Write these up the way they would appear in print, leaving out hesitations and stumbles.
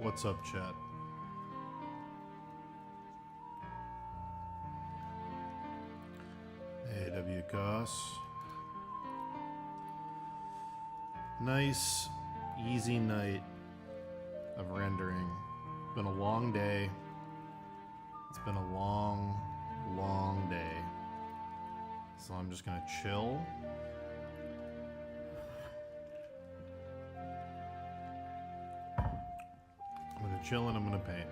What's up, chat? AW Goss. Nice, easy night of rendering. Been a long day. It's been a long, long day. So I'm just gonna chill. I'm gonna chill and I'm gonna paint.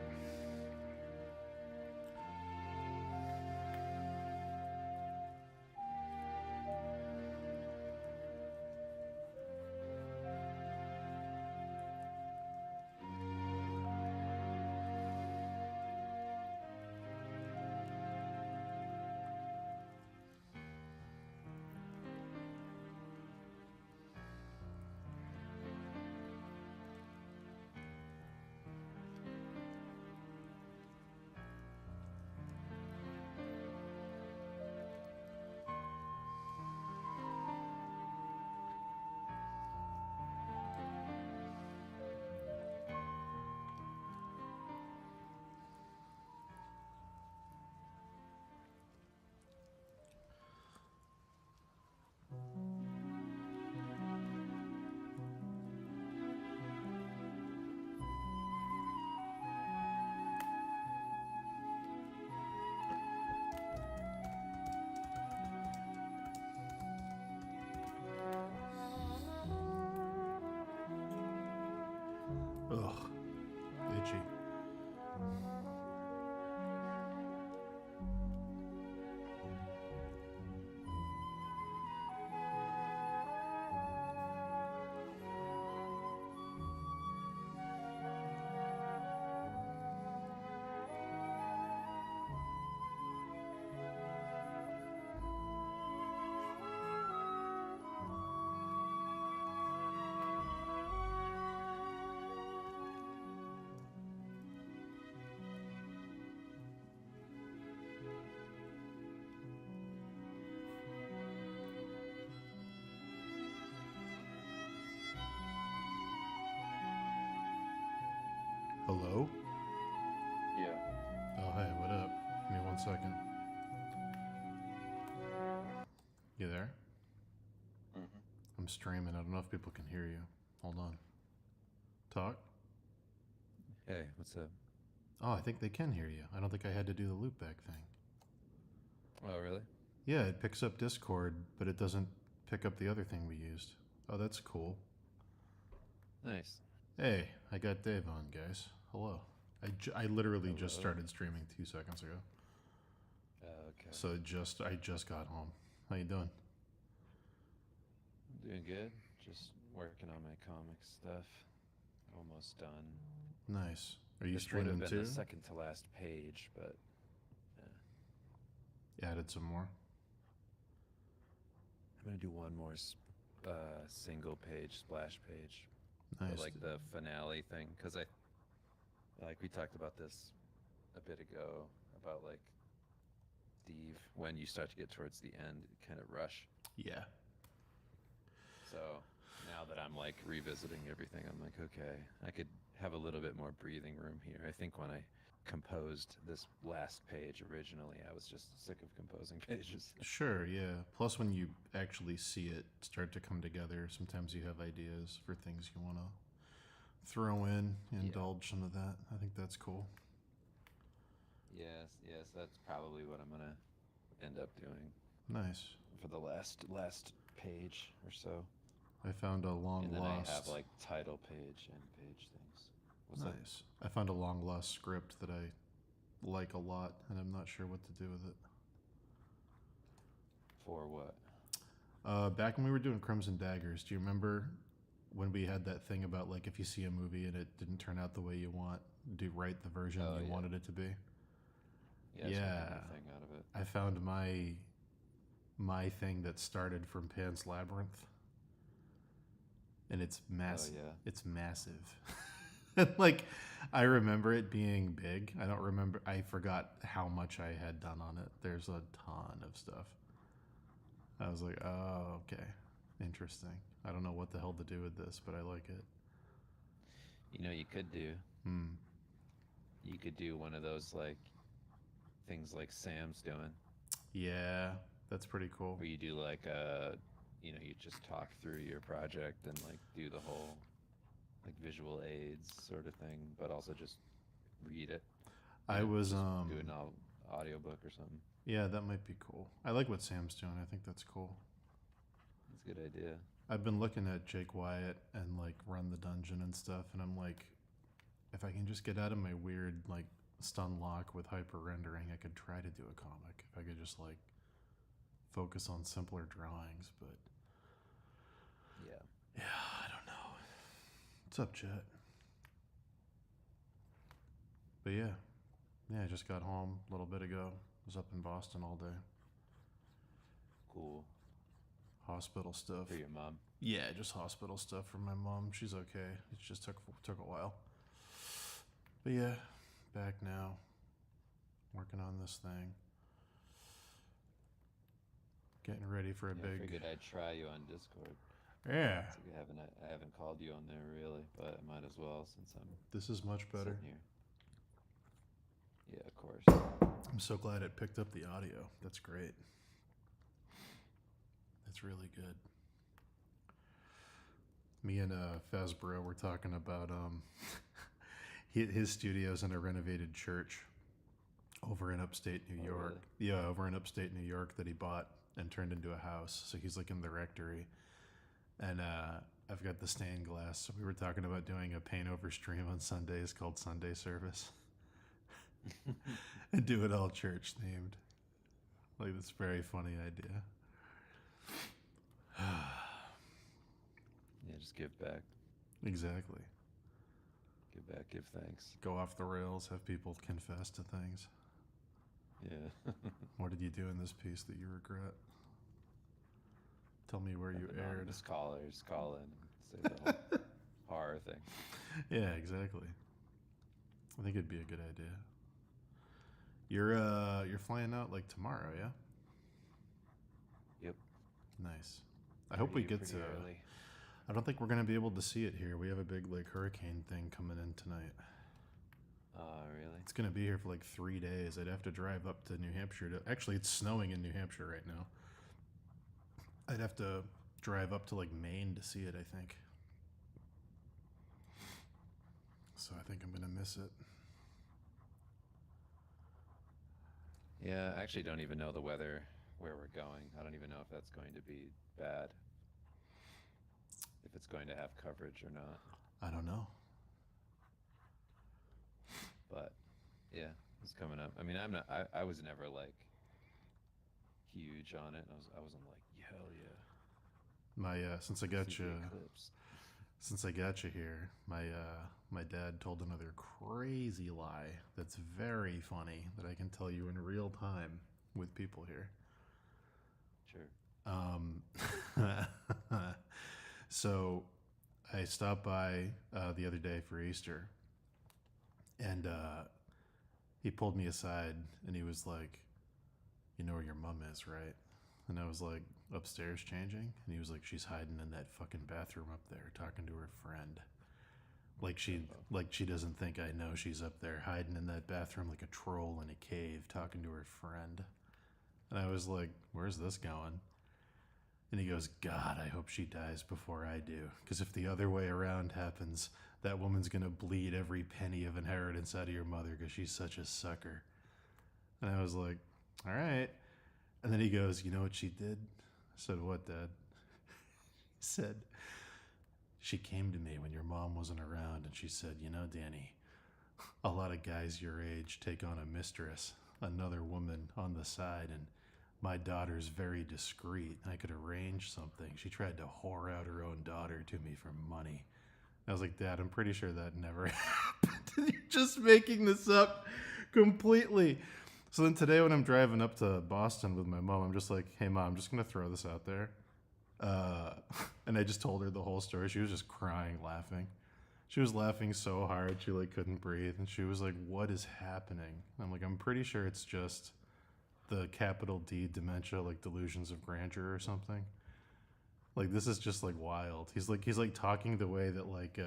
Ugh, itchy. Hello? Yeah. Oh, hey, what up? Give me 1 second. You there? Mm-hmm. I'm streaming. I don't know if people can hear you. Hold on. Talk? Hey, what's up? Oh, I think they can hear you. I don't think I had to do the loopback thing. Oh, really? Yeah, it picks up Discord, but it doesn't pick up the other thing we used. Oh, that's cool. Nice. Hey, I got Dave on, guys. Hello. I literally just Hello. started streaming 2 seconds ago. Okay. So I just got home. How you doing? Doing good. Just working on my comic stuff. Almost done. Nice. Are you This would streaming have been too? the second to last page, but Added some more. I'm gonna do one more single page splash page, Nice. like the finale thing, because we talked about this a bit ago about like Steve, when you start to get towards the end, kind of rush. Yeah. So now that I'm like revisiting everything, I'm like, okay, I could have a little bit more breathing room here. I think when I composed this last page originally, I was just sick of composing pages. Sure, yeah. Plus, when you actually see it start to come together, sometimes you have ideas for things you want to throw in, indulge some of that. I think that's cool. Yes, that's probably what I'm gonna end up doing Nice. for the last page or so. I found a long And then lost. I have like title page, end page things. What's nice. that? I found a long lost script that I like a lot, and I'm not sure what to do with it. For what? Back when we were doing Crimson Daggers, do you remember when we had that thing about like if you see a movie and it didn't turn out the way you want, do write the version you wanted it to be? Yeah. Thing out of it. I found my thing that started from Pan's Labyrinth, and it's massive. Oh, yeah. It's massive. Like, I remember it being big. I don't remember. I forgot how much I had done on it. There's a ton of stuff. I was like, oh, okay, interesting. I don't know what the hell to do with this, but I like it. You know, you could do You could do one of those like things like Sam's doing, Yeah, that's pretty cool. where you do like you just talk through your project and like do the whole like visual aids sort of thing, but also just read it. I was Just do an audiobook or something. Yeah, that might be cool. I like what Sam's doing. I think that's cool. It's a good idea. I've been looking at Jake Wyatt and like Run the Dungeon and stuff, and I'm like, if I can just get out of my weird like stun lock with hyper rendering, I could try to do a comic. If I could just like focus on simpler drawings, but Yeah. yeah, I don't know. What's up, Jet? But yeah, I just got home a little bit ago. Was up in Boston all day. Cool. Hospital stuff. For your mom. Yeah, just hospital stuff for my mom. She's okay. It just took a while. But yeah, back now. Working on this thing. Getting ready for a I big. figured I'd try you on Discord. Yeah. It's like I haven't called you on there really, but I might as well since I'm This is much better. sitting here. Yeah, of course. I'm so glad it picked up the audio. That's great. That's really good. Me and Fazbro were talking about his studio's in a renovated church over in upstate New Oh, York. Yeah, over in upstate New York that he bought and turned into a house. So he's like in the rectory. And I've got the stained glass. So we were talking about doing a paint over stream on Sundays called Sunday Service. And do it all church themed. Like, that's a very funny idea. Yeah, just give back. Exactly. Give back, give thanks. Go off the rails, have people confess to things. Yeah. What did you do in this piece that you regret? Tell me where you aired. Anonymous callers call in and say the whole horror thing. Yeah, exactly. I think it'd be a good idea. You're flying out like tomorrow, yeah? Yep. Nice. I hope we get Pretty to. early. I don't think we're gonna be able to see it here. We have a big like hurricane thing coming in tonight. Really? It's gonna be here for like 3 days. I'd have to drive up to New Hampshire to. Actually, it's snowing in New Hampshire right now. I'd have to drive up to like Maine to see it, I think. So I think I'm gonna miss it. Yeah, I actually don't even know the weather where we're going. I don't even know if that's going to be bad. If it's going to have coverage or not. I don't know. But yeah, it's coming up. I mean, I was never like huge on it. I wasn't like, hell yeah. My since I got see you the eclipse. since I got you here, my dad told another crazy lie that's very funny that I can tell you in real time with people here. Sure. So I stopped by the other day for Easter, and he pulled me aside and he was like, "You know where your mom is, right?" And I was like, "Upstairs changing?" And he was like, "She's hiding in that fucking bathroom up there talking to her friend. Like she doesn't think I know she's up there hiding in that bathroom like a troll in a cave talking to her friend." And I was like, "Where's this going?" And he goes, "God, I hope she dies before I do. Because if the other way around happens, that woman's going to bleed every penny of inheritance out of your mother because she's such a sucker." And I was like, "All right." And then he goes, "You know what she did?" I said, "What, Dad?" He said, "She came to me when your mom wasn't around and she said, 'You know, Danny, a lot of guys your age take on a mistress, another woman on the side, and my daughter's very discreet. I could arrange something. She tried to whore out her own daughter to me for money.'" I was like, "Dad, I'm pretty sure that never happened. You're just making this up completely." So then today when I'm driving up to Boston with my mom, I'm just like, "Hey, Mom, I'm just going to throw this out there." And I just told her the whole story. She was just crying, laughing. She was laughing so hard she like couldn't breathe. And she was like, "What is happening?" And I'm like, "I'm pretty sure it's just the capital D dementia, like delusions of grandeur or something. Like this is just like wild." He's like talking the way that like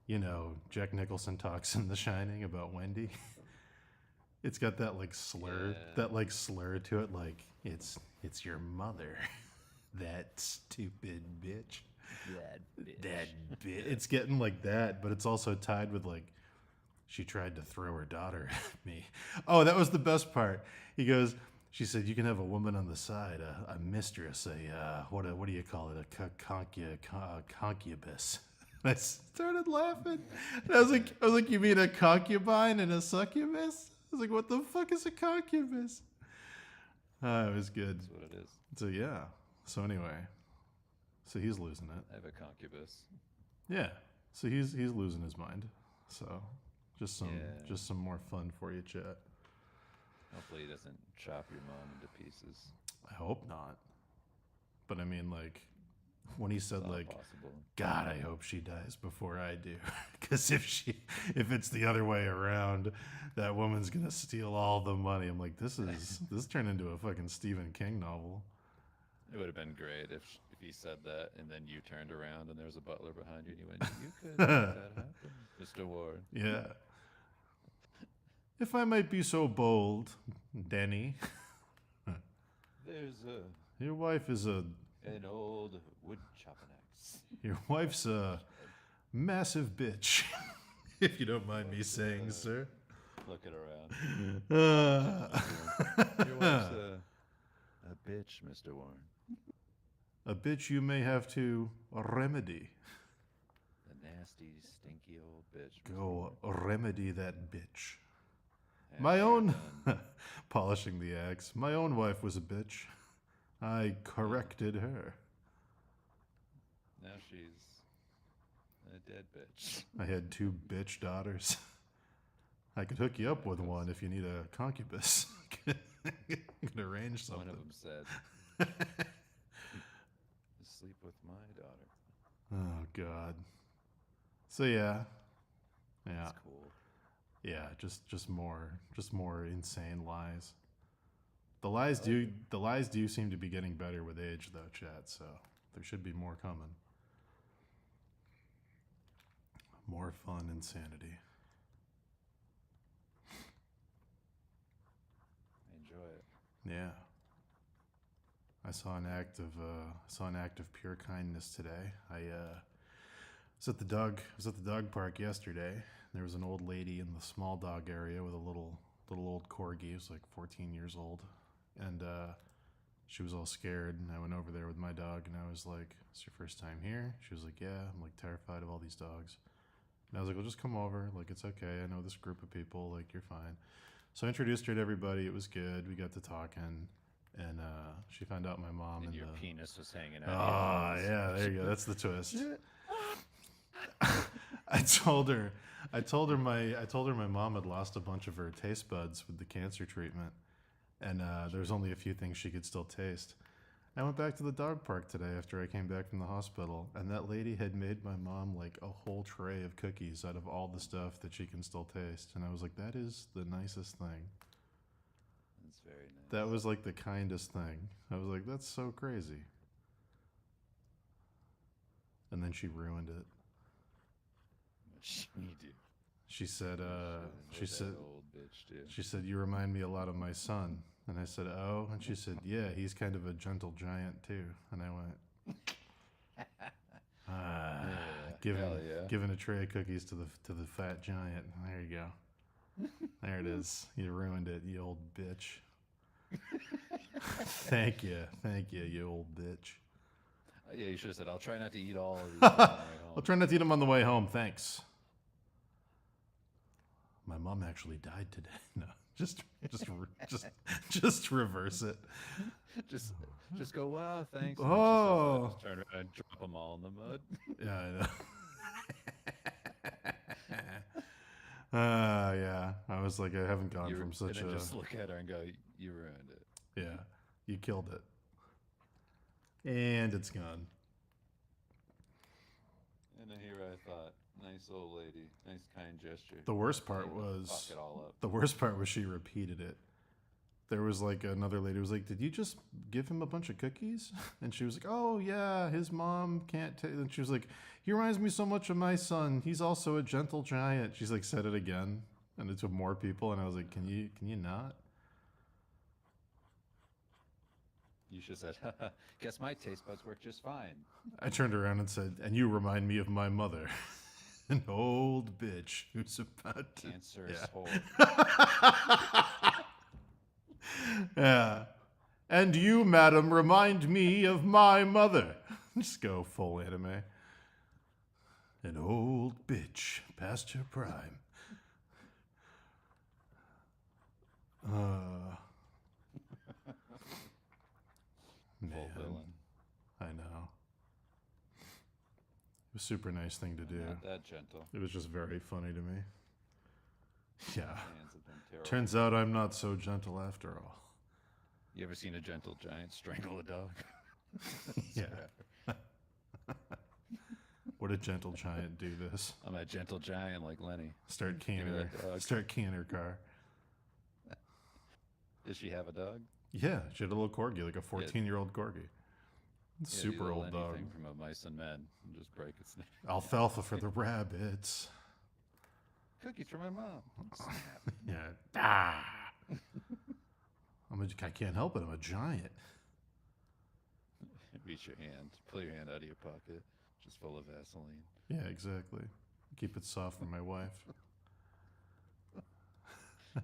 you know, Jack Nicholson talks in The Shining about Wendy. It's got that like slur, Yeah. that like slur to it, like it's your mother, that stupid bitch. That bitch. It's getting like that, but it's also tied with like she tried to throw her daughter at me. Oh, that was the best part. He goes, she said, you can have a woman on the side, a mistress, what do you call it, a concubus. And I started laughing. And I was like, you mean a concubine and a succubus? I was like, what the fuck is a concubus? It was good. That's what it is. So yeah. So anyway, so he's losing it. I have a concubus. Yeah. So he's losing his mind. So just Yeah. some more fun for you, chat. Hopefully he doesn't chop your mom into pieces. I hope not. But I mean, like, when he said, It's all like, possible. God, I hope she dies before I do, because if it's the other way around, that woman's gonna steal all the money. I'm like, this turned into a fucking Stephen King novel. It would have been great if he said that and then you turned around and there was a butler behind you and you went, you could make that happen, Mr. Ward. Yeah. If I might be so bold, Danny, There's your wife is an old wood chopping axe. your wife's a massive bitch, if you don't mind me saying, sir. Looking around. Uh, Your wife's a bitch, Mr. Warren. a bitch you may have to remedy. A nasty, stinky old bitch. Mr. Go Warren. remedy that bitch. After My you're own, done. polishing the axe. My own wife was a bitch. I corrected her. Now she's a dead bitch. I had 2 bitch daughters. I could hook you up with one if you need a concubus. I could arrange One something. of them said, sleep with my daughter. Oh God. So yeah, That's cool. yeah. Just more insane lies. The lies do seem to be getting better with age, though, chat. So there should be more coming. More fun, insanity. Enjoy it. Yeah. I saw an act of pure kindness today. I was at the dog park yesterday. There was an old lady in the small dog area with a little old corgi. It was like 14 years old, and she was all scared. And I went over there with my dog, and I was like, "It's your first time here?" She was like, "Yeah." I'm like terrified of all these dogs, and I was like, "Well, just come over. Like it's okay. I know this group of people. Like you're fine." So I introduced her to everybody. It was good. We got to talking, and she found out my mom And and your the, penis was hanging out. oh yeah, there you go. That's the twist. I told her my mom had lost a bunch of her taste buds with the cancer treatment, and there's only a few things she could still taste. I went back to the dog park today after I came back from the hospital, and that lady had made my mom like a whole tray of cookies out of all the stuff that she can still taste, and I was like, that is the nicest thing. That's very nice. That was like the kindest thing. I was like, that's so crazy. And then she ruined it. What she do? She said, Old bitch too. she said, you remind me a lot of my son. And I said, oh. And she said, yeah, he's kind of a gentle giant too. And I went, hell yeah. giving a tray of cookies to the fat giant. There you go. There it is. You ruined it, you old bitch. Thank you, you old bitch. Yeah, you should have said, I'll try not to eat all of these. on the way home." I'll try not to eat them on the way home. Thanks. My mom actually died today. No, just reverse it. just go, wow, thanks. And Oh. just turn around and drop them all in the mud. Yeah, I know. Yeah. I was like, I haven't gone from such and then a just look at her and go, you ruined it. yeah. You killed it, and it's gone. And then here I thought, nice old lady, nice kind gesture. The worst part Fuck was it all up. the worst part was she repeated it. there was like another lady who was like, "Did you just give him a bunch of cookies?" And she was like, "Oh yeah, his mom can't take." And she was like, "He reminds me so much of my son. He's also a gentle giant." She's like said it again, and it's with more people, and I was like, "Can you not?" You should have said, guess my taste buds work just fine. I turned around and said, "And you remind me of my mother, an old bitch who's about to." Cancerous Yeah. hole. Yeah. "And you, madam, remind me of my mother." Just go full anime. An old bitch past her prime. Full Man, villain. I know. It was a super nice thing to do. Not that gentle. It was just very funny to me. Yeah. Hands have been terrible. Turns out I'm not so gentle after all. You ever seen a gentle giant strangle a dog? Yeah. Would a gentle giant do this? I'm a gentle giant like Lenny. Start Give me keying that her. dog. Start keying her car. Does she have a dog? Yeah, she had a little corgi, like a 14-year-old corgi. Yeah, Super do the old Lenny dog. thing from a Mice and Men and just break its neck. Alfalfa for the rabbits. Cookies for my mom. Snap. Yeah. Ah. I can't help it. I'm a giant. Reach your hand. Pull your hand out of your pocket. Just full of Vaseline. Yeah, exactly. Keep it soft for my wife.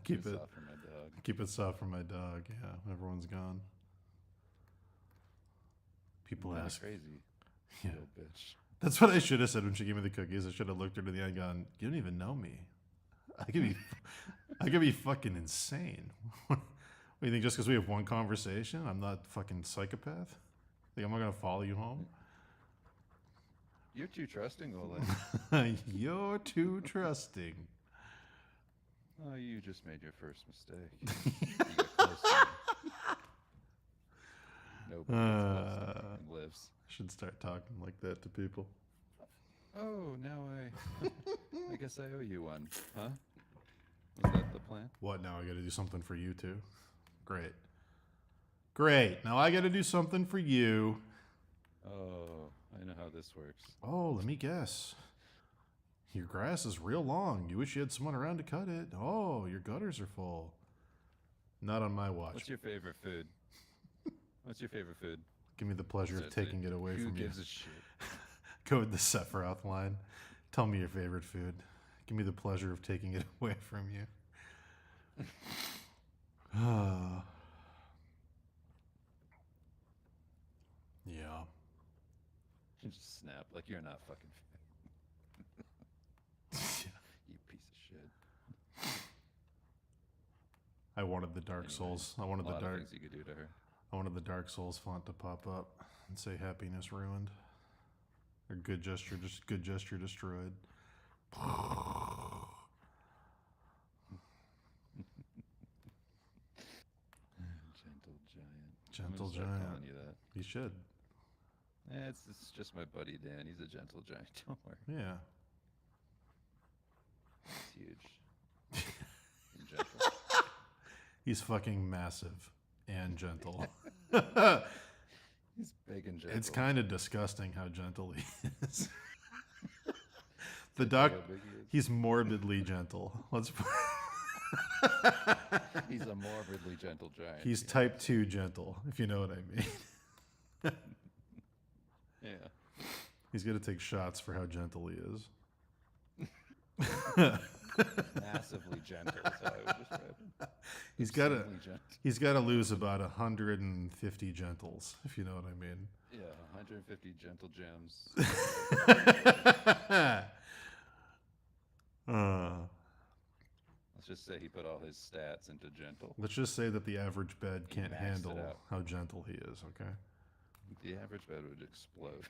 Keep it soft for my dog. keep it soft for my dog. Yeah, when everyone's gone. People Kinda ask. crazy. Yeah. Little bitch. That's what I should have said when she gave me the cookies. I should have looked her in the eye and gone, "You don't even know me. I could be fucking insane." What do you think? Just because we have one conversation, I'm not fucking psychopath? Think I'm not gonna follow you home? You're too trusting, Ole. You're too trusting. Oh, you just made your first mistake. You got close to me. Nobody gets close to me and lives. I should start talking like that to people. Oh, now I guess I owe you one, huh? Was that the plan? What, now I gotta do something for you too? Great. Great. Now I gotta do something for you. Oh, I know how this works. Oh, let me guess. Your grass is real long. You wish you had someone around to cut it. Oh, your gutters are full. Not on my watch. What's your favorite food? What's your favorite food? Give me the pleasure of Seriously, taking it away who from you. gives a shit? Go with the Sephiroth line. Tell me your favorite food. Give me the pleasure of taking it away from you. Yeah. You just snap like you're not fucking you piece of shit. I wanted the Dark Anyway, Souls. I wanted A lot the of dark. things you could do to her. I wanted the Dark Souls font to pop up and say "Happiness ruined," or "Good gesture, just good gesture destroyed." Gentle giant. Gentle I'm gonna start giant. calling you that. You should. It's just my buddy Dan. He's a gentle giant. Don't worry. Yeah. He's huge. And gentle. He's fucking massive and gentle. He's big and gentle. It's kind of disgusting how gentle he is. The Look doc, how big he is. he's morbidly gentle. Let's. He's a morbidly gentle giant. He's type 2 gentle, if you know what I mean. Yeah. He's gonna take shots for how gentle he is. Massively gentle is how I would describe him. He's got to. Extremely gentle. He's got to lose about 150 gentles, if you know what I mean. Yeah, 150 gentle gems. Let's just say he put all his stats into gentle. Let's just say that the average bed He can't maxed it handle out. how gentle he is, okay? The average bed would explode.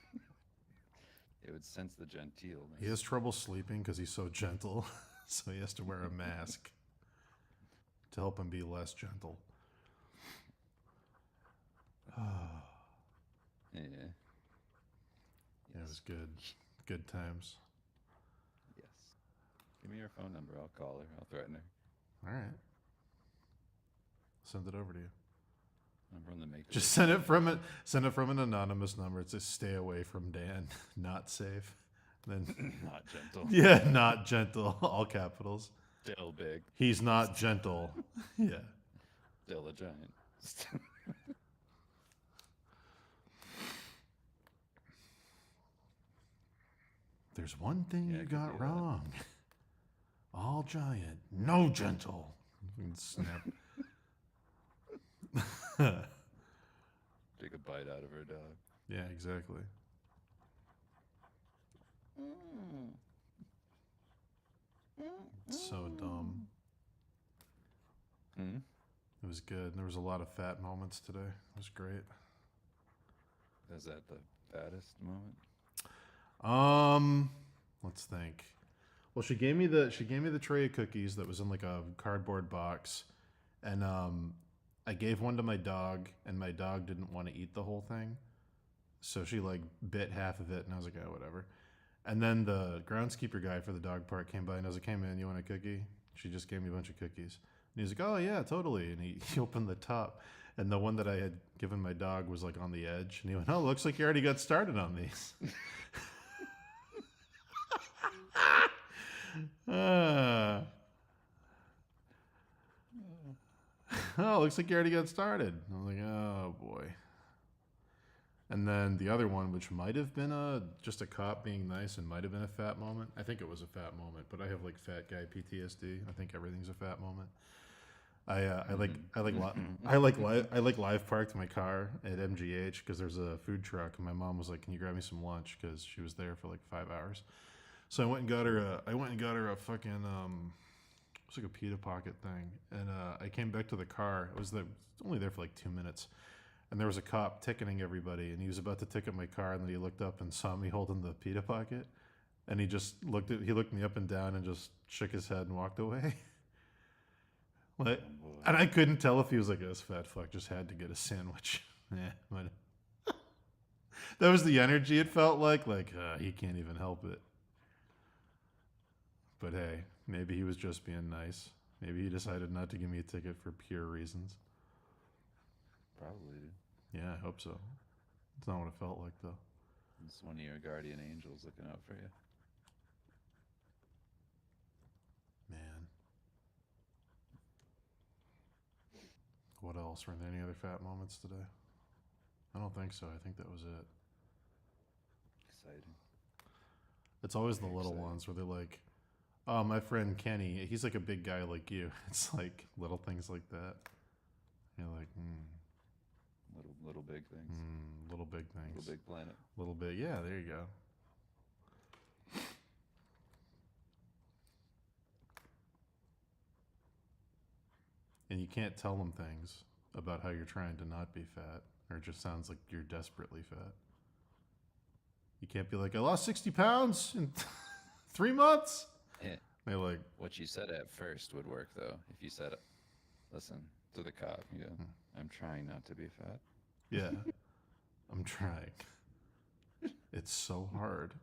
It would sense the genteelness. He has trouble sleeping because he's so gentle, so he has to wear a mask to help him be less gentle. Yeah. It was good. Good times. Yes. Give me your phone number. I'll call her. I'll threaten her. All right. send it over to you. I'm from the make. Just send it from an anonymous number. It says stay away from Dan, not safe. Then Not gentle. yeah, not gentle, all capitals. Still big. He's not gentle. Yeah. Still a giant. There's one thing Yeah, you it could got be that. wrong. All giant, no gentle. Fucking snap. Take a bite out of her dog. Yeah, exactly. So dumb. Hmm? It was good. There was a lot of fat moments today. It was great. Is that the fattest moment? Let's think. Well, she gave me the tray of cookies that was in like a cardboard box, and I gave one to my dog, and my dog didn't want to eat the whole thing, so she like bit half of it, and I was like, oh, whatever. And then the groundskeeper guy for the dog park came by, and I was like, hey man, you want a cookie? She just gave me a bunch of cookies, and he was like, oh yeah, totally. And he opened the top, and the one that I had given my dog was like on the edge, and he went, oh, looks like you already got started on these. Oh, looks like you already got started. I was like, oh boy. And then the other one, which might have been just a cop being nice and might have been a fat moment. I think it was a fat moment, but I have like fat guy PTSD. I think everything's a fat moment. I like live parked my car at MGH because there's a food truck, and my mom was like, "Can you grab me some lunch?" Because she was there for like 5 hours. So I went and got her a fucking it was like a pita pocket thing, and I came back to the car. It was only there for like 2 minutes, and there was a cop ticketing everybody, and he was about to ticket my car, and then he looked up and saw me holding the pita pocket, and he looked me up and down and just shook his head and walked away. Like, and I couldn't tell if he was like, this fat fuck just had to get a sandwich. Yeah, but that was the energy it felt like he can't even help it. But hey, maybe he was just being nice. Maybe he decided not to give me a ticket for pure reasons. Probably, dude. Yeah, I hope so. It's not what it felt like, though. It's one of your guardian angels looking out for you. Man. What else? Were there any other fat moments today? I don't think so. I think that was it. Exciting. It's always the Very little exciting. ones where they're like, oh, my friend Kenny, he's like a big guy like you. It's like little things like that. You're like, Little big things. little big things. Little big planet. Little bit. Yeah, there you go. And you can't tell them things about how you're trying to not be fat, or it just sounds like you're desperately fat. You can't be like, I lost 60 pounds in 3 months. Yeah. They're like, What you said at first would work though. If you said, "Listen to the cop," you go, "I'm trying not to be fat." yeah, I'm trying. It's so hard.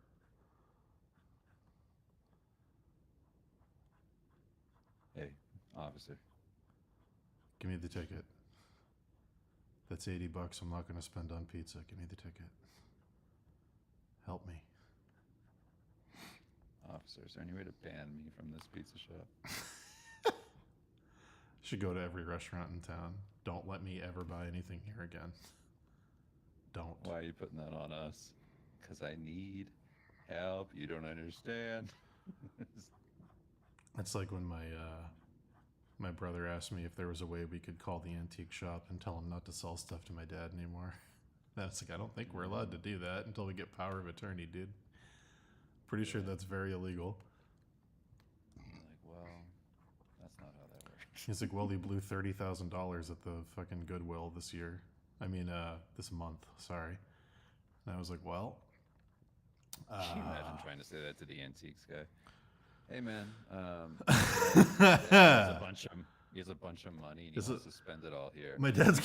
Hey, officer. Give me the ticket. That's $80 I'm not going to spend on pizza. Give me the ticket. Help me. Officer, is there any way to ban me from this pizza shop? Should go to every restaurant in town. Don't let me ever buy anything here again. Don't. Why are you putting that on us? Because I need help. You don't understand. It's like when my brother asked me if there was a way we could call the antique shop and tell him not to sell stuff to my dad anymore. That's like, I don't think we're allowed to do that until we get power of attorney, dude. Pretty sure that's very illegal. I'm like, well, that's not how that works. He's like, well, he blew $30,000 at the fucking Goodwill this year. I mean, this month. Sorry. And I was like, well. Can you imagine trying to say that to the antiques guy? Hey man, he has a bunch of money and he wants to spend it all here. My dad's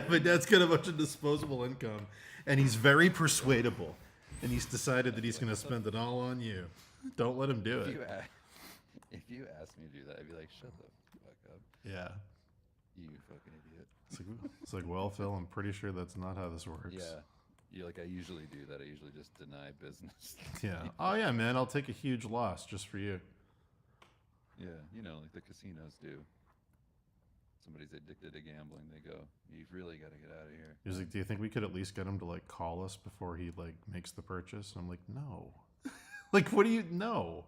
my dad's got a bunch of disposable income, and he's very persuadable, and he's decided that he's going to spend it all on you. Don't let him do it. If you asked me to do that, I'd be like, shut the fuck up. Yeah. You fucking idiot. It's like, well, Phil, I'm pretty sure that's not how this works. Yeah. You like I usually do that. I usually just deny business. Yeah. Oh yeah, man. I'll take a huge loss just for you. Yeah, like the casinos do. Somebody's addicted to gambling, they go, "You've really got to get out of here." He was like, "Do you think we could at least get him to like call us before he like makes the purchase?" I'm like, "No." Like, what do you know?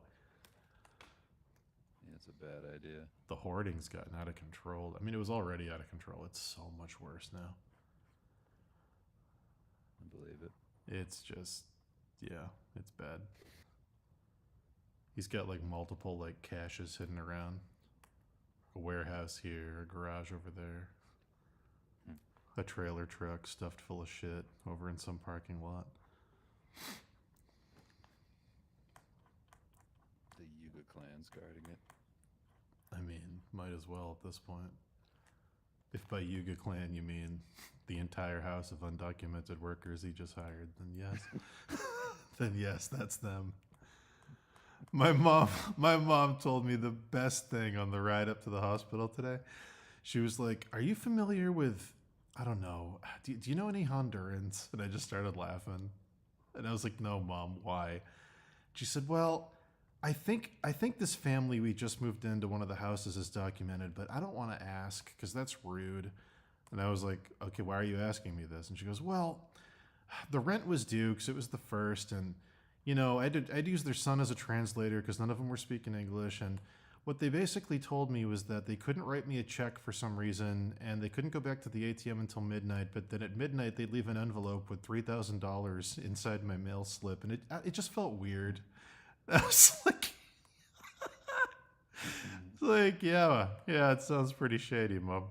Yeah, it's a bad idea. The hoarding's gotten out of control. I mean, it was already out of control. It's so much worse now. I believe it. It's just, yeah, it's bad. He's got like multiple like caches hidden around. A warehouse here, a garage over there, a trailer truck stuffed full of shit over in some parking lot. The Yuga clan's guarding it. I mean, might as well at this point. If by Yuga clan you mean the entire house of undocumented workers he just hired, then yes. Then yes, that's them. My mom told me the best thing on the ride up to the hospital today. She was like, "Are you familiar with, I don't know, do you know any Hondurans?" And I just started laughing. And I was like, "No, Mom, why?" She said, "Well, I think this family we just moved into one of the houses is documented, but I don't want to ask because that's rude." And I was like, "Okay, why are you asking me this?" And she goes, "Well, the rent was due because it was the first, and I'd use their son as a translator because none of them were speaking English, and what they basically told me was that they couldn't write me a check for some reason, and they couldn't go back to the ATM until midnight. But then at midnight they'd leave an envelope with $3,000 inside my mail slip, and it just felt weird." I was like, yeah, it sounds pretty shady, Mom.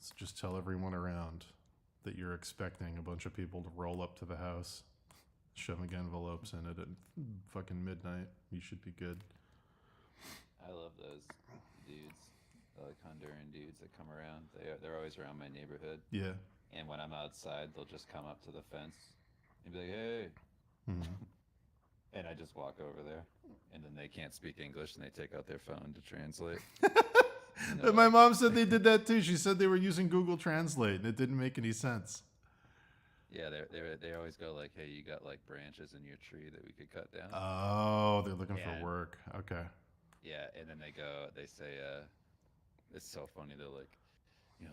So just tell everyone around that you're expecting a bunch of people to roll up to the house, shoving envelopes in it at fucking midnight. You should be good. I love those dudes, like Honduran dudes that come around. They're always around my neighborhood. Yeah. And when I'm outside, they'll just come up to the fence and be like, "Hey." Mhm. And I just walk over there. And then they can't speak English and they take out their phone to translate. And my mom said they did that too. She said they were using Google Translate and it didn't make any sense. Yeah, they always go like, "Hey, you got like branches in your tree that we could cut down?" Oh, they're looking Yeah. for work. Okay. Yeah, and then they say, it's so funny. They're like,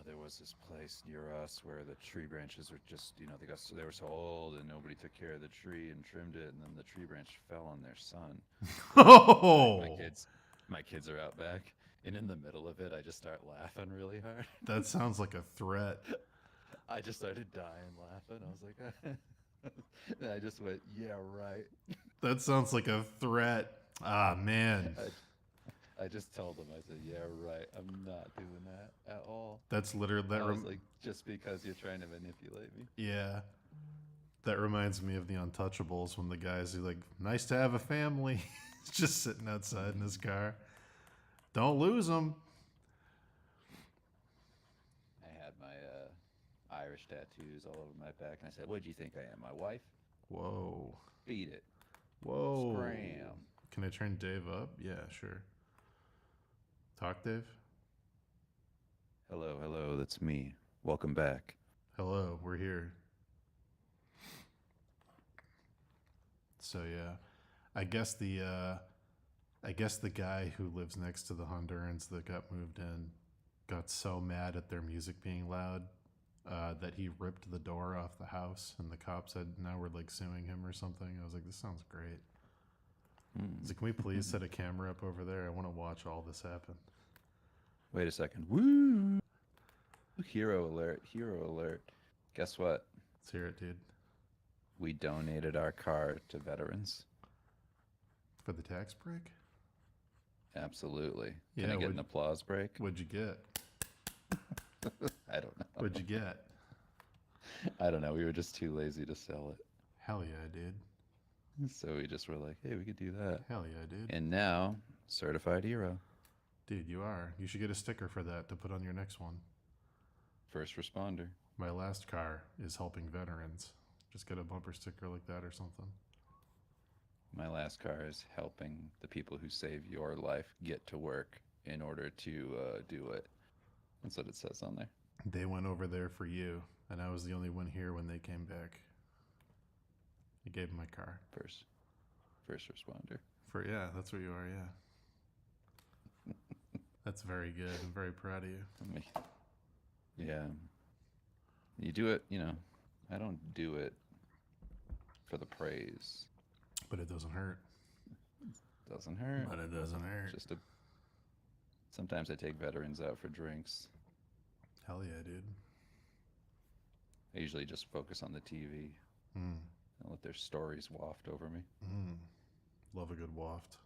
there was this place near us where the tree branches were just, they were so old and nobody took care of the tree and trimmed it, and then the tree branch fell on their son. Oh, My kids are out back, and in the middle of it, I just start laughing really hard. that sounds like a threat. I just started dying laughing. I was like, and I just went, "Yeah, right." That sounds like a threat. Ah, man. I just told them, I said, "Yeah, right. I'm not doing that at all." That's literally I was like, "Just because you're trying to manipulate me." yeah. That reminds me of the Untouchables when the guys are like, "Nice to have a family." Just sitting outside in his car. Don't lose them. I had my Irish tattoos all over my back, and I said, "What do you think I am, my wife?" Whoa. Beat it. Whoa. Scram. Can I turn Dave up? Yeah, sure. Talk, Dave? Hello, that's me. Welcome back. Hello, we're here. So yeah, I guess the guy who lives next to the Hondurans that got moved in got so mad at their music being loud that he ripped the door off the house, and the cops said now we're like suing him or something. I was like, this sounds great. He's like, can we please set a camera up over there? I want to watch all this happen. Wait a second. Woo! Hero alert. Hero alert. Guess what? Let's hear it, dude. We donated our car to veterans. For the tax break? Absolutely. Yeah, Can I get an applause break? What'd you get? I don't know. What'd you get? I don't know. We were just too lazy to sell it. Hell yeah, dude. So we just were like, hey, we could do that. Hell yeah, dude. And now, certified hero. Dude, you are. You should get a sticker for that to put on your next one. First responder. My last car is helping veterans. Just get a bumper sticker like that or something. My last car is helping the people who save your life get to work in order to do it. That's what it says on there. They went over there for you, and I was the only one here when they came back. I gave them my car. First responder. Yeah, that's what you are. Yeah. That's very good. I'm very proud of you. Yeah. You do it, I don't do it for the praise. But it doesn't hurt. Doesn't hurt. But it doesn't hurt. Sometimes I take veterans out for drinks. Hell yeah, dude. I usually just focus on the TV and let their stories waft over me. Love a good waft.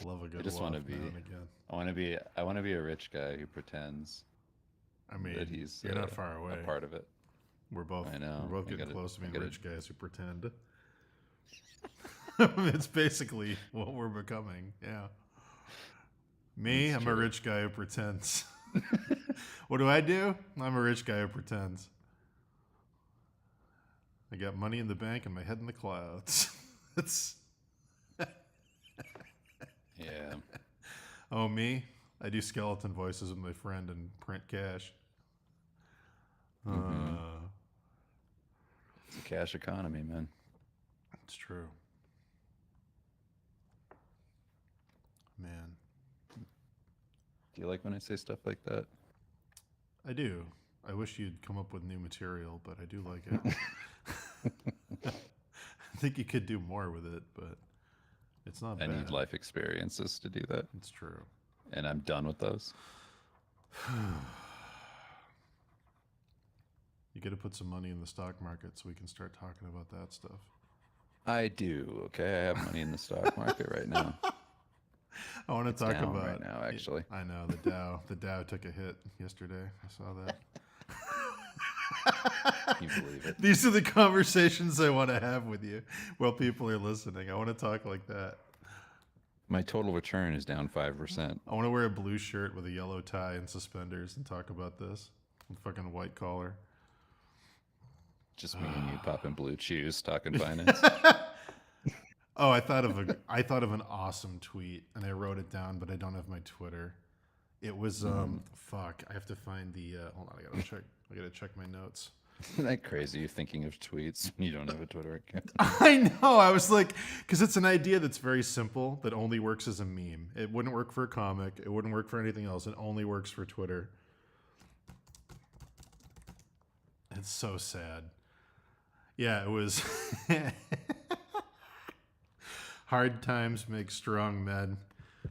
Love a good I just waft want to be. now and again. I want to be a rich guy who pretends I mean, that he's you're not far away. a part of it. We're both. I know. We're both getting close to being gotta- rich guys who pretend. It's basically what we're becoming. Yeah. Me, That's I'm a true. rich guy who pretends. What do? I'm a rich guy who pretends. I got money in the bank and my head in the clouds. It's. Yeah. Oh, me? I do skeleton voices with my friend and print cash. It's a cash economy, man. It's true. Man, Do you like when I say stuff like that? I do. I wish you'd come up with new material, but I do like it. I think you could do more with it, but it's not I bad. need life experiences to do that, It's true. and I'm done with those. You got to put some money in the stock market so we can start talking about that stuff. I do. Okay, I have money in the stock market right now. I want to talk down about right now, actually. I know the Dow. The Dow took a hit yesterday. I saw that. Can you believe it? These are the conversations I want to have with you while people are listening. I want to talk like that. My total return is down 5%. I want to wear a blue shirt with a yellow tie and suspenders and talk about this. And fucking white collar. Just me and you popping blue chews, talking finance. Oh, I thought of an awesome tweet and I wrote it down, but I don't have my Twitter. It was fuck. I have to find the hold on, I gotta check my notes. Isn't that crazy? You're thinking of tweets. You don't have a Twitter account. I know. I was like, because it's an idea that's very simple that only works as a meme. It wouldn't work for a comic. It wouldn't work for anything else. It only works for Twitter. It's so sad. Yeah, it was. Hard times make strong men.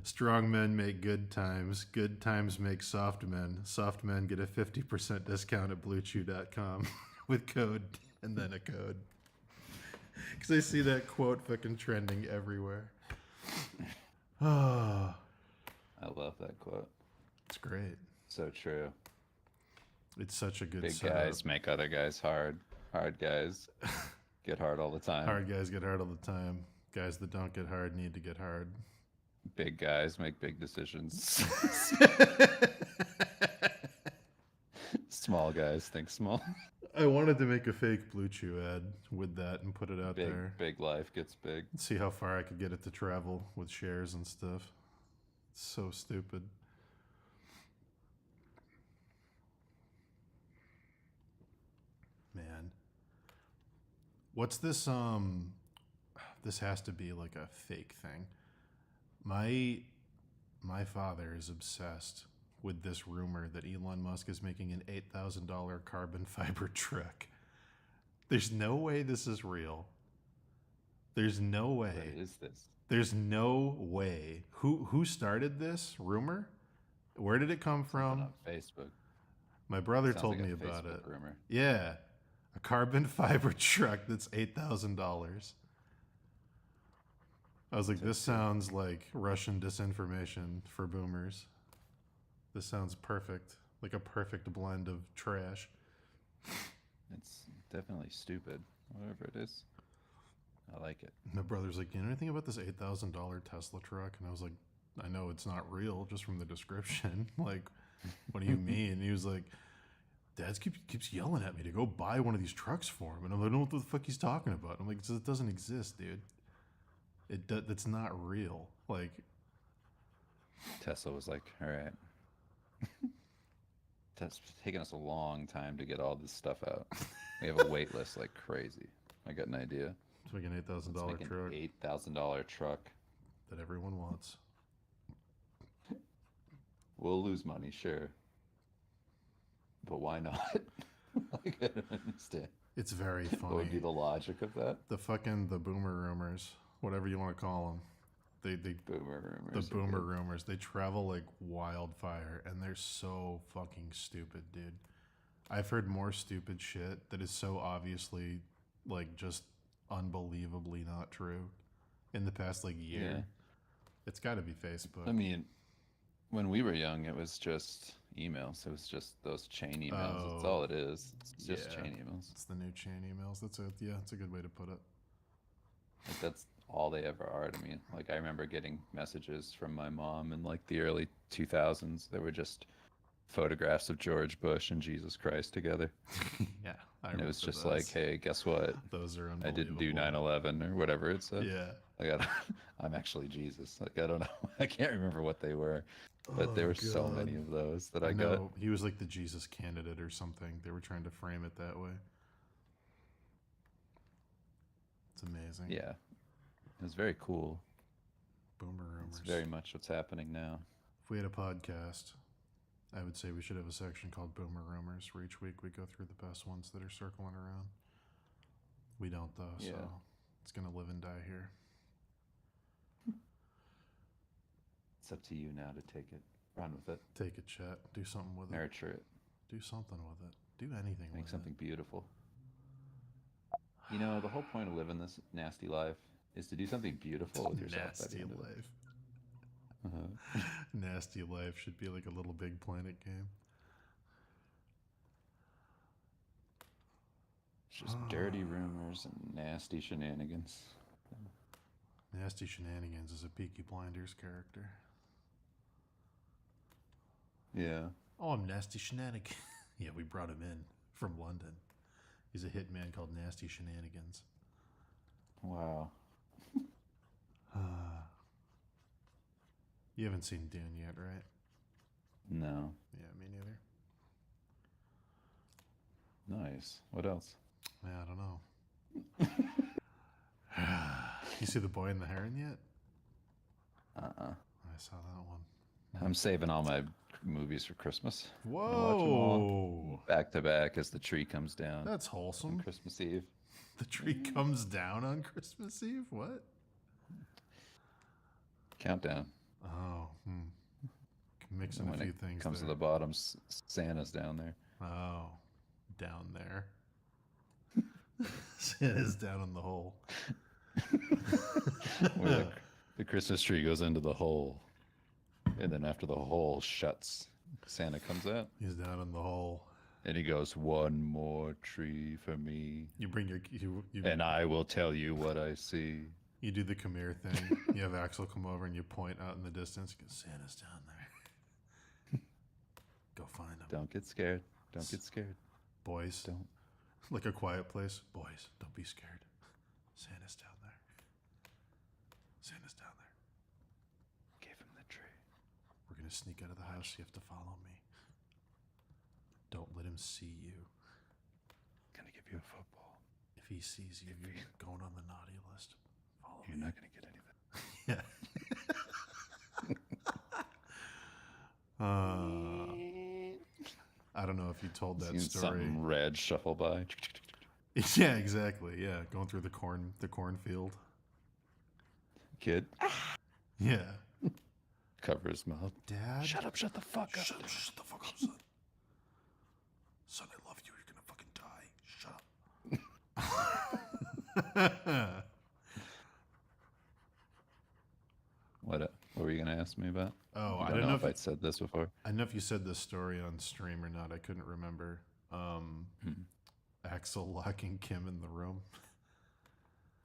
Strong men make good times. Good times make soft men. Soft men get a 50% discount at BlueChew.com with code and then a code. Because I see that quote fucking trending everywhere. Oh, I love that quote. it's great. So true. It's such a good Big setup. guys make other guys hard. Hard guys get hard all the time. Hard guys get hard all the time. Guys that don't get hard need to get hard. Big guys make big decisions. Small guys think small. I wanted to make a fake Blue Chew ad with that and put it out Big there. big life gets big. See how far I could get it to travel with shares and stuff. It's so stupid. Man. What's this this has to be like a fake thing. My father is obsessed with this rumor that Elon Musk is making an $8,000 carbon fiber truck. There's no way this is real. There's no way. What is this? There's no way. Who started this rumor? Where did it come from? On Facebook. My brother Sounds told like me a about Facebook it. Rumor. Yeah. A carbon fiber truck that's $8,000. I was like, this sounds like Russian disinformation for boomers. This sounds perfect. Like a perfect blend of trash. It's definitely stupid. Whatever it is. I like it. My brother's like, you know anything about this $8,000 Tesla truck? And I was like, I know it's not real just from the description. Like, what do you mean? And he was like, Dad keeps yelling at me to go buy one of these trucks for him, and I'm like, I don't know what the fuck he's talking about. I'm like, it doesn't exist, dude. That's not real. Like, Tesla was like, all right. It's taken us a long time to get all this stuff out. We have a wait list like crazy. I got an idea. let's make an $8,000 Let's make truck an $8,000 truck. that everyone wants. We'll lose money, sure. But why not? Like, I don't understand. It's very What would be funny. the logic of that? The boomer rumors, whatever you want to call them, they Boomer the rumors. boomer rumors, they travel like wildfire, and they're so fucking stupid, dude. I've heard more stupid shit that is so obviously like just unbelievably not true in the past like year. Yeah. It's got to be Facebook. I mean, when we were young, it was just emails. It was just those chain emails. That's Oh, all it is. It's just yeah. chain emails. It's the new chain emails. That's it. Yeah, it's a good way to put it. Like, that's all they ever are to me. Like, I remember getting messages from my mom in like the early 2000s that were just photographs of George Bush and Jesus Christ together. Yeah, I And it was remember just those. like, hey, guess what? Those are I didn't do unbelievable. 9/11 or whatever it said. Yeah. Like, I'm actually Jesus. Like, I don't know. I can't remember what they were, but there Oh, were so many God. of those that I I got. know he was like the Jesus candidate or something. They were trying to frame it that way. It's amazing. Yeah. It was very cool. Boomer It's rumors. very much what's happening now. If we had a podcast, I would say we should have a section called Boomer Rumors where each week we go through the best ones that are circling around. We don't though, so Yeah. it's gonna live and die here. It's up to you now to take it, run with it, Take it, chat. Do something with it. nurture it, Do something with it. Do anything make with something beautiful. You know, the whole point of living this nasty life is to do something beautiful with it. yourself. By the Nasty end of it. life. Uh-huh. Nasty life should be like a Little Big Planet game. It's just dirty rumors and nasty shenanigans. Nasty Shenanigans is a Peaky Blinders character. Yeah. Oh, I'm Nasty Shenanigans. Yeah, we brought him in from London. He's a hitman called Nasty Shenanigans. Wow. You haven't seen Dune yet, right? No. Yeah, me neither. Nice. What else? Yeah, I don't know. You see The Boy and the Heron yet? Uh-uh. I saw that one. I'm saving all my movies for Christmas. Whoa! Back to back as the tree comes down That's on wholesome. Christmas Eve. The tree comes down on Christmas Eve? What? Countdown. Oh, mixing a When few it things comes there. to the bottom, Santa's down there. Oh, down there. Santa's down in the hole. Where the Christmas tree goes into the hole. And then after the hole shuts, Santa comes out. He's down in the hole. And he goes, "One more tree for me. You bring your And I will tell you what I see." you do the come here thing. You have Axel come over and you point out in the distance. Because Santa's down there. Go find him, Don't get scared. Don't get scared. boys. Don't. Like A Quiet Place. Boys, don't be scared. Santa's down there. Santa's down there. Give him the tree. We're gonna sneak out of the house. You have to follow me. Don't let him see you. Gonna give you a football. If he sees you, you're going on the naughty list. Follow You're me. not gonna get anything. Yeah. I don't know if you told that Seen story. something red shuffle by. Yeah, exactly. Yeah, going through the cornfield. Kid, Yeah. cover his mouth. Dad. Shut up! Shut the fuck up! Shut the fuck up, son. Son, I love you. You're gonna fucking die. Shut up. What were you gonna ask me about? Oh, I I don't don't know know if I'd said this before. I don't know if you said this story on stream or not. I couldn't remember. Axel locking Kim in the room.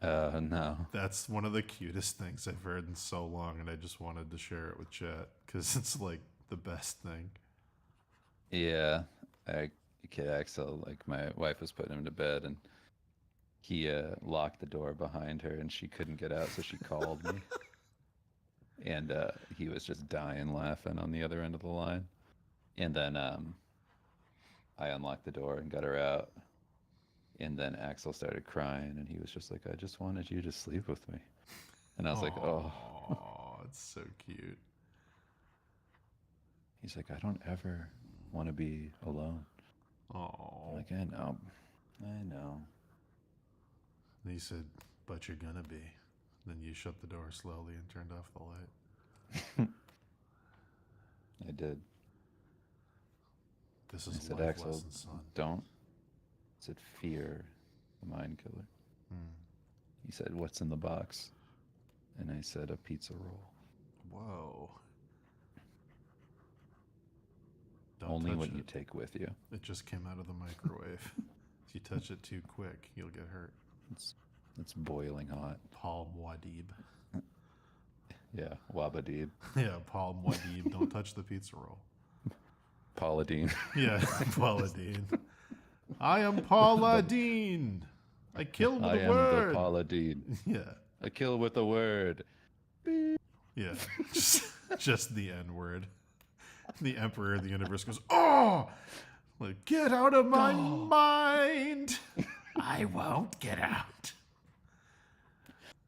No. That's one of the cutest things I've heard in so long, and I just wanted to share it with chat because it's like the best thing. Yeah, kid Axel, like my wife was putting him to bed, and he locked the door behind her, and she couldn't get out, so she called me, and he was just dying laughing on the other end of the line, and then I unlocked the door and got her out, and then Axel started crying, and he was just like, "I just wanted you to sleep with me," and I was like, "Oh." Aw, it's so cute. He's like, "I don't ever want to be alone." I'm Oh, like, "I know, I know." he said, "But you're gonna be." Then you shut the door slowly and turned off the light. I did. This I is a said, life "Axel, lesson, son. don't." I said, "Fear the mind killer." Hmm. He said, "What's in the box?" And I said, "A pizza roll. Whoa. Don't Only touch what it. you take with you." It just came out of the microwave. If you touch it too quick, you'll get hurt. It's boiling hot. Paul Muad'Dib. Yeah, Wabadib. Yeah, Paul Muad'Dib. Don't touch the pizza roll. Paula Deen. Yeah, Paula Dean. I am Paula Dean. I kill with I a am word. the Paula Deen. Yeah, I kill with a word. yeah. Just the N word. The Emperor of the Universe goes, "Oh, like, get out of my mind." I won't get out.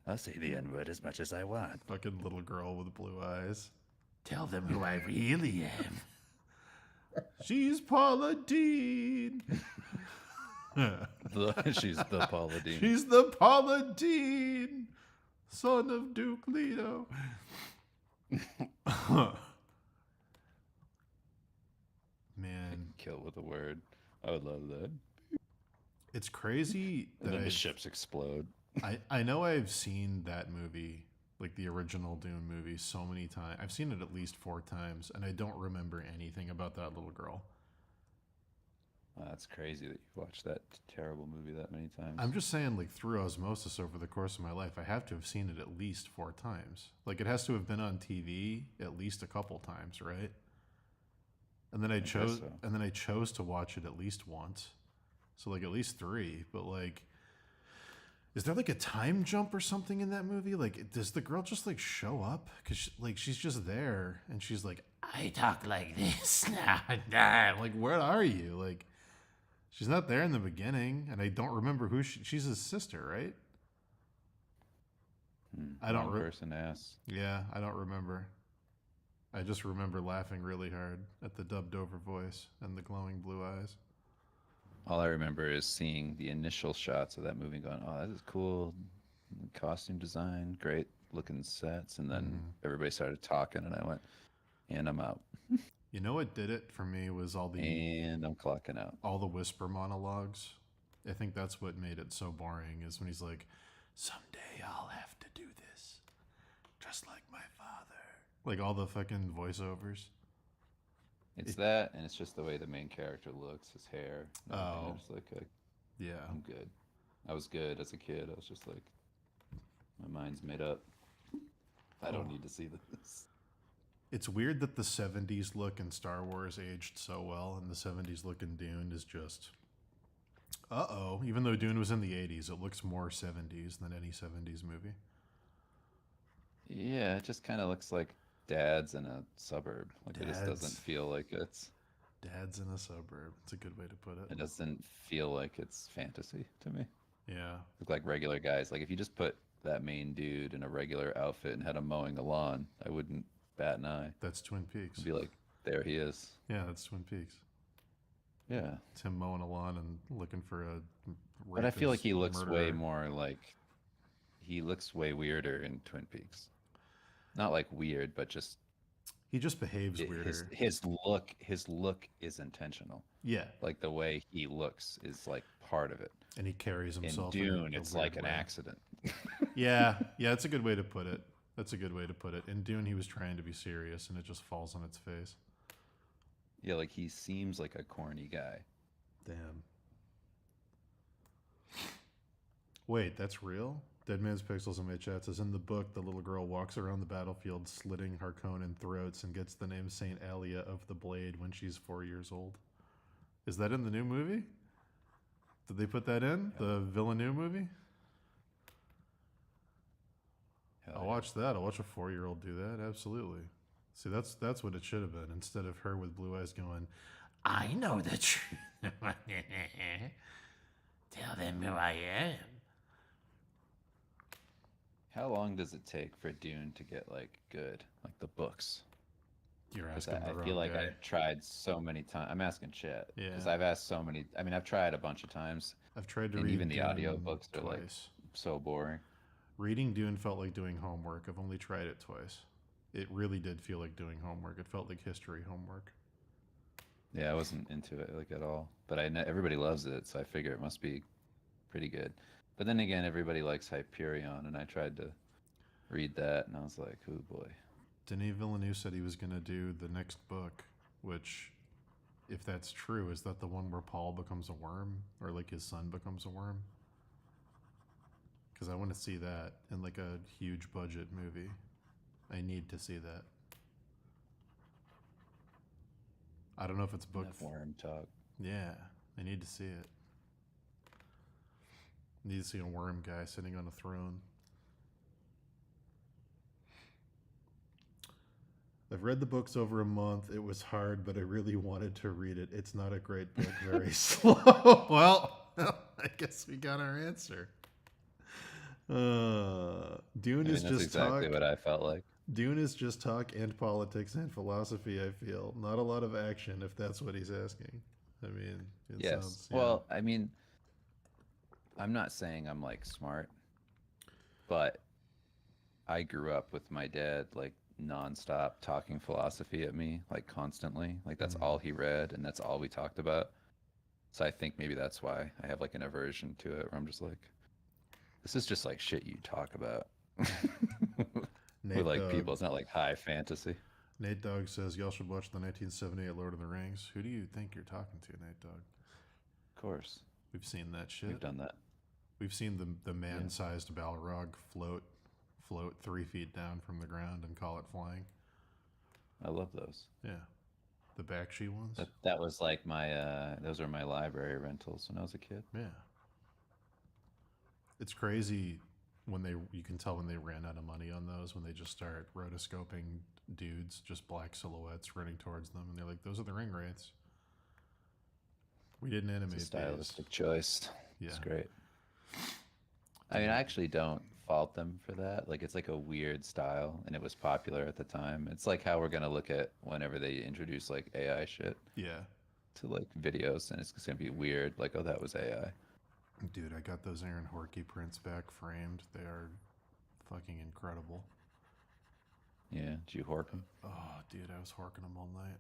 I'll say the N word as much as I want. Fucking little girl with blue eyes. Tell them who I really am. She's Paula Dean. She's the Paula Deen. She's the Paula Dean, son of Duke Leto. Man, Kill with a word. I would love that. it's crazy And that then the I've- ships explode. I know I've seen that movie, like the original Dune movie, so many times. I've seen it at least 4 times, and I don't remember anything about that little girl. That's crazy that you watched that terrible movie that many times. I'm just saying, like, through osmosis over the course of my life, I have to have seen it at least 4 times. Like, it has to have been on TV at least a couple times, right? And then I guess chose, so. and then I chose to watch it at least once, so like at least 3. But like, is there like a time jump or something in that movie? Like, does the girl just like show up? Cause like she's just there, and she's like, "I talk like this now." Like, where are you? Like, she's not there in the beginning, and I don't remember who she's his sister, right? I don't Wrong re- person to ask. Yeah, I don't remember. I just remember laughing really hard at the dubbed over voice and the glowing blue eyes. All I remember is seeing the initial shots of that movie and going, "Oh, that is cool. Costume design, great looking sets." And then everybody started talking, and I went, "And I'm out." You know what did it for me was all the And I'm clocking out. whisper monologues. I think that's what made it so boring, is when he's like, "Someday I'll have to do this, just like my father." Like all the fucking voiceovers. It's that, and it's just the way the main character looks, his hair. and everything. Oh. I'm just like, Yeah. I'm good. I was good as a kid. I was just like, my mind's made up. I don't need to see this. It's weird that the 70s look in Star Wars aged so well, and the 70s look in Dune is just. Even though Dune was in the 80s, it looks more 70s than any 70s movie. Yeah, it just kind of looks like dads in a suburb. Like it just Dads. doesn't feel like it's. Dad's in a suburb. It's a good way to put It it. doesn't feel like it's fantasy to me. Yeah. Look like regular guys. Like if you just put that main dude in a regular outfit and had him mowing the lawn, I wouldn't bat an eye. That's Twin Peaks. I'd be like, there he is. Yeah, that's Twin Peaks. Yeah. It's him mowing a lawn and looking for a. But I feel like rapist, he looks way murderer. more like he looks way weirder in Twin Peaks. Not like weird, but just He just behaves weirder. his look is intentional. Yeah, Like the way he looks is like part of it. and he carries In himself. Dune, a it's weird like an way. accident. Yeah, that's a good way to put it. That's a good way to put it. In Dune, he was trying to be serious, and it just falls on its face. Yeah, like he seems like a corny guy. Damn. Wait, that's real? Dead Man's Pixels in my chat says, in the book, the little girl walks around the battlefield slitting Harkonnen throats and gets the name Saint Alia of the Blade when she's 4 years old. Is that in the new movie? Did they put that in the Villeneuve movie? Hell I'll yeah. watch that. I'll watch a 4-year-old do that. Absolutely. See, that's what it should have been. Instead of her with blue eyes going, I know the truth. Tell them who I am. How long does it take for Dune to get like good, like the books? You're Because asking the I wrong feel like guy. I've tried so many times. I'm asking Chet because Yeah. I've asked so many. I mean, I've tried a bunch of times, I've tried to and read even the audio Dune books are like twice. so boring. Reading Dune felt like doing homework. I've only tried it twice. It really did feel like doing homework. It felt like history homework. Yeah, I wasn't into it like at all. But everybody loves it, so I figure it must be pretty good. But then again, everybody likes Hyperion, and I tried to read that, and I was like, oh boy. Denis Villeneuve said he was going to do the next book, which, if that's true, is that the one where Paul becomes a worm? Or like his son becomes a worm? Because I want to see that in like a huge budget movie. I need to see that. I don't know if it's book. Enough worm talk. Yeah, I need to see it. Need to see a worm guy sitting on a throne. I've read the books over a month. It was hard, but I really wanted to read it. It's not a great book, very slow. Well, I guess we got our answer. Dune I is mean, that's just exactly talk. what I felt like. Dune is just talk and politics and philosophy, I feel. Not a lot of action, if that's what he's asking. I mean, it Yes. sounds, yeah. Well, I mean, I'm not saying I'm like smart, but I grew up with my dad like nonstop talking philosophy at me, like constantly. Like that's Mhm. all he read and that's all we talked about. So I think maybe that's why I have like an aversion to it where I'm just like, this is just like shit you talk about with Nate like Dogg. people. It's not like high fantasy. Nate Dogg says, y'all should watch the 1978 Lord of the Rings. Who do you think you're talking to, Nate Dogg? Of course. We've seen that We've shit. done that. We've seen the Yeah. man-sized Balrog float 3 feet down from the ground and call it flying. I love those. Yeah, the Bakshi ones. That was like my those were my library rentals when I was a kid. Yeah, it's crazy when you can tell when they ran out of money on those when they just start rotoscoping dudes, just black silhouettes running towards them, and they're like, "Those are the ring wraiths." We didn't animate It's a these. stylistic choice. Yeah, It's great. I mean, I actually don't fault them for that. Like, it's like a weird style, and it was popular at the time. It's like how we're gonna look at whenever they introduce like AI shit yeah. to like videos, and it's just gonna be weird. Like, oh, that was AI. Dude, I got those Aaron Horkey prints back framed. They are fucking incredible. Yeah, did you hork them? Oh, dude, I was horking them all night.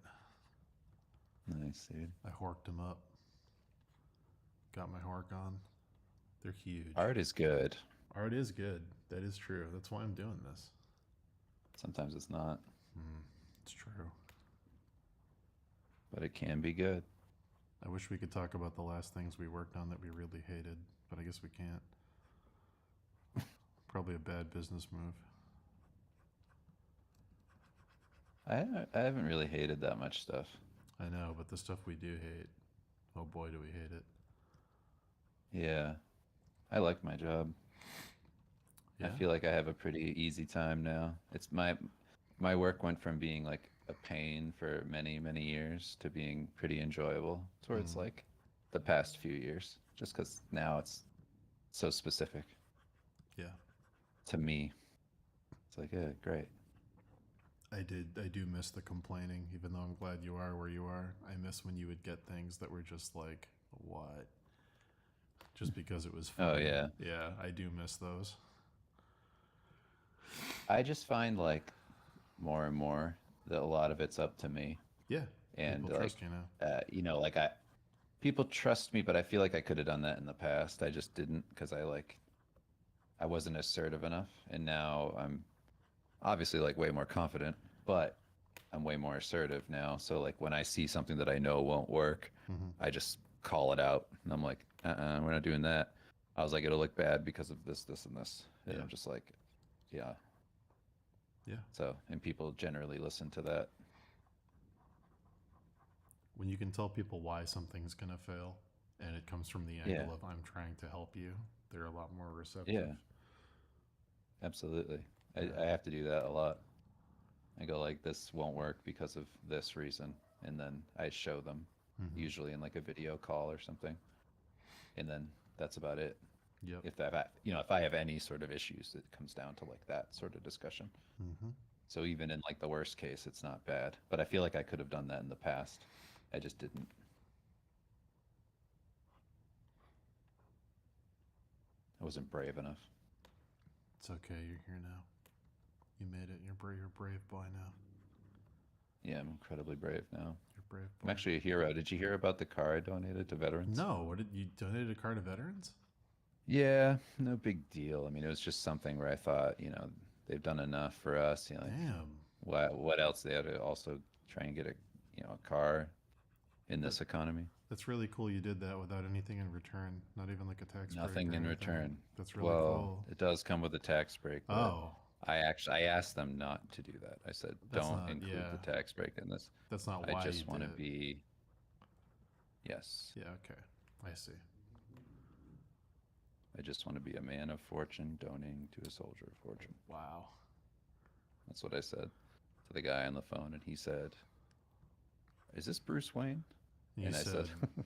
Nice, dude. I horked them up. Got my hork on. They're huge. Art is good. Art is good. That is true. That's why I'm doing this. Sometimes it's not, It's true. but it can be good. I wish we could talk about the last things we worked on that we really hated, but I guess we can't. Probably a bad business move. I haven't really hated that much stuff. I know, but the stuff we do hate, oh boy, do we hate it. Yeah, I like my job. I Yeah? feel like I have a pretty easy time now. It's my work went from being like a pain for many, many years to being pretty enjoyable towards Mhm. like the past few years. Just because now it's so specific Yeah. to me. It's like, yeah, great. I do miss the complaining, even though I'm glad you are where you are. I miss when you would get things that were just like, what? Just because it was fun. Oh yeah. Yeah, I do miss those. I just find like more and more that a lot of it's up to me. Yeah. And People like trust you now. like people trust me, but I feel like I could have done that in the past. I just didn't because I wasn't assertive enough, and now I'm obviously like way more confident, but I'm way more assertive now. So like when I see something that I know won't work, Mm-hmm. I just call it out, and I'm like, we're not doing that. I was like, it'll look bad because of this, this, and this, and Yeah. I'm just like, yeah. Yeah. So and people generally listen to that. when you can tell people why something's gonna fail, and it comes from the Yeah. angle of I'm trying to help you, they're a lot more receptive. Yeah. Absolutely. I Yeah. have to do that a lot. I go like, this won't work because of this reason, and then I show them, Mhm. usually in like a video call or something, and then that's about it. Yep. If if I have any sort of issues, it comes down to like that sort of discussion. Mm-hmm. So even in like the worst case, it's not bad. But I feel like I could have done that in the past. I just didn't. I wasn't brave enough. It's okay. You're here now. You made it. You're a brave boy now. Yeah, I'm incredibly brave now. You're a brave boy. I'm actually a hero. Did you hear about the car I donated to veterans? No. What did you donate a car to veterans? Yeah, no big deal. I mean, it was just something where I thought, they've done enough for us. Like, Damn. what else? They had to also try and get a car in this economy. That's really cool. You did that without anything in return. Not even like a tax break. Nothing or in anything. return. That's really Well, cool. it does come with a tax break. But Oh, I asked them not to do that. I said, That's don't not- include yeah. the tax break in this. that's not why I just you want to did it. be. Yes, Yeah. Okay. I see. I just want to be a man of fortune donating to a soldier of fortune. Wow. That's what I said to the guy on the phone, and he said, "Is this Bruce Wayne?" You And I said. said,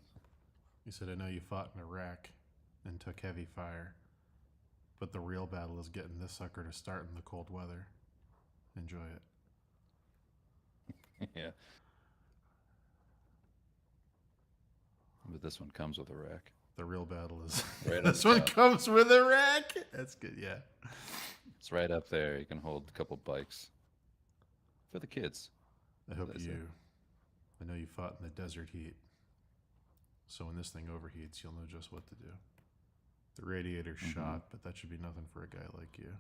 You said I know you fought in Iraq and took heavy fire, but the real battle is getting this sucker to start in the cold weather. Enjoy it. "Yeah." But this one comes with a rack. The real battle is Right on this the one top. comes with a rack. That's good. Yeah. It's right up there. You can hold a couple bikes for the kids. I hope That's it. I know you fought in the desert heat. So when this thing overheats, you'll know just what to do. The radiator's Mhm. shot, but that should be nothing for a guy like you.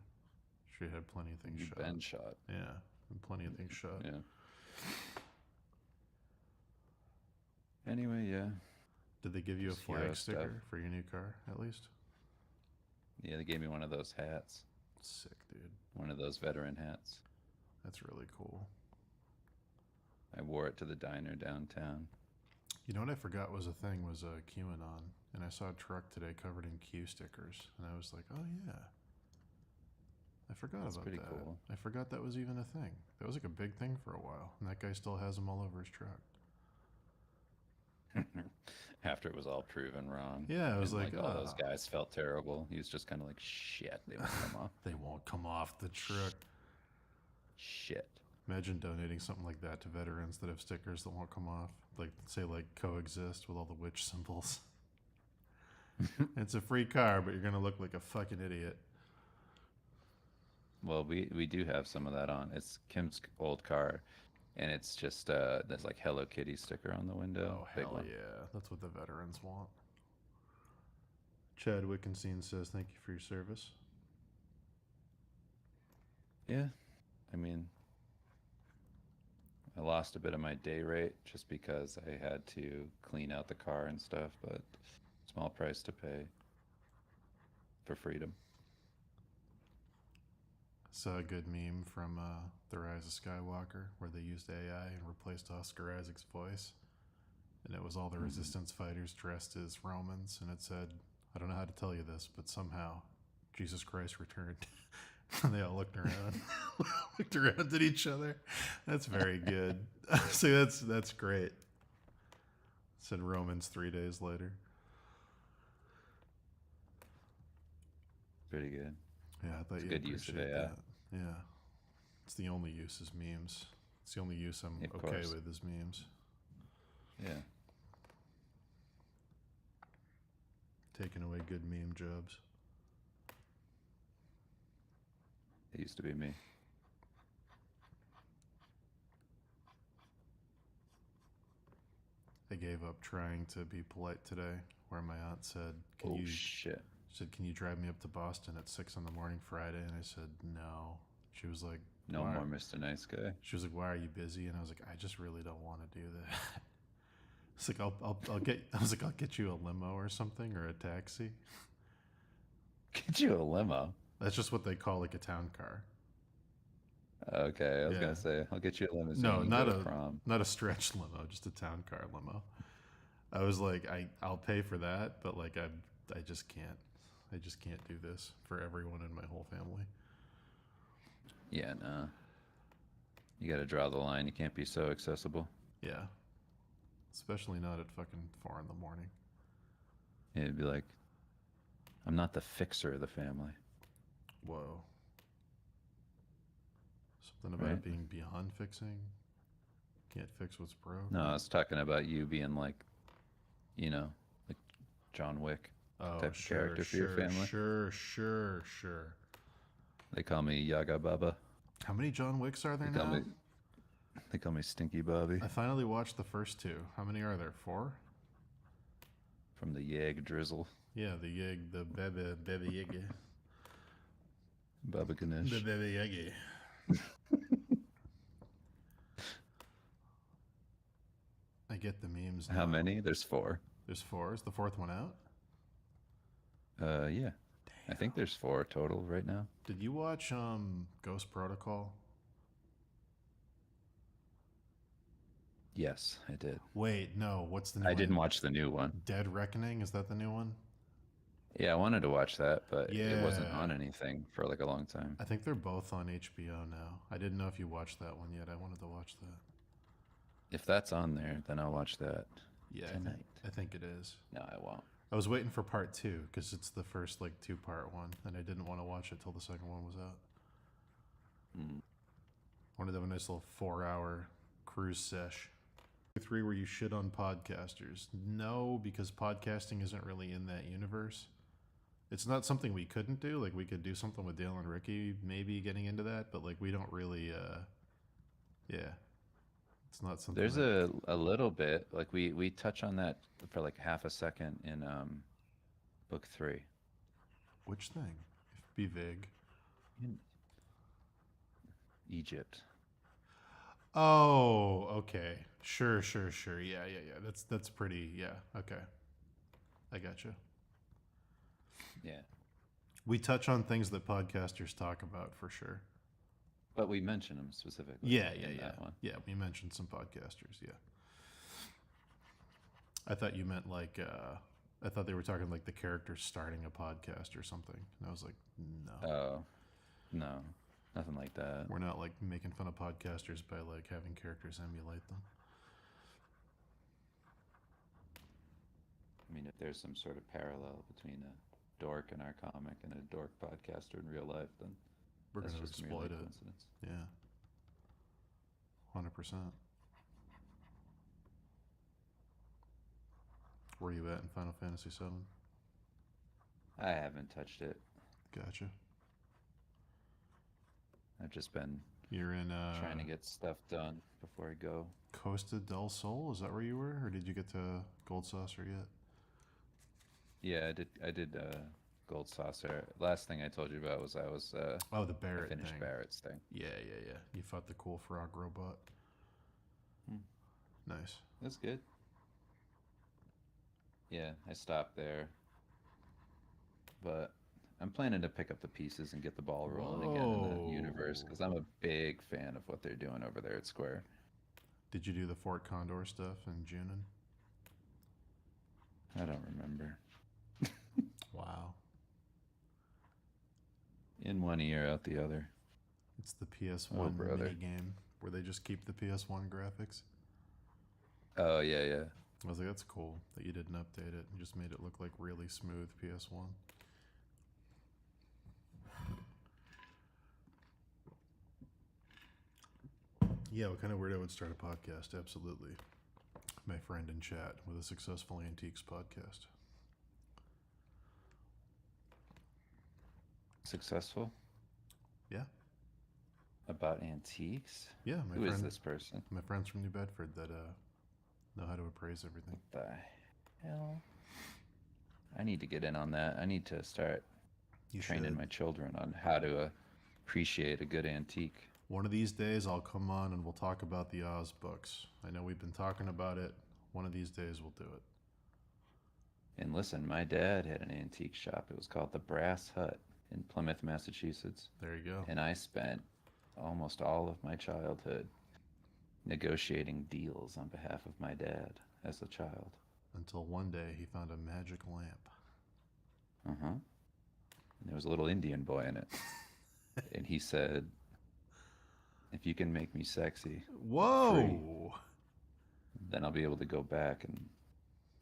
Should have plenty of things You've shot. been shot. Yeah, and plenty of things shot. Yeah. Anyway, yeah. Did they give you a Just hero flag stuff. sticker for your new car, at least? Yeah, they gave me one of those hats. Sick, dude. One of those veteran hats. That's really cool. I wore it to the diner downtown. You know what I forgot was a thing was QAnon, and I saw a truck today covered in Q stickers, and I was like, oh yeah. I forgot That's about pretty that. cool. I forgot that was even a thing. That was like a big thing for a while, and that guy still has them all over his truck. After it was all proven wrong. Yeah, I was And, like, all those "Ah." guys felt terrible. He was just kind of like, shit, they won't come off. They won't come off the truck. Shit. Imagine donating something like that to veterans that have stickers that won't come off. Like, say, like coexist with all the witch symbols. It's a free car, but you're going to look like a fucking idiot. Well, we do have some of that on. It's Kim's old car, and it's just there's like Hello Kitty sticker on the window. Oh, Big hell one. yeah. That's what the veterans want. Chad Wickenstein says, thank you for your service. Yeah, I mean, I lost a bit of my day rate just because I had to clean out the car and stuff, but small price to pay for freedom. Saw a good meme from The Rise of Skywalker where they used AI and replaced Oscar Isaac's voice. And it was all the resistance fighters dressed as Romans. And it said, I don't know how to tell you this, but somehow Jesus Christ returned. And they all looked around, looked around at each other. That's very good. So that's great. Said Romans 3 days later. Pretty good. Yeah, I thought It's you'd good use of appreciate AI. that. Yeah. It's the only use is memes. It's the only use I'm Of okay course. with is memes. Yeah. Taking away good meme jobs. It used to be me. I gave up trying to be polite today, where my aunt said, Oh shit. Can you drive me up to Boston at 6 in the morning Friday? And I said, no. She was like, No "Why?" more Mr. Nice Guy. She was like, why are you busy? And I was like, I just really don't want to do that. It's like, I'll get you a limo or something or a taxi. Get you a limo. That's just what they call like a town car. Okay, I was Yeah. gonna say I'll get you a limousine. No, You can go to prom. not a stretch limo, just a town car limo. I was like, I'll pay for that, but like I just can't. I just can't do this for everyone in my whole family. Yeah, no. You got to draw the line. You can't be so accessible. Yeah. Especially not at fucking 4 in the morning. It'd be like, I'm not the fixer of the family. Whoa. Something about Right? it being beyond fixing. Can't fix what's broke. No, I was talking about you being like, like John Wick Oh, type of sure, character for your family. Sure. They call me Yaga Baba. How many John Wicks are there They call now? me they call me Stinky Bobby I finally watched the first two. How many are there? 4? from the Yag Drizzle. Yeah, the Yig, the Bebe Yigi. Baba Ganesh. The Bebe Yagi. I get the memes now. How many? There's 4. There's 4. Is the 4th one out? Yeah. I think there's 4 total right now. Did you watch Ghost Protocol? Yes, I did. Wait, no. What's the new I one? didn't watch the new one. Dead Reckoning? Is that the new one? Yeah, I wanted to watch that, but it wasn't Yeah. on anything for like a long time. I think they're both on HBO now. I didn't know if you watched that one yet. I wanted to watch that. If that's on there, then I'll watch that Yeah, tonight. I think it is. No, I won't. I was waiting for part 2 because it's the first like 2-part one, and I didn't want to watch it till the second one was out. Mm. Wanted to have a nice little 4-hour cruise sesh. 3 where you shit on podcasters. No, because podcasting isn't really in that universe. It's not something we couldn't do. Like we could do something with Dale and Ricky, maybe getting into that, but like we don't really. Yeah, it's not something. There's that, a little bit like we touch on that for like half a second in book 3. which thing? Be vague. In Egypt. Oh, okay. Sure. Yeah. That's pretty. Yeah. Okay. I gotcha. Yeah. We touch on things that podcasters talk about for sure. But we mention them specifically. Yeah. in that one. Yeah, we mentioned some podcasters. Yeah. I thought you meant like. I thought they were talking like the characters starting a podcast or something. And I was like, no. Oh, no, nothing like that. We're not like making fun of podcasters by like having characters emulate them. I mean, if there's some sort of parallel between a dork in our comic and a dork podcaster in real life, then We're that's gonna just exploit merely it. coincidence. Yeah. 100%. Where you at in Final Fantasy VII? I haven't touched it. Gotcha. I've just been You're in trying to get stuff done before I go. Costa del Sol. Is that where you were, or did you get to Gold Saucer yet? Yeah, I did Gold Saucer. Last thing I told you about was I Oh, the Barrett finished thing. Barrett's thing. Yeah. You fought the cool frog robot. Hmm. Nice. That's good. Yeah, I stopped there. But I'm planning to pick up the pieces and get the ball rolling again in the universe because I'm a big fan of what they're doing over there at Square. Did you do the Fort Condor stuff in Junin? I don't remember. Wow. In one ear, out the other. It's the PS1 Oh, brother. mini game where they just keep the PS1 graphics. Oh, yeah. I was like, that's cool that you didn't update it and just made it look like really smooth PS1. Yeah, what kind of weirdo would start a podcast? Absolutely. My friend in chat with a successful antiques podcast. Successful? Yeah. About antiques? Yeah, Who is this person? My friends from New Bedford that know how to appraise everything. What the hell? I need to get in on that. I need to start You training should. my children on how to appreciate a good antique. One of these days I'll come on and we'll talk about the Oz books. I know we've been talking about it. One of these days we'll do it. And listen, my dad had an antique shop. It was called the Brass Hut in Plymouth, Massachusetts. There you go. And I spent almost all of my childhood negotiating deals on behalf of my dad as a child. Until one day he found a magic lamp. Uh-huh. And there was a little Indian boy in it. And he said, if you can make me sexy, Whoa! then I'll be able to go back and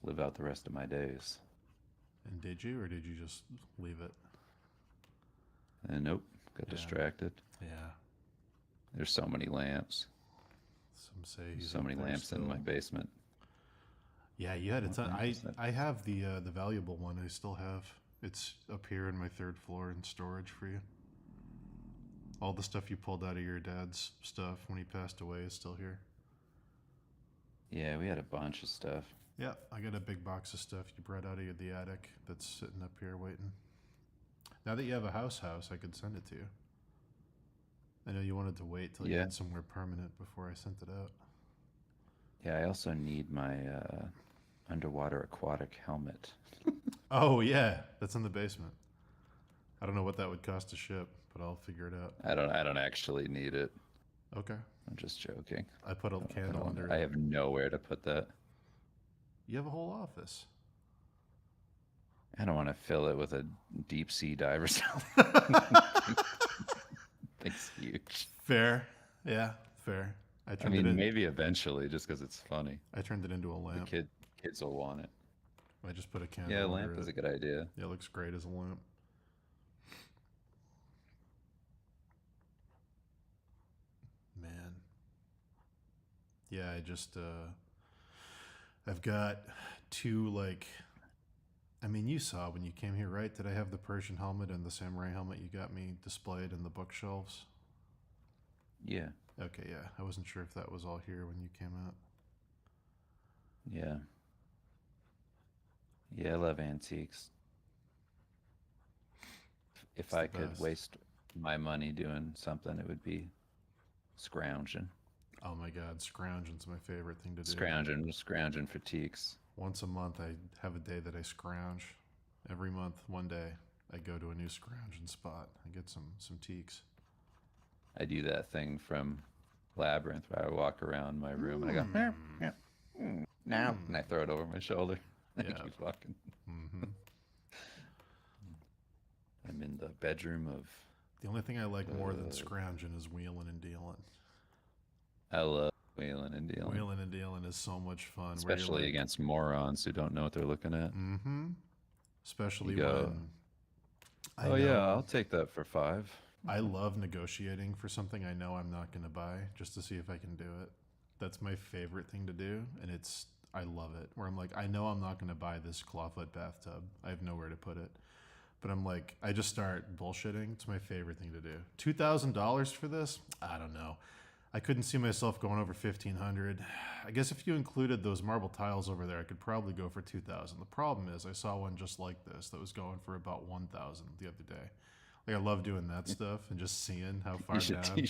live out the rest of my days. And did you, or did you just leave it? And nope, got Yeah. distracted. Yeah. There's so many lamps. Some say he's So up many there lamps in my still. basement. Yeah, you had a ton. 100%. I have the valuable one. I still have. It's up here in my third floor in storage for you. All the stuff you pulled out of your dad's stuff when he passed away is still here. Yeah, we had a bunch of stuff. Yeah, I got a big box of stuff you brought out of the attic that's sitting up here waiting. Now that you have a house, I could send it to you. I know you wanted to wait till you Yeah. had somewhere permanent before I sent it out. Yeah, I also need my underwater aquatic helmet. Oh yeah, that's in the basement. I don't know what that would cost to ship, but I'll figure it out. I don't actually need it. Okay. I'm just joking. I put a candle under I it. have nowhere to put that. You have a whole office. I don't want to fill it with a deep sea diver's helmet. Thing's huge. Fair. Yeah, fair. I I turned it mean, in. maybe eventually, just because it's funny. I turned it into a The lamp. kids will want it. I just put a candle Yeah, a under lamp it. is a good idea. Yeah, it looks great as a lamp. Man. Yeah, I've got two, like, I mean, you saw when you came here, right? Did I have the Persian helmet and the samurai helmet you got me displayed in the bookshelves? Yeah, Okay, yeah. I wasn't sure if that was all here when you came out. yeah. Yeah, I love antiques. If It's I the could best. waste my money doing something, it would be scrounging. Oh my god, scrounging's my favorite thing to do. Scrounging for teaks. Once a month, I have a day that I scrounge. Every month, one day, I go to a new scrounging spot. I get some teaks. I do that thing from Labyrinth where I walk around my room and I go, "Meow, meow, now," and I throw it over my shoulder. I Yeah. keep walking. Hmm. I'm in the bedroom of. The only thing I like more than Uh, scrounging is wheeling and dealing. I love wheeling and dealing, Wheeling and dealing is so much fun. especially against morons who don't know what they're looking at. Mm-hmm. Especially You go, when I oh yeah, know- I'll take that for 5. I love negotiating for something I know I'm not going to buy just to see if I can do it. That's my favorite thing to do, and I love it. Where I'm like, I know I'm not going to buy this clawfoot bathtub. I have nowhere to put it. But I'm like, I just start bullshitting. It's my favorite thing to do. $2,000 for this? I don't know. I couldn't see myself going over 1,500. I guess if you included those marble tiles over there, I could probably go for 2,000. The problem is, I saw one just like this that was going for about 1,000 the other day. Like, I love doing that stuff and just seeing how far down. You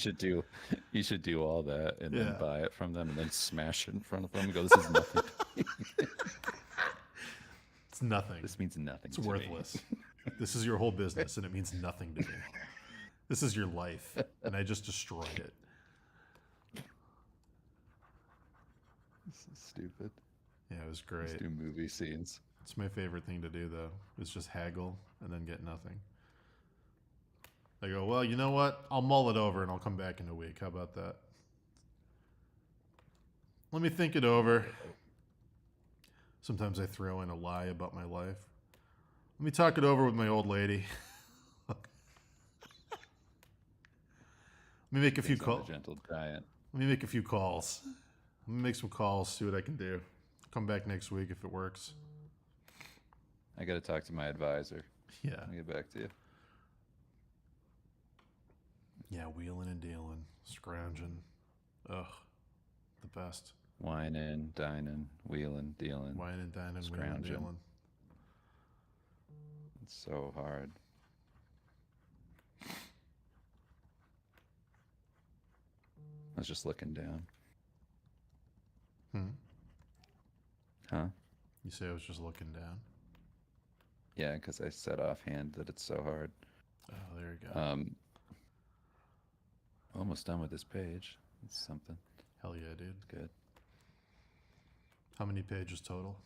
should do all that and Yeah. then buy it from them and then smash it in front of them and go, "This is nothing. It's nothing. This means nothing. It's to me." worthless. This is your whole business, and it means nothing to me. This is your life, and I just destroyed it. This is stupid. Yeah, it was Let's great. do movie scenes. It's my favorite thing to do, though. Is just haggle and then get nothing. I go, well, you know what? I'll mull it over, and I'll come back in a week. How about that? Let me think it over. Sometimes I throw in a lie about my life. Let me talk it over with my old lady. Let me make a few Based on the calls. Gentle Giant. Let me make a few calls. Let me make some calls, see what I can do. Come back next week if it works. I got to talk to my advisor. Yeah. I'll get back to you. Yeah, wheeling and dealing. Scrounging. Ugh. The best. Whining, dining, wheeling, dealing. Wine and dining, wheeling and Scrounging. dealing. It's so hard. I was just looking down. Hmm. Huh? You say I was just looking down? Yeah, because I said offhand that it's so hard. Oh, there you go. Almost done with this page. It's something. Hell yeah, dude. It's good. How many pages total?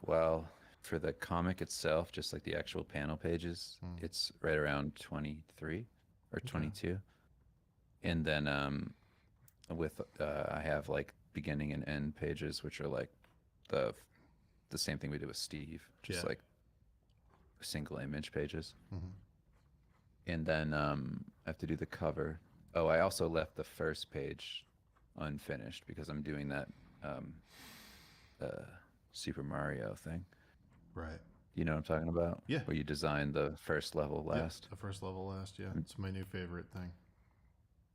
Well, for the comic itself, just like the actual panel pages, it's right around 23 or 22. And then with I have like beginning and end pages, which are like the same thing we did with Steve, just like single image pages. And then I have to do the cover. Oh, I also left the first page unfinished because I'm doing that Super Mario thing. Right. You know what I'm talking about? Yeah. Where you design the first level last. Yeah, the first level last, yeah. It's my new favorite thing.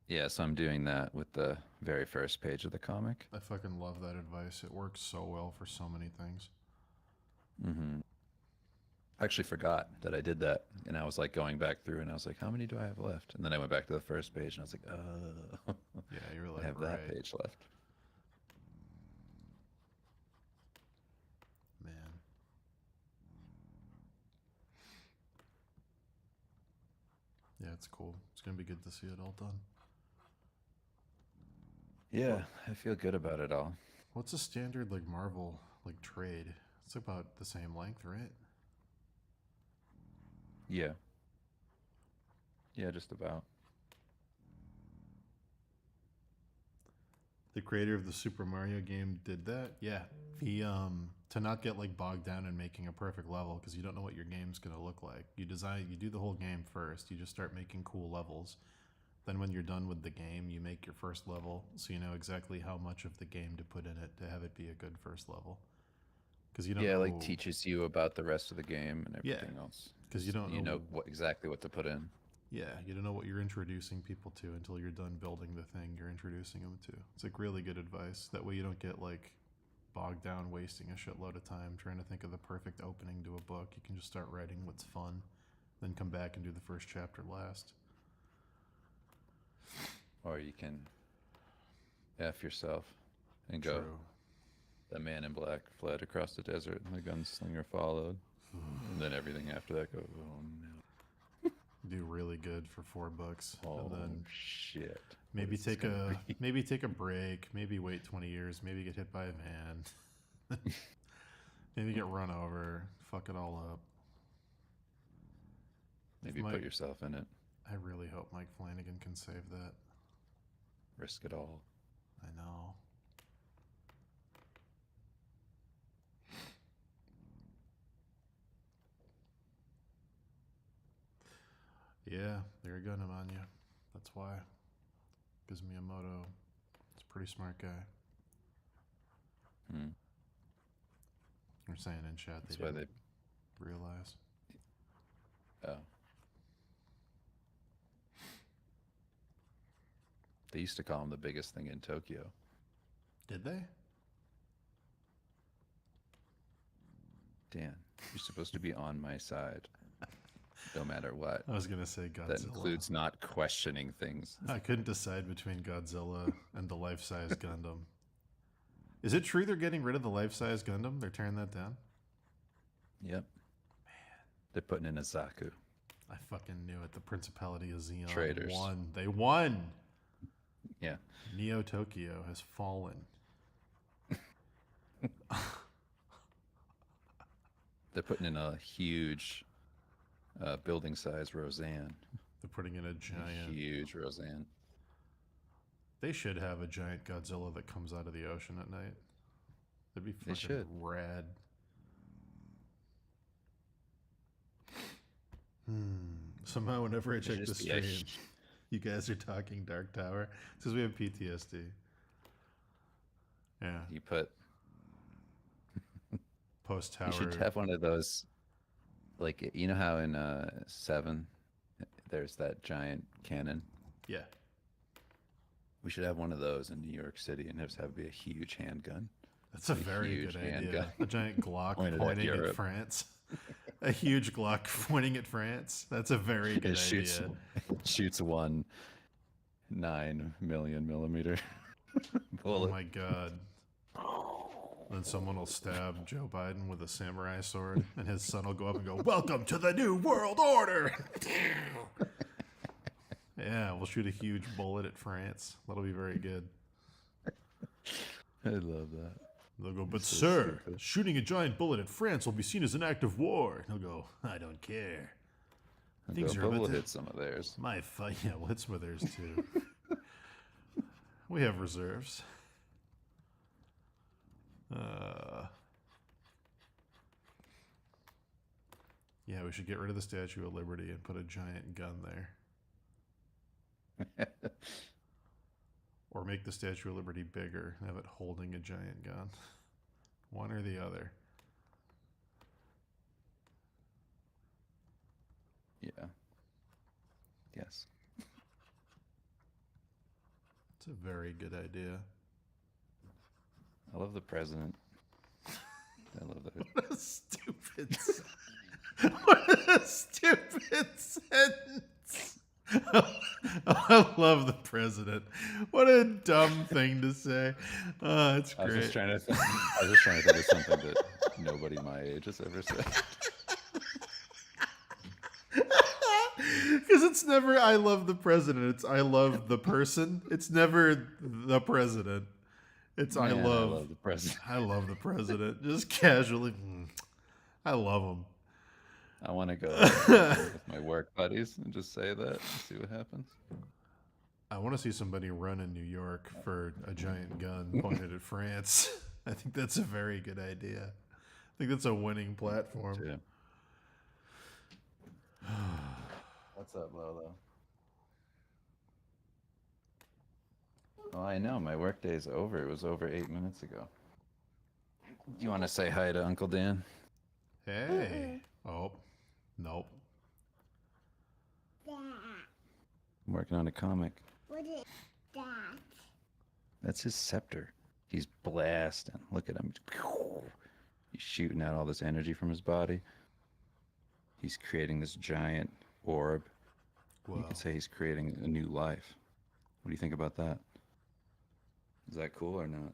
Yeah, so I'm doing that with the very first page of the comic. I fucking love that advice. It works so well for so many things. I actually forgot that I did that, and I was like going back through, and I was like, how many do I have left? And then I went back to the first page, and I was like, oh, Yeah, you're like, I have that page left. Man. Yeah, it's cool. It's gonna be good to see it all done. Yeah, I feel good about it all. What's a standard like Marvel like trade? It's about the same length, right? Yeah. Yeah, just about. The creator of the Super Mario game did that. Yeah. He to not get like bogged down in making a perfect level because you don't know what your game's going to look like. You do the whole game first. You just start making cool levels. Then when you're done with the game, you make your first level so you know exactly how much of the game to put in it to have it be a good first level. Cuz you don't know, like teaches you about the rest of the game and everything else. Cuz you don't know exactly what to put in. Yeah, you don't know what you're introducing people to until you're done building the thing you're introducing them to. It's like really good advice. That way you don't get like bogged down wasting a shitload of time trying to think of the perfect opening to a book. You can just start writing what's fun, then come back and do the first chapter last. Or you can F yourself and go, True. the man in black fled across the desert and the gunslinger followed. And then everything after that goes, oh no. Do really good for $4, Oh, and then shit. maybe What is this take a gonna be? maybe take a break. Maybe wait 20 years. Maybe get hit by a van. Maybe get run over. Fuck it all up. Maybe Mike- put yourself in it. I really hope Mike Flanagan can save that. Risk it all. I know. Yeah, they're gunning on you. That's why. Because Miyamoto is a pretty smart guy. They're saying in chat That's they why didn't realize. Oh. They used to call him the biggest thing in Tokyo. Did they? Dan, you're supposed to be on my side, no matter what. I was going to say Godzilla. That includes not questioning things. I couldn't decide between Godzilla and the life-size Gundam. Is it true they're getting rid of the life-size Gundam? They're tearing that down? Yep. Man. They're putting in a Zaku. I fucking knew it. The Principality of Xeon Traitors. won. They won! Yeah. Neo Tokyo has fallen. They're putting in a huge building size Roseanne. They're putting in a giant... Huge Roseanne. They should have a giant Godzilla that comes out of the ocean at night. That'd be They fucking should. rad. Somehow whenever I check the just be a stream, you guys are talking Dark Tower. It's because we have PTSD. Yeah. You put... Post Tower. You should have one of those, like, you know how in 7, there's that giant cannon? Yeah. We should have one of those in New York City and just have it be a huge handgun. That's a very huge good idea. handgun. A giant Glock Pointed at pointing at Europe. France. A huge Glock pointing at France. That's a very good idea. It shoots one 9mm Oh bullet. my god. Then someone will stab Joe Biden with a samurai sword, and his son will go up and go, "Welcome to the New World Order!" Yeah, we'll shoot a huge bullet at France. That'll be very good. I love that. They'll go, but So sir, stupid. shooting a giant bullet at France will be seen as an act of war. He'll go, I don't care. I'll Things go, are but about we'll to- hit some of theirs. My fight, yeah, we'll hit some of theirs too. We have reserves. Yeah, we should get rid of the Statue of Liberty and put a giant gun there. Or make the Statue of Liberty bigger and have it holding a giant gun. One or the other. Yeah. Yes. It's a very good idea. I love the president. I love that. What a stupid what a stupid sentence. I love the president. What a dumb thing to say. It's I was great. just trying to think, of something that nobody my age has ever said. Because it's never I love the president. It's I love the person. It's never the president. It's I Man, love the president. I love the president. Just casually. I love him. I want to go with my work buddies and just say that and see what happens. I want to see somebody run in New York for a giant gun pointed at France. I think that's a very good idea. I think that's a winning platform. Too. What's up, Lolo? Oh, I know. My workday's over. It was over 8 minutes ago. You want to say hi to Uncle Dan? Hey. Oh, nope. That. I'm working on a comic. What is that? That's his scepter. He's blasting. Look at him. He's shooting out all this energy from his body. He's creating this giant orb. Whoa. You could say he's creating a new life. What do you think about that? Is that cool or not?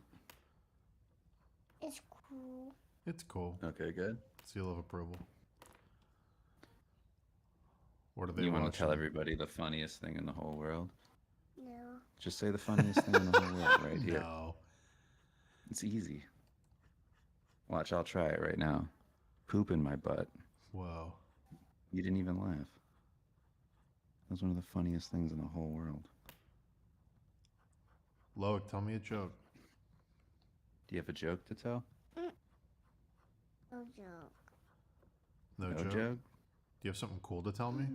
It's cool. It's cool. Okay, good. Seal of approval. What are they You want to watching? tell everybody the funniest thing in the whole world? No. Just say the funniest thing in the whole world right here. No. It's easy. Watch, I'll try it right now. Poop in my butt. Whoa. You didn't even laugh. That was one of the funniest things in the whole world. Loic, tell me a joke. Do you have a joke to tell? No joke. No, No joke? joke? Do you have something cool to tell me?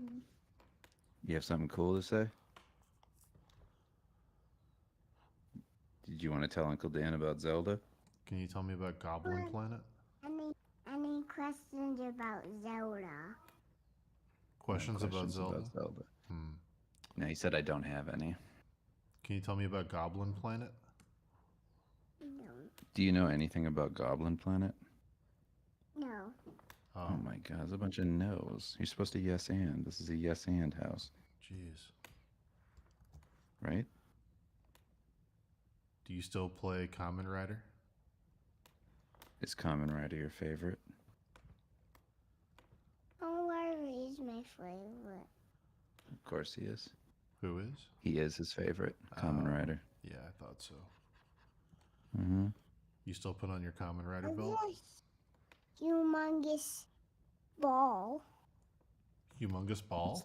You have something cool to say? Did you want to tell Uncle Dan about Zelda? Can you tell me about Goblin Planet? Any questions about Zelda? Questions about Zelda? Hmm. No, he said I don't have any. Can you tell me about Goblin Planet? No. Do you know anything about Goblin Planet? No. Oh my god, there's a bunch of no's. You're supposed to yes and. This is a yes and house, Jeez. right? Do you still play Kamen Rider? Is Kamen Rider your favorite? Oh, Larry is my favorite. Of course he is. Who is? He is his favorite, Kamen Oh. Rider. Yeah, I thought so. Mm-hmm. You still put on your Kamen Rider Oh, belt? yes. Humongous ball. Humongous ball?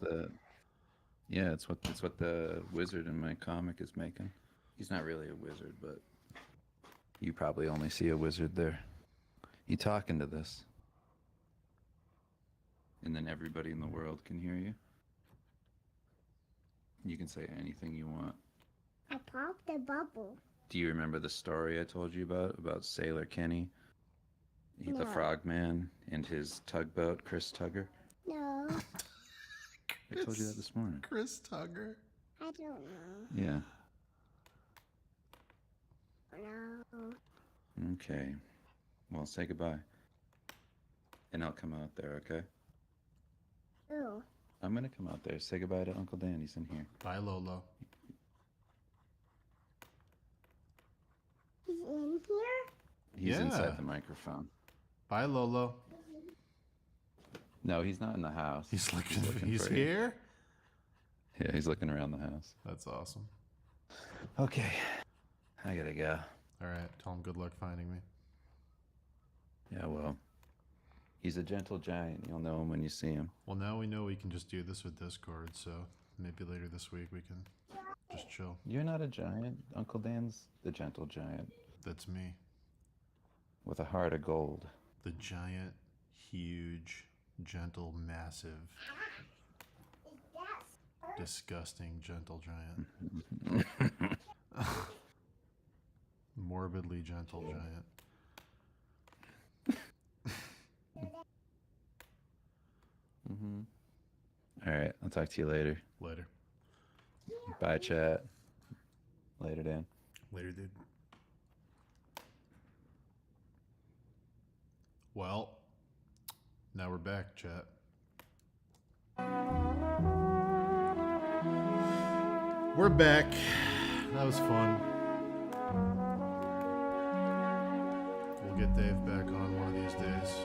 It's what the wizard in my comic is making. He's not really a wizard, but you probably only see a wizard there. You talk into this. And then everybody in the world can hear you. You can say anything you want. I popped the bubble. Do you remember the story I told you about Sailor Kenny? The No. frogman and his tugboat, Chris Tugger? No. I told you that this morning. Chris Tugger. I don't know. Yeah. No. Okay. Well, say goodbye. And I'll come out there, okay? Ooh. I'm gonna come out there. Say goodbye to Uncle Dan. He's in here. Bye, Lolo. He's in here? He's Yeah. inside the microphone. Bye, Lolo. No, he's not in the house. He's looking he's for you. here? Yeah, he's looking around the house. That's awesome. Okay. I gotta go. All right, tell him good luck finding me. Yeah, well. He's a gentle giant. You'll know him when you see him. Well, now we know we can just do this with Discord, so maybe later this week we can just chill. You're not a giant. Uncle Dan's the gentle giant That's me. with a heart of gold. The giant, huge, gentle, massive, disgusting, gentle giant. Morbidly gentle giant. All right, I'll talk to you later. Later. Bye, chat. Later, Dan. Later, dude. Well, now we're back, chat. We're back. That was fun. We'll get Dave back on one of these days.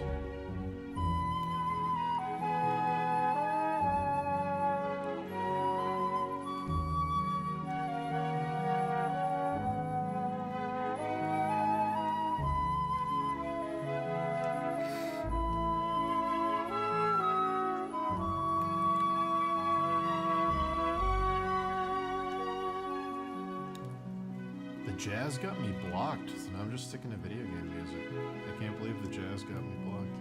Jazz got me blocked, so now I'm just sticking to video game music. I can't believe the jazz got me blocked.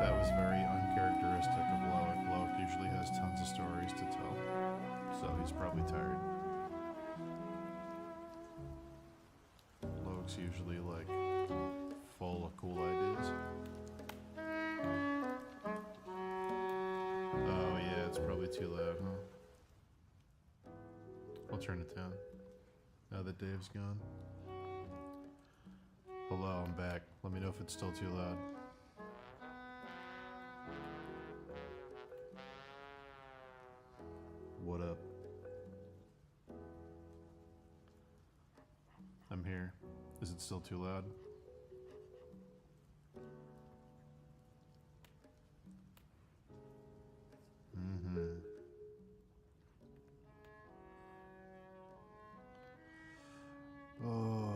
That was very uncharacteristic of Loic. Loic usually has tons of stories to tell, so he's probably tired. Loic's usually like full of cool ideas. Oh yeah, it's probably too loud, huh? I'll turn it down now that Dave's gone. Hello, I'm back. Let me know if it's still too loud. What up? I'm here. Is it still too loud? Oh.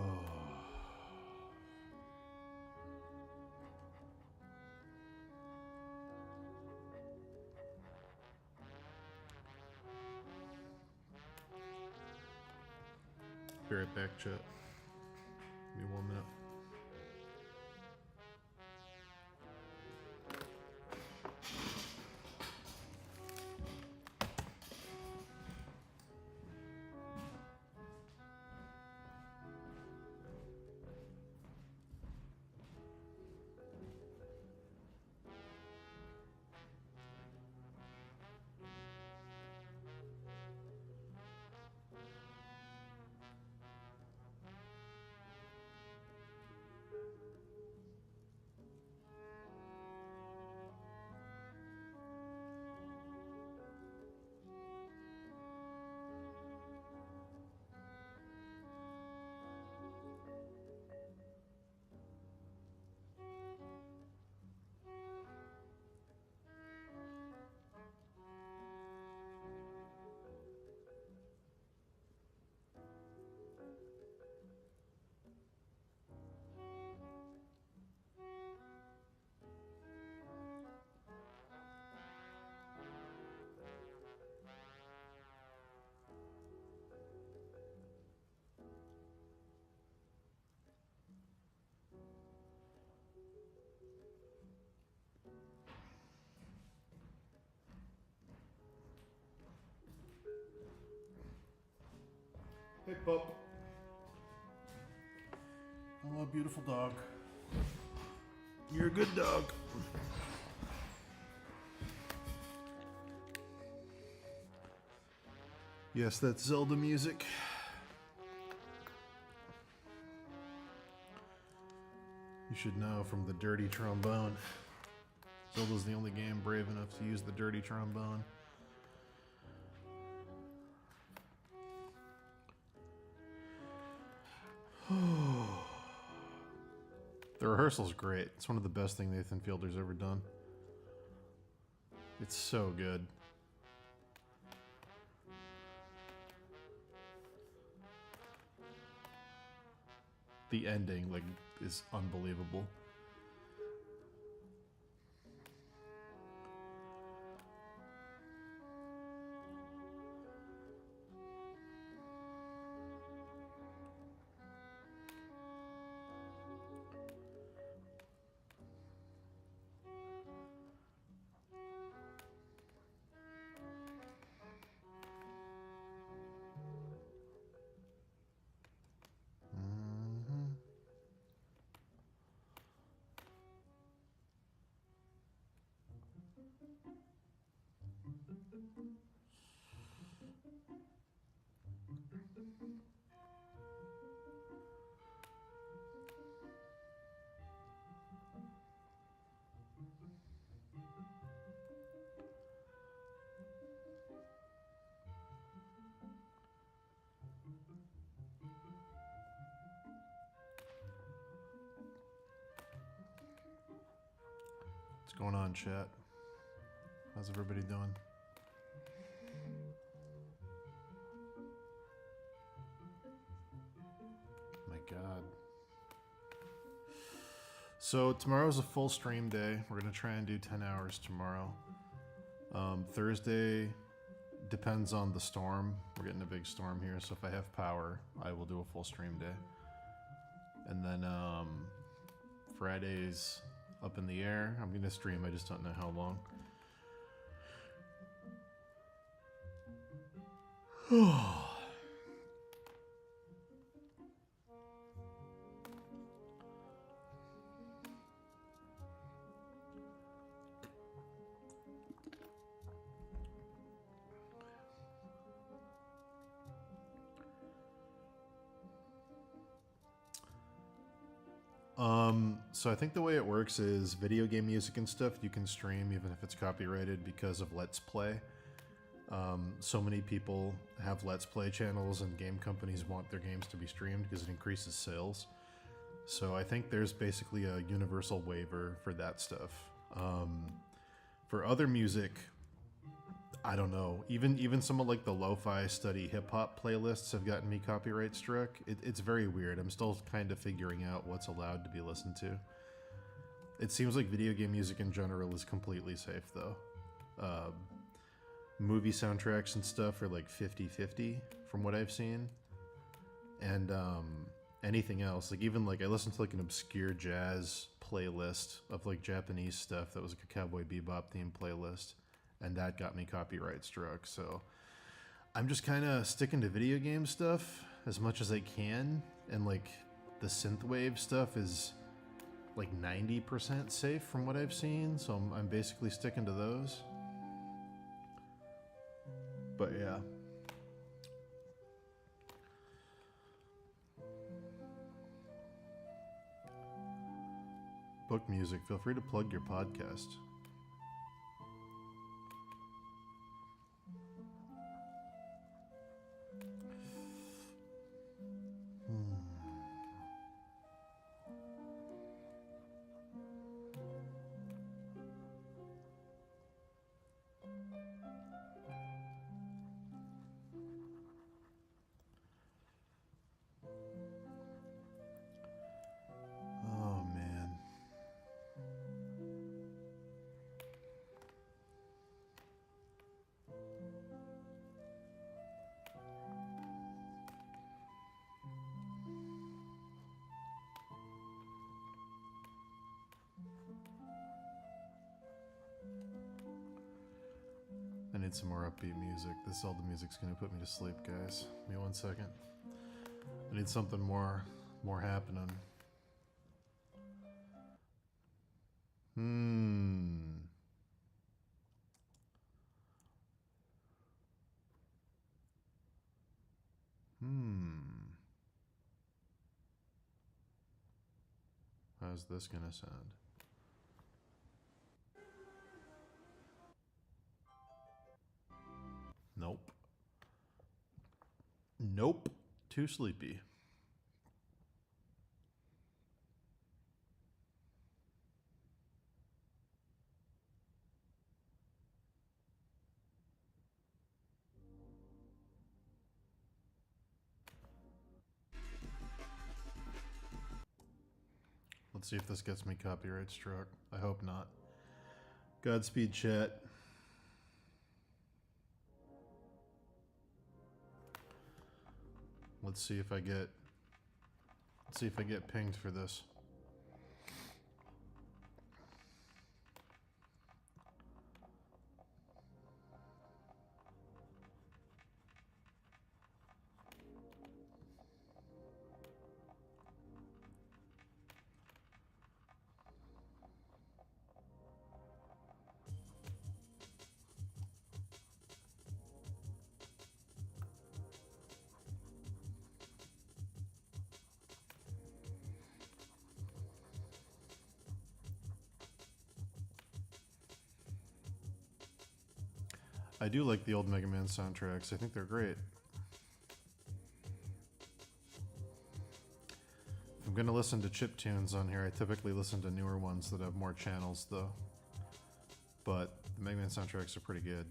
Be right back, chat. Give me 1 minute. Hey, pup. Hello, beautiful dog. You're a good dog. Yes, that's Zelda music. You should know from the dirty trombone. Zelda's the only game brave enough to use the dirty trombone. Oh. The rehearsal's great. It's one of the best things Nathan Fielder's ever done. It's so good. The ending, like, is unbelievable. Mhm. What's going on, chat? How's everybody doing? My God. So tomorrow's a full stream day. We're gonna try and do 10 hours tomorrow. Thursday depends on the storm. We're getting a big storm here, so if I have power, I will do a full stream day. And then Friday's up in the air. I'm gonna stream, I just don't know how long. So I think the way it works is video game music and stuff you can stream even if it's copyrighted because of Let's Play. So many people have Let's Play channels and game companies want their games to be streamed because it increases sales. So I think there's basically a universal waiver for that stuff. For other music, I don't know. Even some of like the lo-fi study hip-hop playlists have gotten me copyright struck. It's very weird. I'm still kind of figuring out what's allowed to be listened to. It seems like video game music in general is completely safe, though. Movie soundtracks and stuff are like 50-50 from what I've seen. And anything else, like even like I listened to like an obscure jazz playlist of like Japanese stuff that was like a Cowboy Bebop themed playlist, and that got me copyright struck. So I'm just kind of sticking to video game stuff as much as I can, and like the synthwave stuff is like 90% safe from what I've seen, so I'm basically sticking to those. But yeah. Book music, feel free to plug your podcast. Oh man. I need some more upbeat music. This is all the music's gonna put me to sleep, guys. Give me 1 second. I need something more happening. How's this gonna sound? Nope. Nope. Too sleepy. Let's see if this gets me copyright struck. I hope not. Godspeed, chat. Let's see if I get pinged for this. I do like the old Mega Man soundtracks. I think they're great. If I'm going to listen to chip tunes on here, I typically listen to newer ones that have more channels, though. But the Mega Man soundtracks are pretty good.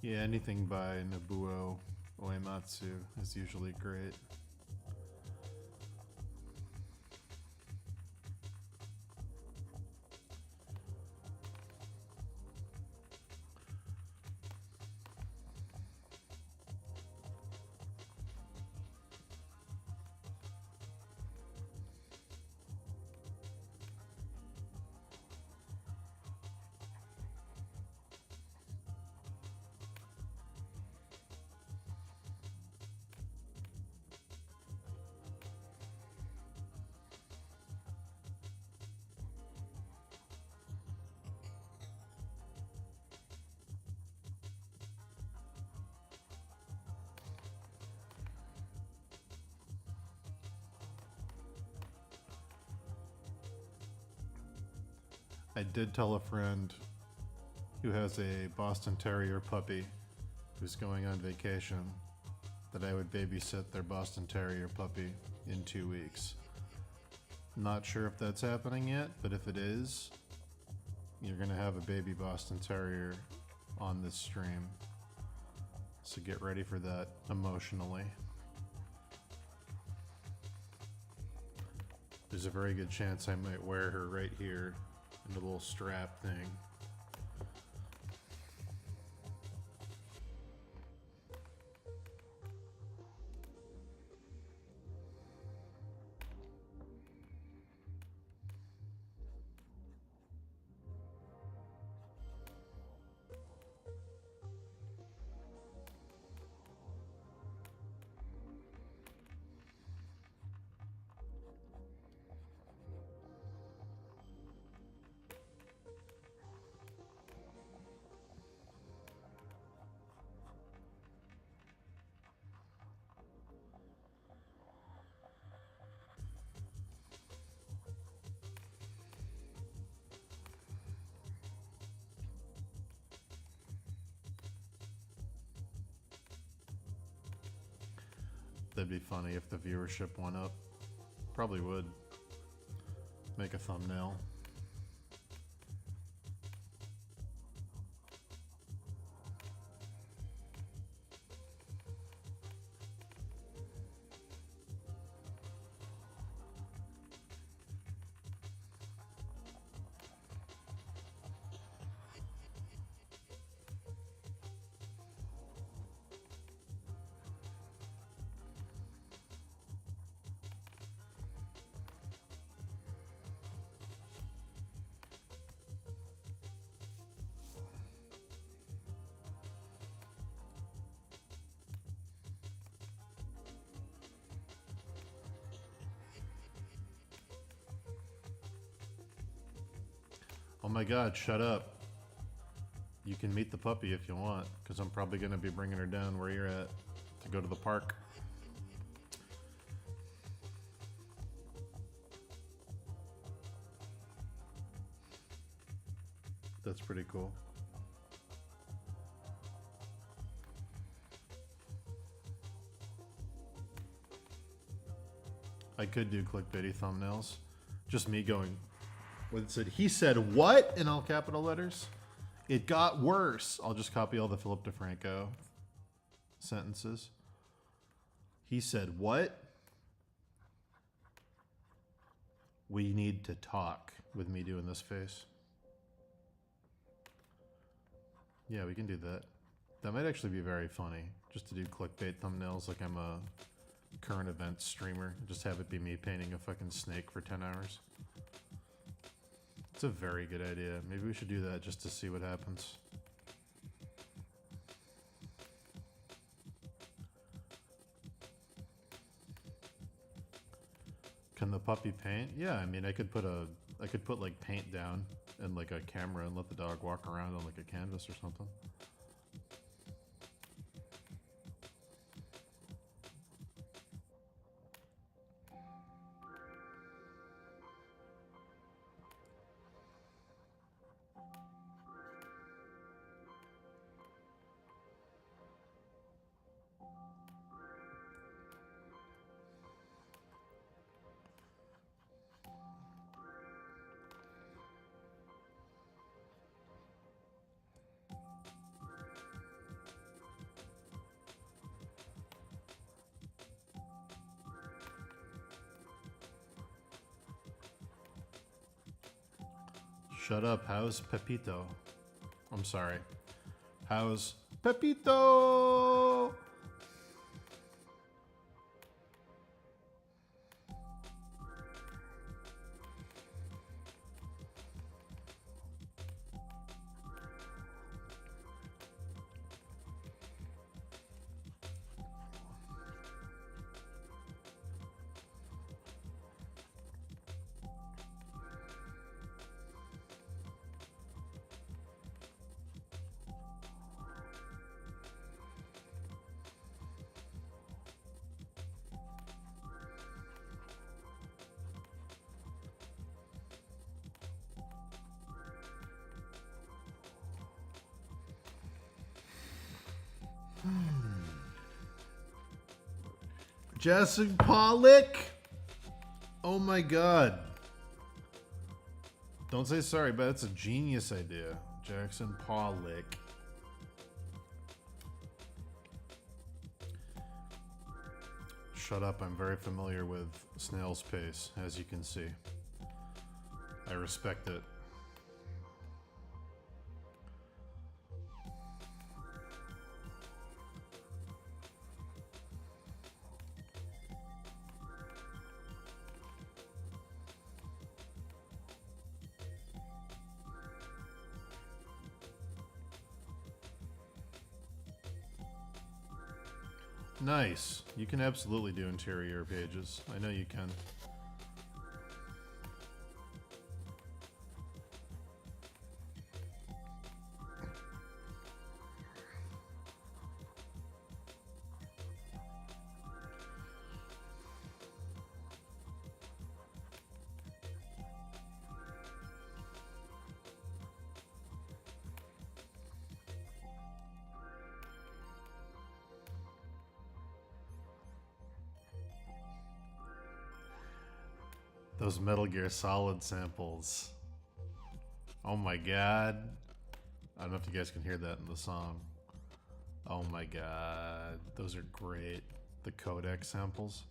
Yeah, anything by Nobuo Uematsu is usually great. I did tell a friend who has a Boston Terrier puppy who's going on vacation that I would babysit their Boston Terrier puppy in 2 weeks. Not sure if that's happening yet, but if it is, you're gonna have a baby Boston Terrier on this stream. So get ready for that emotionally. There's a very good chance I might wear her right here in the little strap thing. That'd be funny if the viewership went up. Probably would. Make a thumbnail. Oh my god, shut up. You can meet the puppy if you want, because I'm probably going to be bringing her down where you're at to go to the park. That's pretty cool. I could do clickbaity thumbnails. Just me going, what it said, he said what in all capital letters? It got worse. I'll just copy all the Philip DeFranco sentences. He said what? We need to talk, with me doing this face. Yeah, we can do that. That might actually be very funny, just to do clickbait thumbnails like I'm a current events streamer. Just have it be me painting a fucking snake for 10 hours. It's a very good idea. Maybe we should do that just to see what happens. Can the puppy paint? Yeah, I mean, I could put like paint down and like a camera and let the dog walk around on like a canvas or something. Shut up, how's Pepito? I'm sorry. How's Pepito? Jackson Pollock? Oh my god. Don't say sorry, but it's a genius idea. Jackson Pollock. Shut up, I'm very familiar with snail's pace, as you can see. I respect it. Nice. You can absolutely do interior pages. I know you can. Those Metal Gear Solid samples. Oh my god. I don't know if you guys can hear that in the song. Oh my god. Those are great. The codec samples.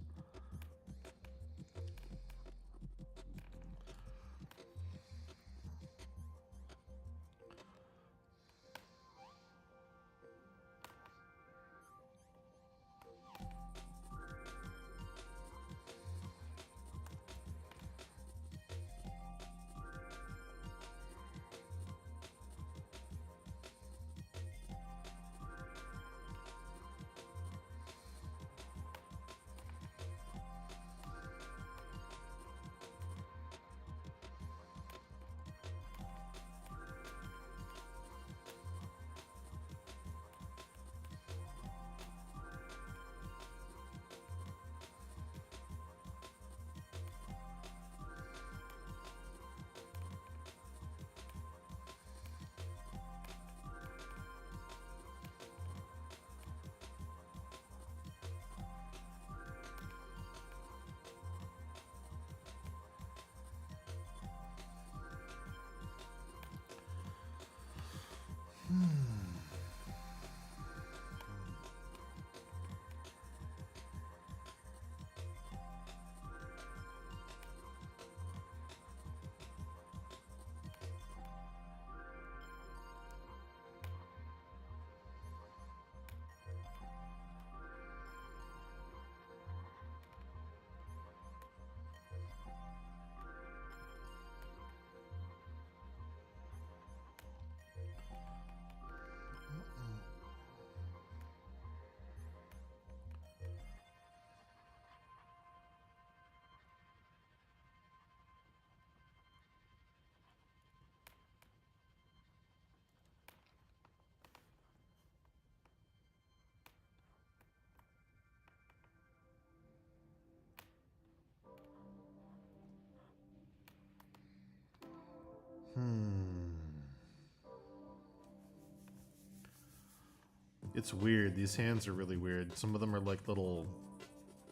It's weird. These hands are really weird. Some of them are like little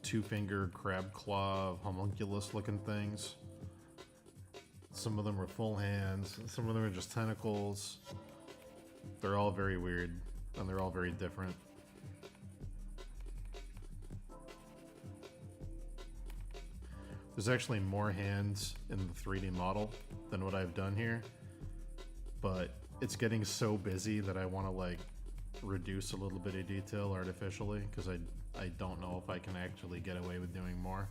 two-finger crab claw homunculus looking things. Some of them are full hands. Some of them are just tentacles. They're all very weird, and they're all very different. There's actually more hands in the 3D model than what I've done here, but it's getting so busy that I want to like reduce a little bit of detail artificially, because I don't know if I can actually get away with doing more.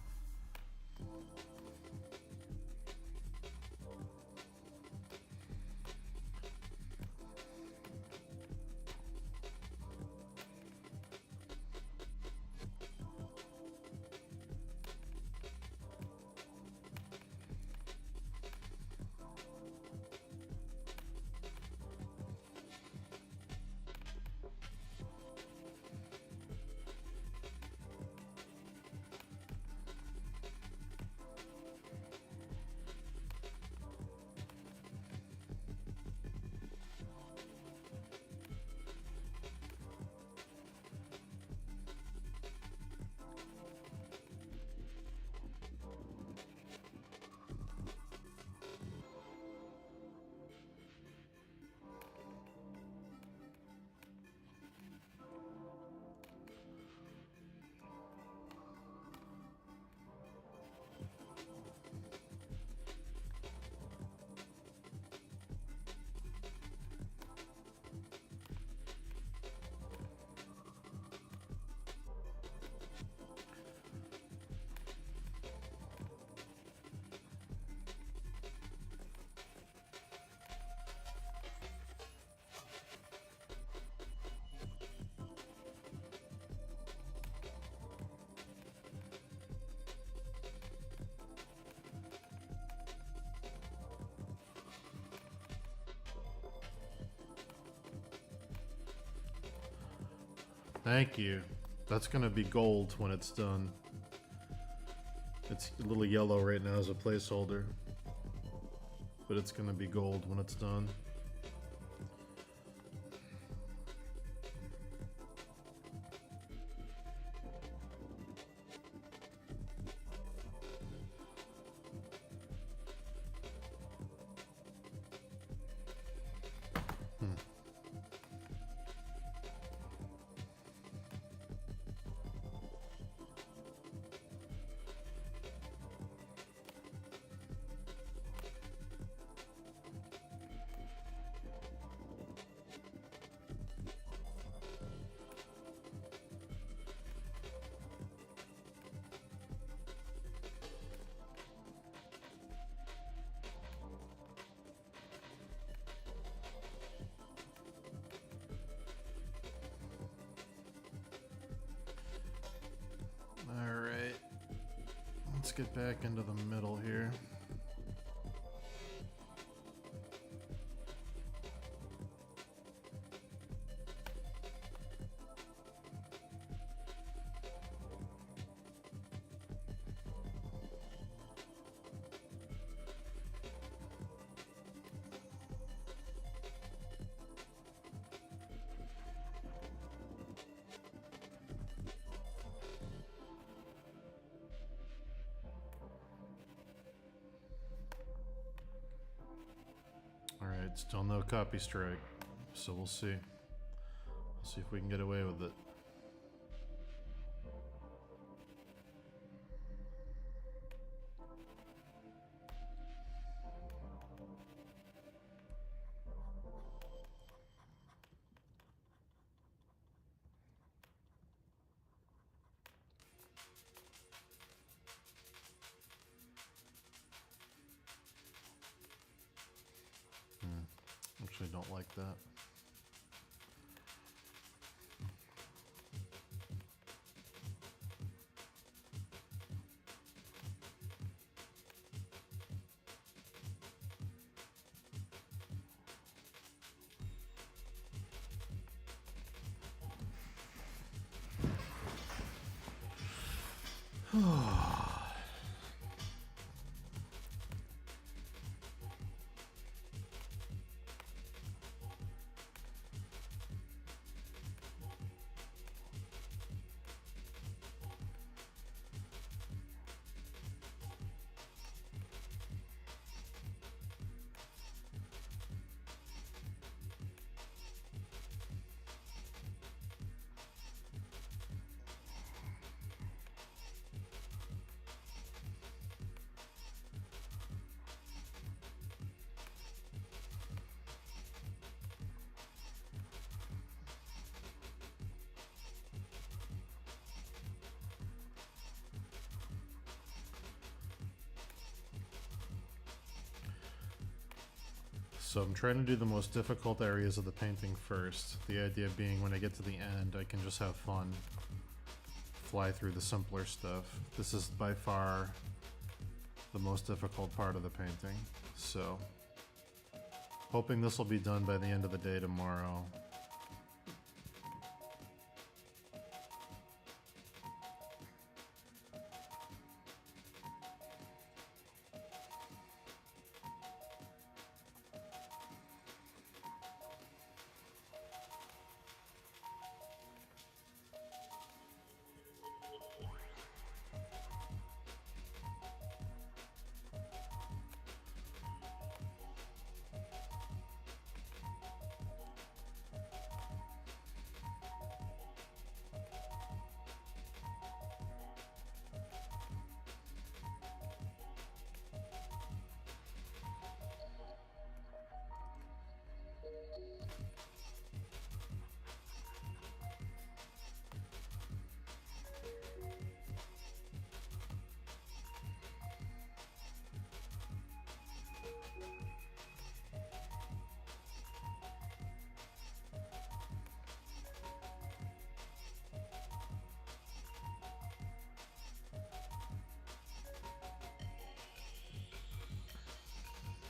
Thank you. That's gonna be gold when it's done. It's a little yellow right now as a placeholder, but it's gonna be gold when it's done. Alright. Let's get back into the middle here. Alright, still no copy strike, so we'll see. We'll see if we can get away with it. Actually, don't like that. So I'm trying to do the most difficult areas of the painting first. The idea being when I get to the end, I can just have fun. Fly through the simpler stuff. This is by far the most difficult part of the painting. So, hoping this will be done by the end of the day tomorrow.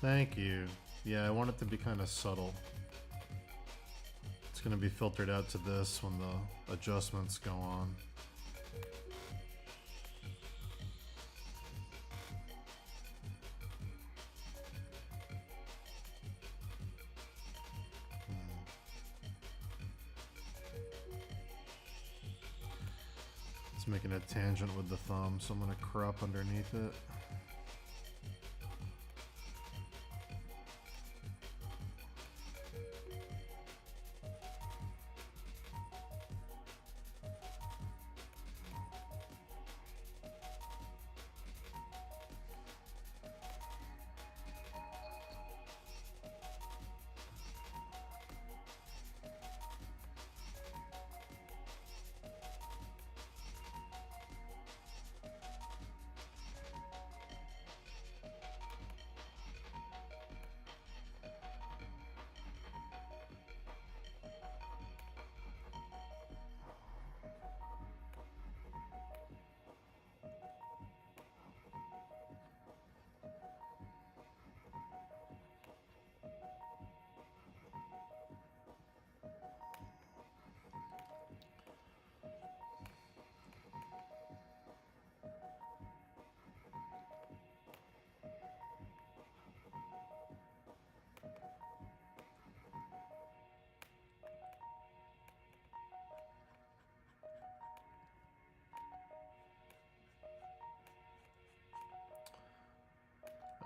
Thank you. Yeah, I want it to be kind of subtle. It's going to be filtered out to this when the adjustments go on. It's making a tangent with the thumb, so I'm going to crop underneath it.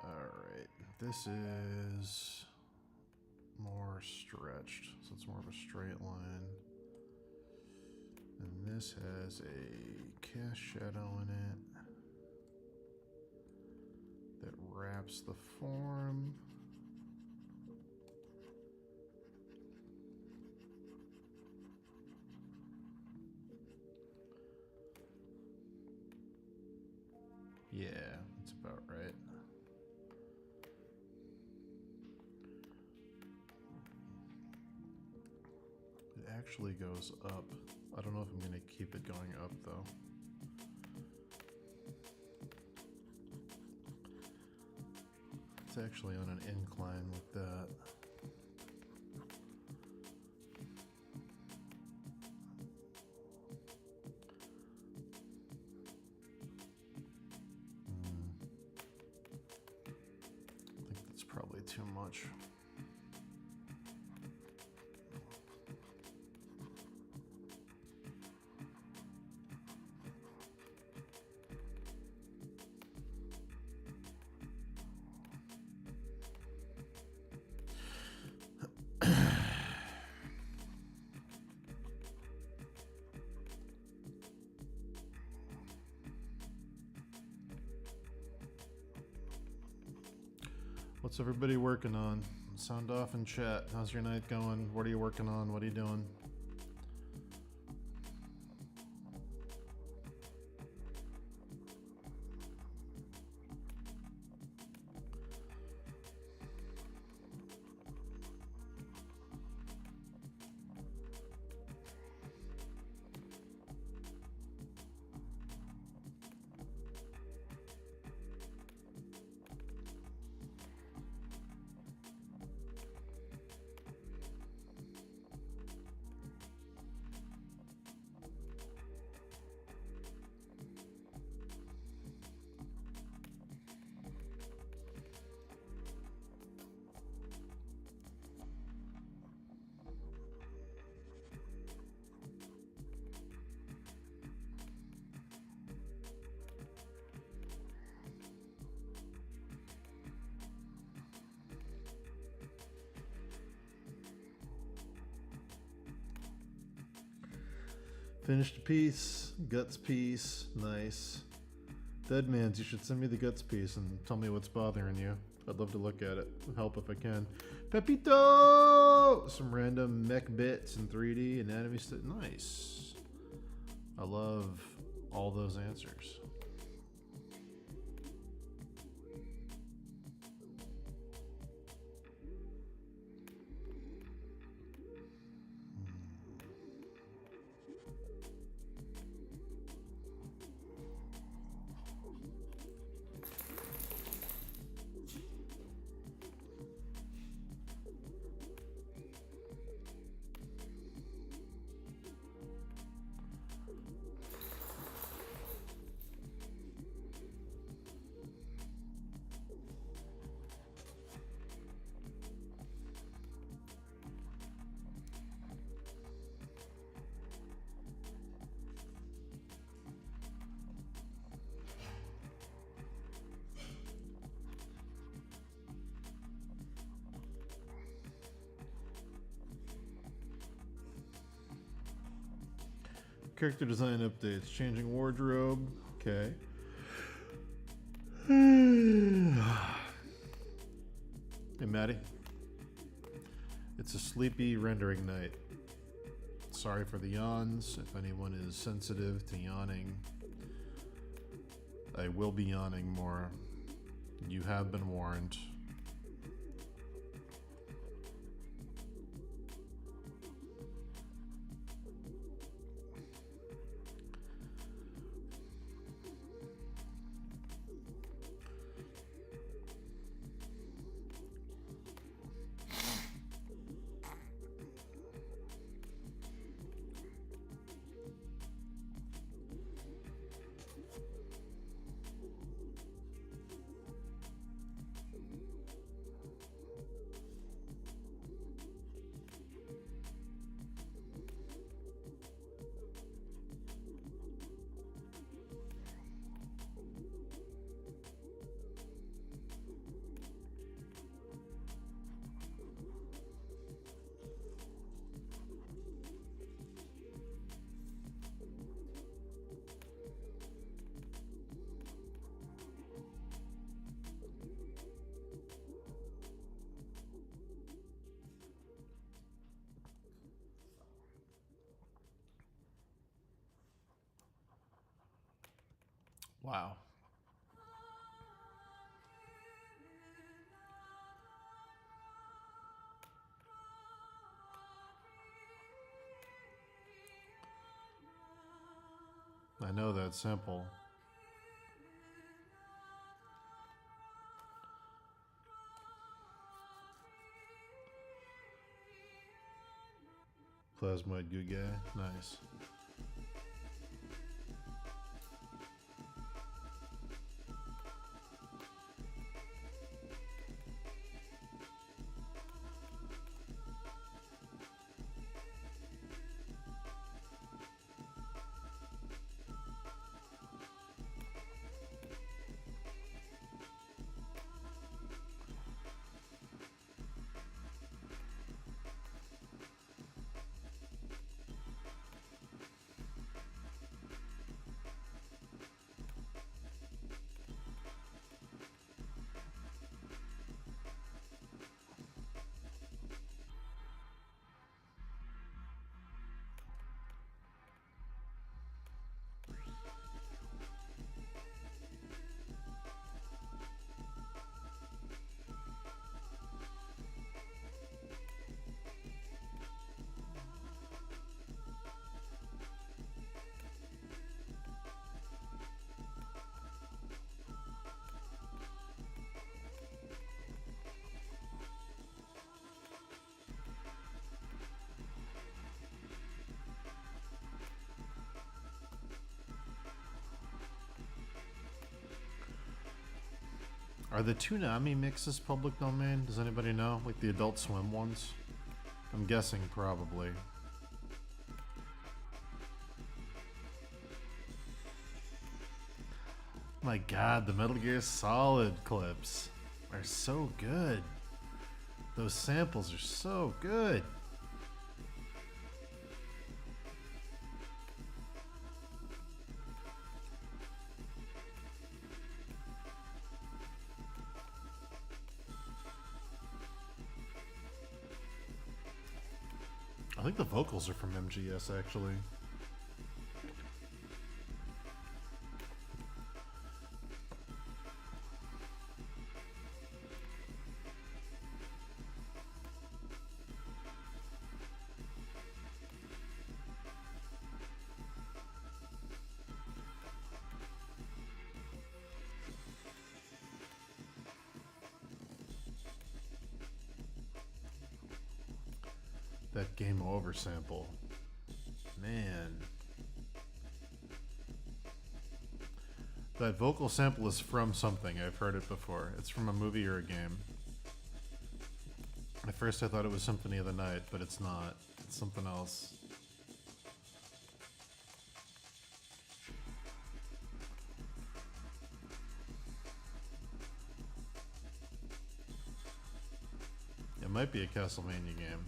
Alright, this is more stretched, so it's more of a straight line. And this has a cast shadow in it that wraps the form. Yeah, that's about right. It actually goes up. I don't know if I'm going to keep it going up though. It's actually on an incline like that. I think that's probably too much. What's everybody working on? Sound off in chat. How's your night going? What are you working on? What are you doing? Finished piece, guts piece, nice. Deadmans, you should send me the guts piece and tell me what's bothering you. I'd love to look at it. Help if I can. Pepito! Some random mech bits in 3D, anatomy nice. I love all those answers. Character design updates. Changing wardrobe. Okay. Hey, Maddie. It's a sleepy rendering night. Sorry for the yawns. If anyone is sensitive to yawning, I will be yawning more. You have been warned. Wow. I know that sample. Plasmoid good guy. Nice. Are the Toonami mixes public domain? Does anybody know? Like the Adult Swim ones? I'm guessing probably. My god, the Metal Gear Solid clips are so good. Those samples are so good. I think the vocals are from MGS actually. That Game Over sample. Man. That vocal sample is from something. I've heard it before. It's from a movie or a game. At first I thought it was Symphony of the Night, but it's not. It's something else. It might be a Castlevania game.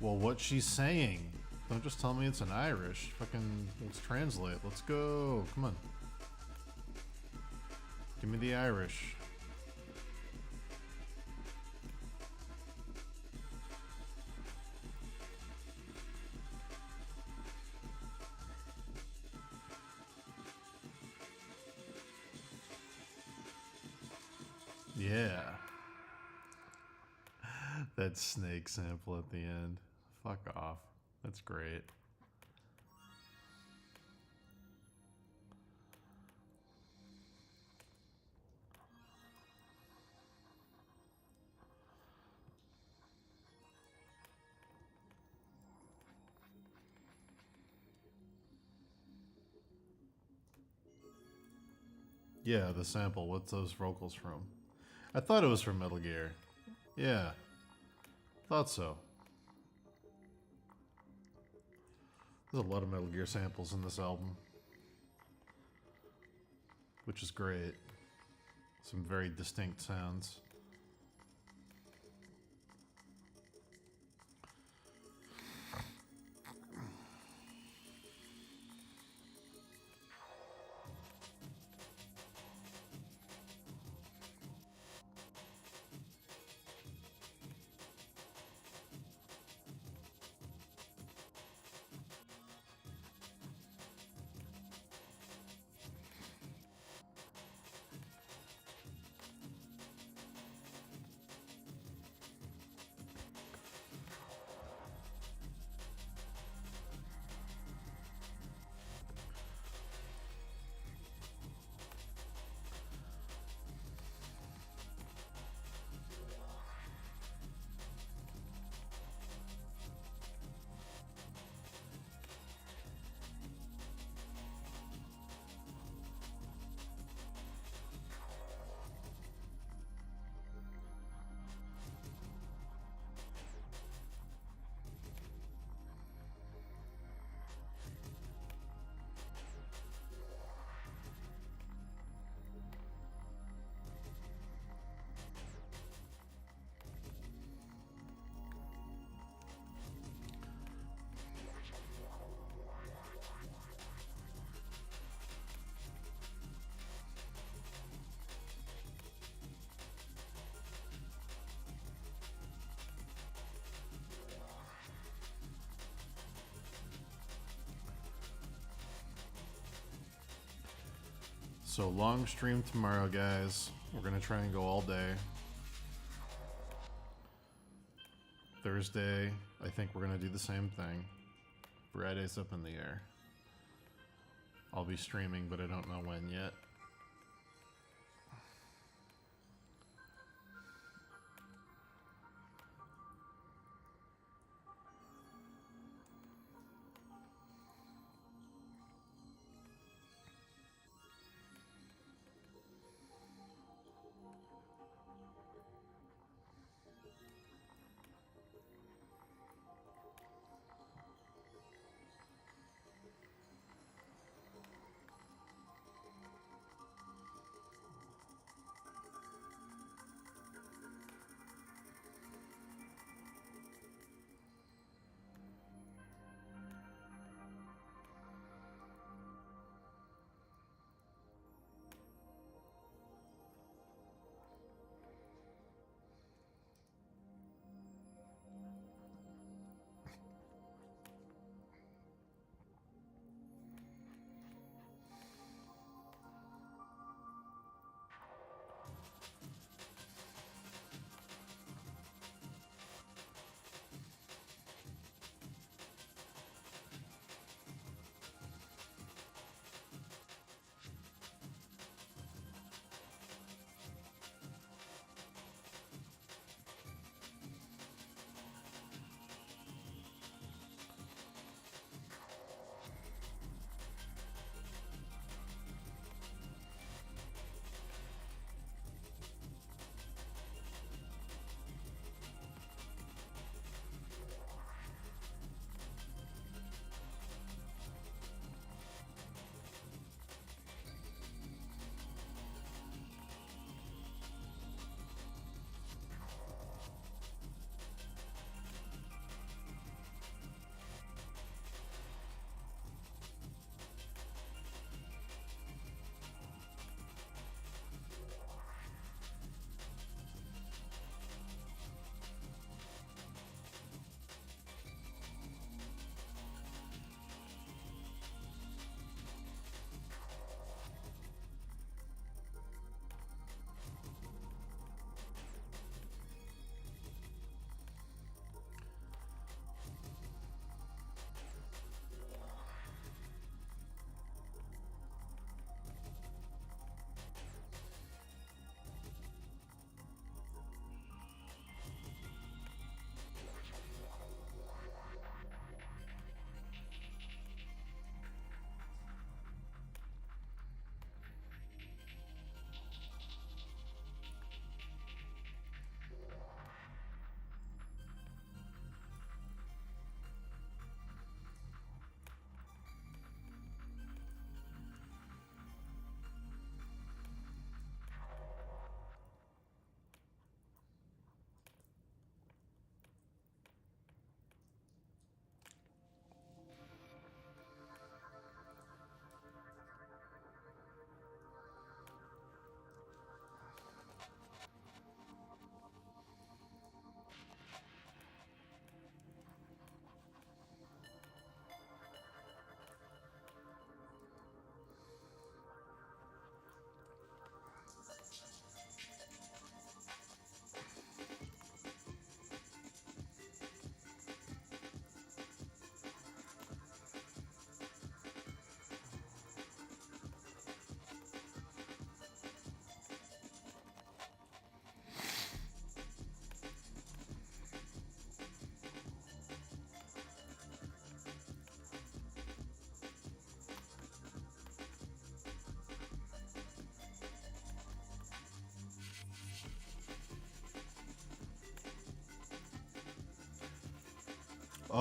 Well, what she's saying. Don't just tell me it's in Irish. Fucking, let's translate. Let's go. Come on. Give me the Irish. Yeah. That snake sample at the end. Fuck off. That's great. Yeah, the sample. What's those vocals from? I thought it was from Metal Gear. Yeah. Thought so. There's a lot of Metal Gear samples in this album, which is great. Some very distinct sounds. So long stream tomorrow, guys. We're gonna try and go all day. Thursday, I think we're gonna do the same thing. Friday's up in the air. I'll be streaming, but I don't know when yet.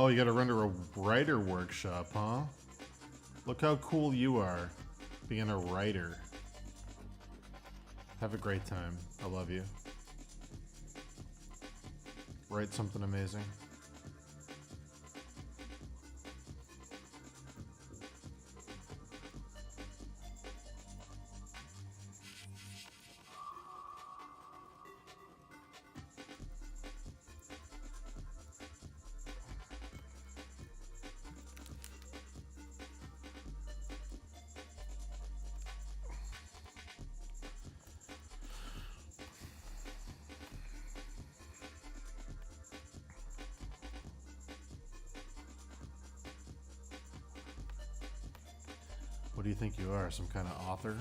Oh, you gotta render a writer workshop, huh? Look how cool you are, being a writer. Have a great time. I love you. Write something amazing. What do you think you are, some kind of author?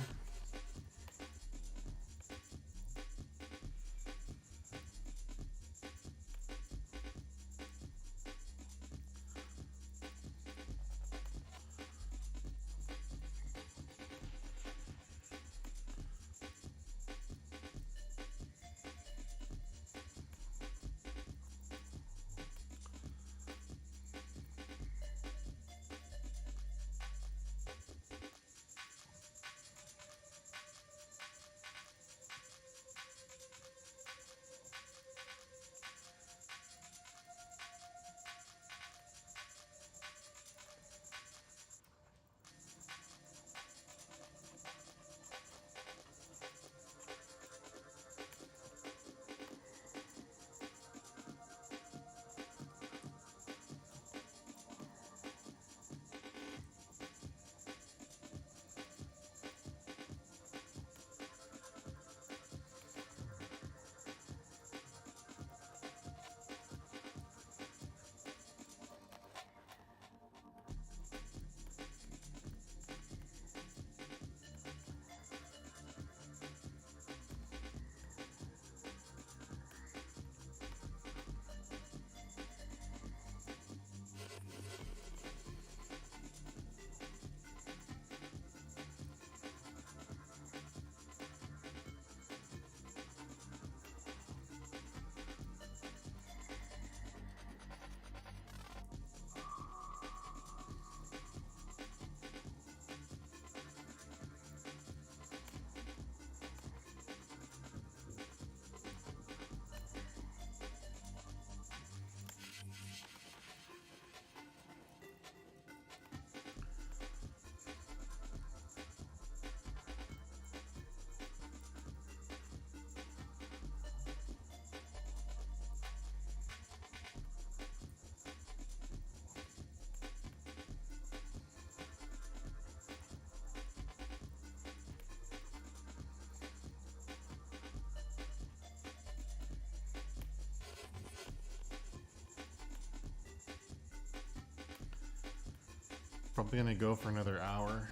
Probably gonna go for another hour,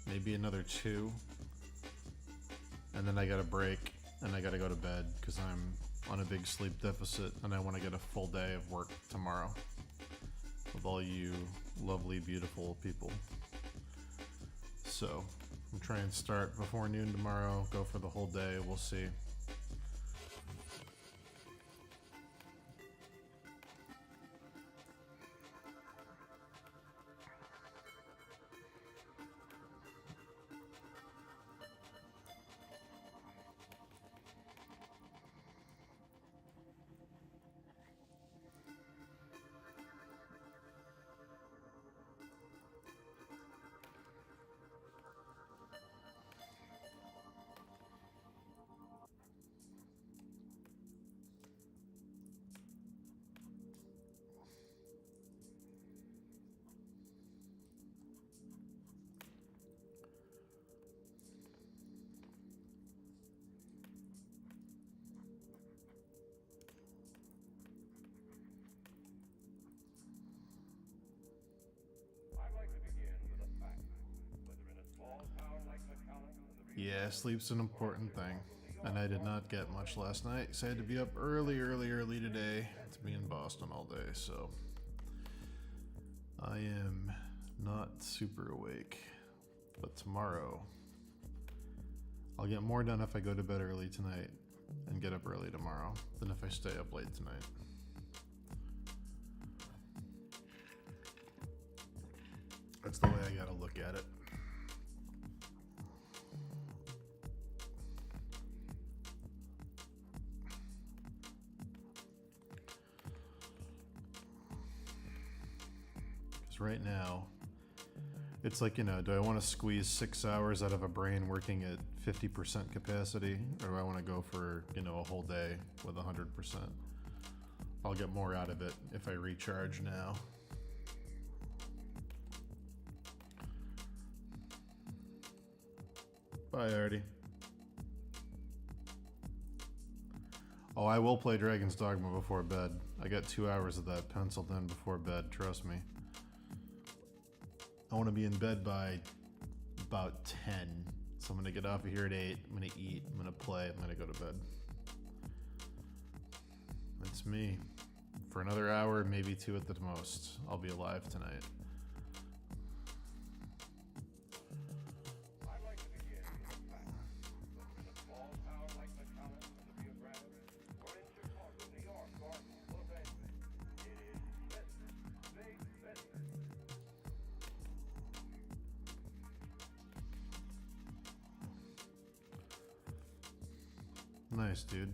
maybe another 2, and then I gotta break and I gotta go to bed because I'm on a big sleep deficit and I want to get a full day of work tomorrow with all you lovely, beautiful people. So I'm trying to start before noon tomorrow, go for the whole day, we'll see. Yeah, sleep's an important thing. And I did not get much last night, so I had to be up early today to be in Boston all day, so I am not super awake. But tomorrow, I'll get more done if I go to bed early tonight and get up early tomorrow than if I stay up late tonight. That's the way I gotta look at it. Because right now, it's like, you know, do I want to squeeze 6 hours out of a brain working at 50% capacity? Or do I want to go for, you know, a whole day with 100%? I'll get more out of it if I recharge now. Bye, Artie. Oh, I will play Dragon's Dogma before bed. I got 2 hours of that penciled in before bed, trust me. I want to be in bed by about 10. So I'm going to get off of here at 8. I'm going to eat. I'm going to play. I'm going to go to bed. That's me. For another hour, maybe 2 at the most. I'll be alive tonight. Nice, dude.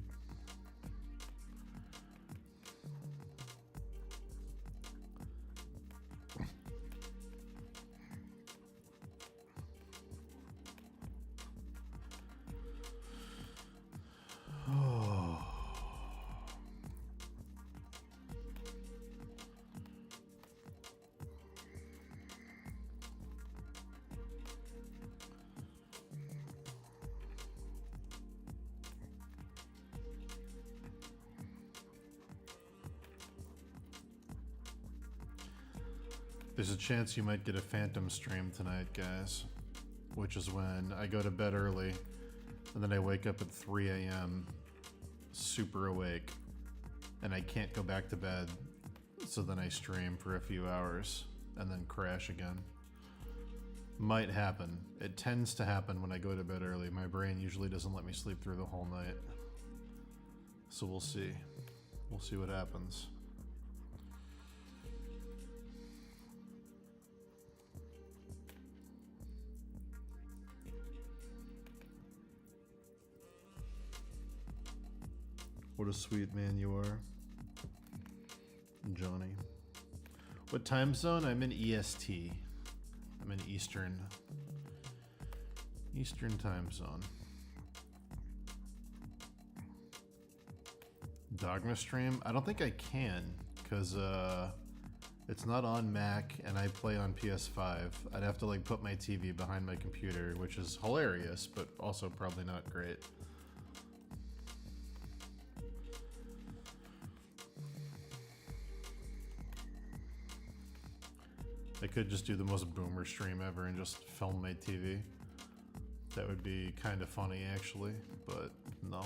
Oh. There's a chance you might get a phantom stream tonight, guys, which is when I go to bed early and then I wake up at 3 a.m. super awake and I can't go back to bed, so then I stream for a few hours and then crash again. Might happen. It tends to happen when I go to bed early. My brain usually doesn't let me sleep through the whole night. So we'll see. We'll see what happens. What a sweet man you are, Johnny. What time zone? I'm in EST. I'm in Eastern time zone. Dogma stream? I don't think I can, because it's not on Mac and I play on PS5. I'd have to like put my TV behind my computer, which is hilarious, but also probably not great. I could just do the most boomer stream ever and just film my TV. That would be kind of funny, actually, but no.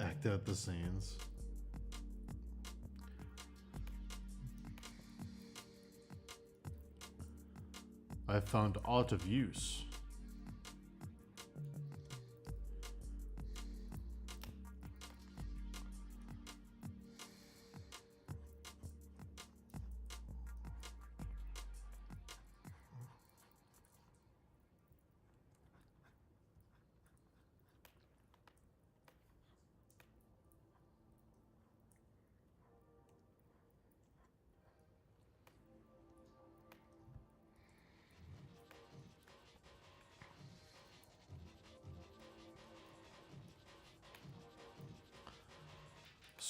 Act out the scenes. I found aught of use.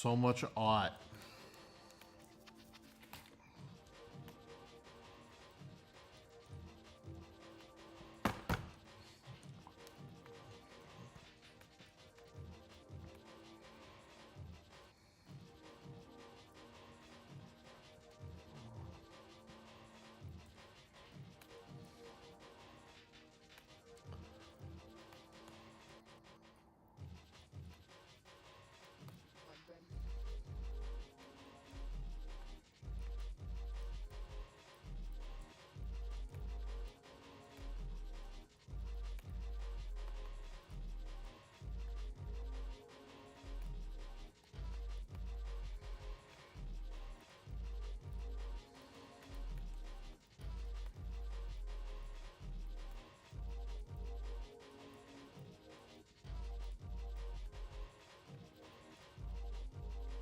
So much ought.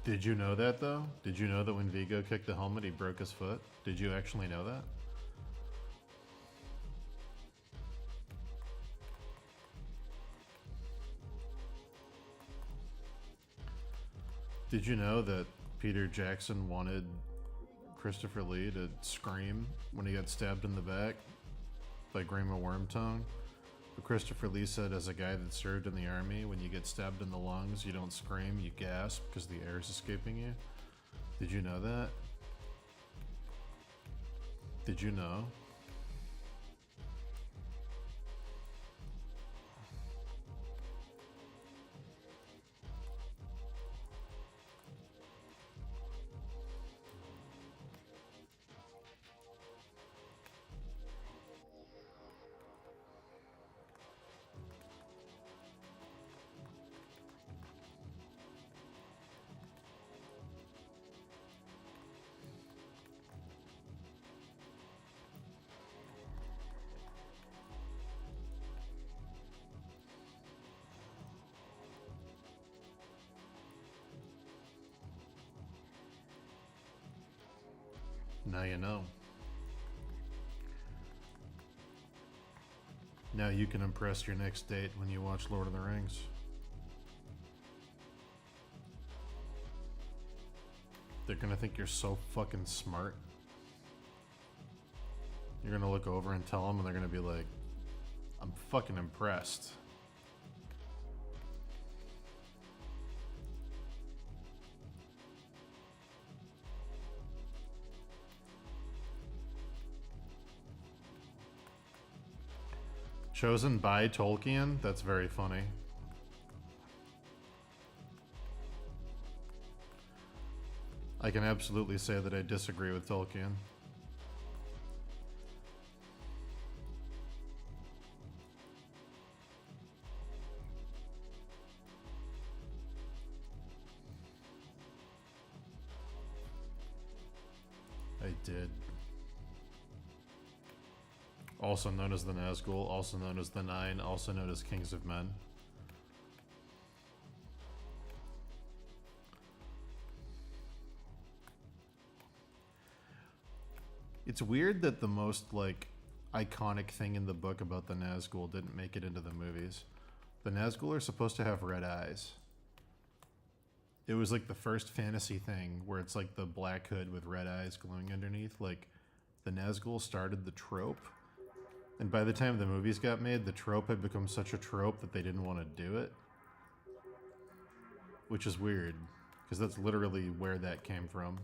Did you know that, though? Did you know that when Vigo kicked the helmet, he broke his foot? Did you actually know that? Did you know that Peter Jackson wanted Christopher Lee to scream when he got stabbed in the back by Grima Wormtongue? But Christopher Lee said, as a guy that served in the army, when you get stabbed in the lungs, you don't scream, you gasp because the air is escaping you. Did you know that? Did you know? Now you know. Now you can impress your next date when you watch Lord of the Rings. They're gonna think you're so fucking smart. You're gonna look over and tell them, and they're gonna be like, I'm fucking impressed. Chosen by Tolkien? That's very funny. I can absolutely say that I disagree with Tolkien. I did. Also known as the Nazgul, also known as the Nine, also known as Kings of Men. It's weird that the most, like, iconic thing in the book about the Nazgul didn't make it into the movies. The Nazgul are supposed to have red eyes. It was like the first fantasy thing where it's like the black hood with red eyes glowing underneath. Like, the Nazgul started the trope. And by the time the movies got made, the trope had become such a trope that they didn't want to do it. Which is weird, because that's literally where that came from.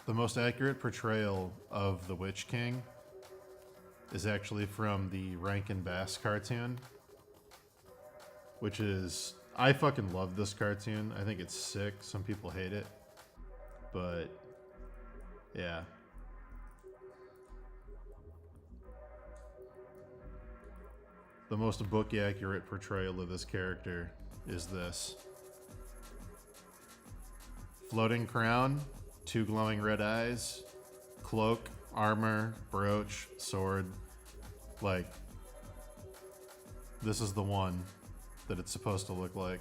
The most accurate portrayal of the Witch King is actually from the Rankin Bass cartoon, which is, I fucking love this cartoon. I think it's sick. Some people hate it, but yeah. The most book accurate portrayal of this character is this. Floating crown, 2 glowing red eyes, cloak, armor, brooch, sword. Like, this is the one. that it's supposed to look like.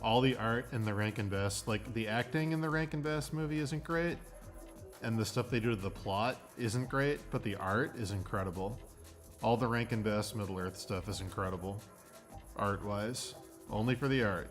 All the art in the Rankin Bass, like the acting in the Rankin Bass movie isn't great, and the stuff they do to the plot isn't great, but the art is incredible. All the Rankin Bass Middle Earth stuff is incredible, art-wise. Only for the art.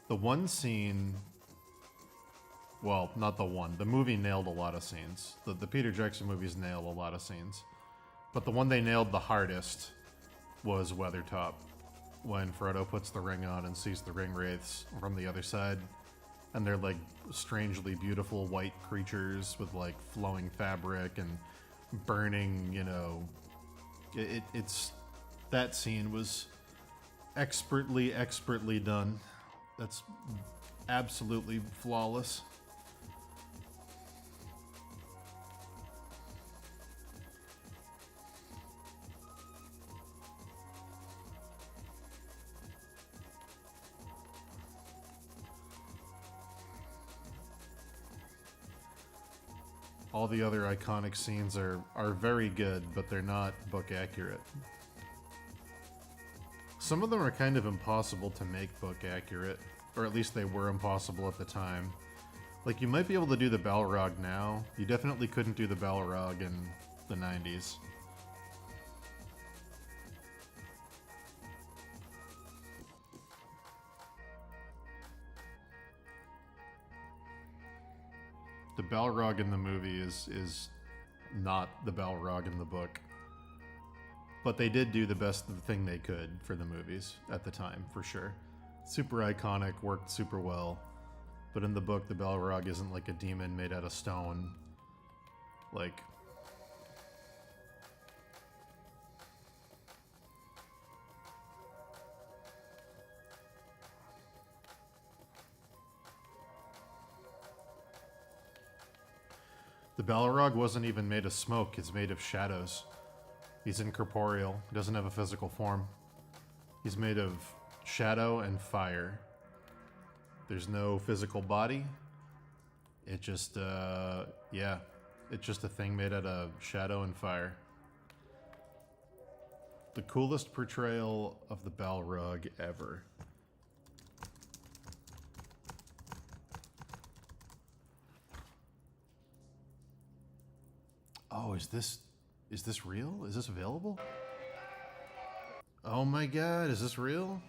The one scene, well, not the one. The movie nailed a lot of scenes. The Peter Jackson movies nail a lot of scenes. But the one they nailed the hardest was Weathertop. When Frodo puts the ring on and sees the ring wraiths from the other side. And they're like strangely beautiful white creatures with like flowing fabric and burning, you know. It's that scene was expertly done. That's absolutely flawless. All the other iconic scenes are very good, but they're not book accurate. Some of them are kind of impossible to make book accurate, or at least they were impossible at the time. Like, you might be able to do the Balrog now. You definitely couldn't do the Balrog in the 90s. The Balrog in the movie is not the Balrog in the book. But they did do the best thing they could for the movies at the time, for sure. Super iconic, worked super well. But in the book, the Balrog isn't like a demon made out of stone. Like... The Balrog wasn't even made of smoke, it's made of shadows. He's incorporeal, he doesn't have a physical form. He's made of shadow and fire. There's no physical body. It just, yeah. It's just a thing made out of shadow and fire. The coolest portrayal of the Balrog ever. Oh, is this real? Is this available? Oh my god, is this real?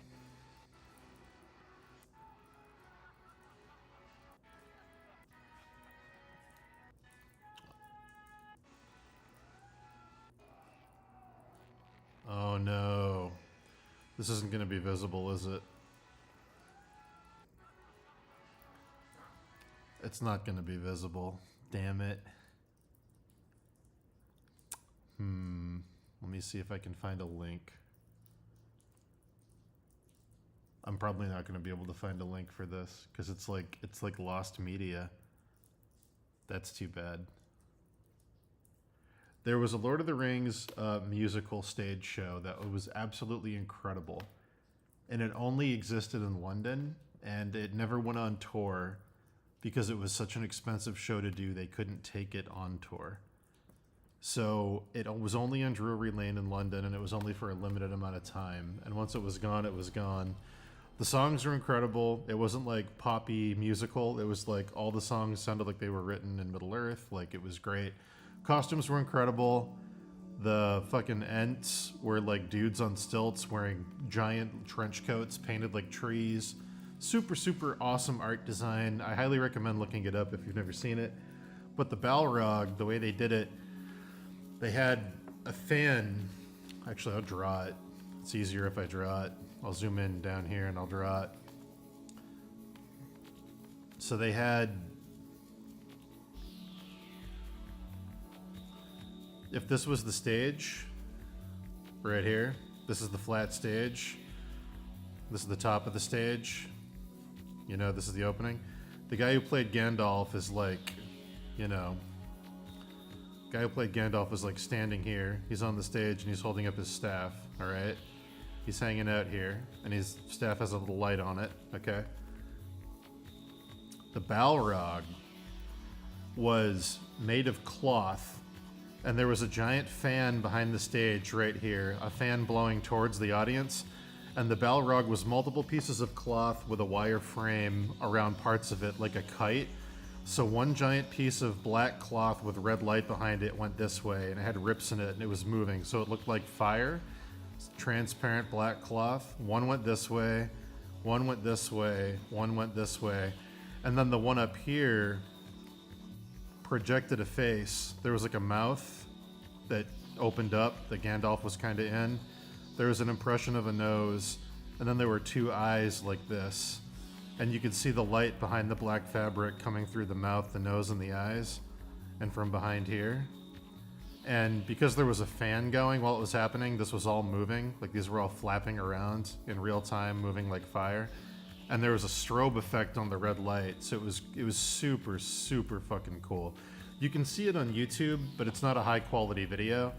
Oh no. This isn't going to be visible, is it? It's not going to be visible. Damn it. Let me see if I can find a link. I'm probably not going to be able to find a link for this because it's like lost media. That's too bad. There was a Lord of the Rings musical stage show that was absolutely incredible. And it only existed in London, and it never went on tour because it was such an expensive show to do, they couldn't take it on tour. So it was only on Drury Lane in London, and it was only for a limited amount of time. And once it was gone, it was gone. The songs were incredible. It wasn't like poppy musical. It was like all the songs sounded like they were written in Middle Earth. Like, it was great. Costumes were incredible. The fucking Ents were like dudes on stilts wearing giant trench coats painted like trees. Super, super awesome art design. I highly recommend looking it up if you've never seen it. But the Balrog, the way they did it, they had a fan. Actually, I'll draw it. It's easier if I draw it. I'll zoom in down here and I'll draw it. So they had, if this was the stage, right here, this is the flat stage. This is the top of the stage. You know, this is the opening. The guy who played Gandalf is like, you know, guy who played Gandalf is like standing here. He's on the stage and he's holding up his staff, all right? He's hanging out here, and his staff has a little light on it, okay? The Balrog was made of cloth, and there was a giant fan behind the stage right here, a fan blowing towards the audience, and the Balrog was multiple pieces of cloth with a wire frame around parts of it like a kite. So one giant piece of black cloth with red light behind it went this way, and it had rips in it, and it was moving, so it looked like fire. Transparent black cloth. One went this way, one went this way, one went this way, and then the one up here projected a face. There was like a mouth that opened up that Gandalf was kind of in. There was an impression of a nose, and then there were two eyes like this. And you could see the light behind the black fabric coming through the mouth, the nose, and the eyes, and from behind here. And because there was a fan going while it was happening, this was all moving. Like, these were all flapping around in real time, moving like fire. And there was a strobe effect on the red light, so it was super, super fucking cool. You can see it on YouTube, but it's not a high quality video.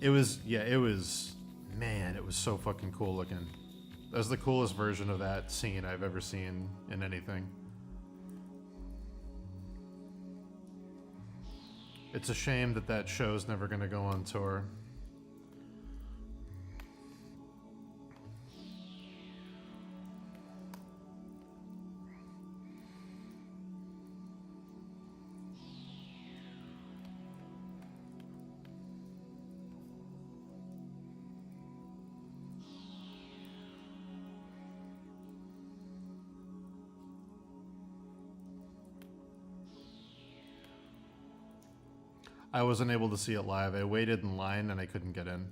It was man, it was so fucking cool looking. That was the coolest version of that scene I've ever seen in anything. It's a shame that that show's never going to go on tour. I wasn't able to see it live. I waited in line and I couldn't get in.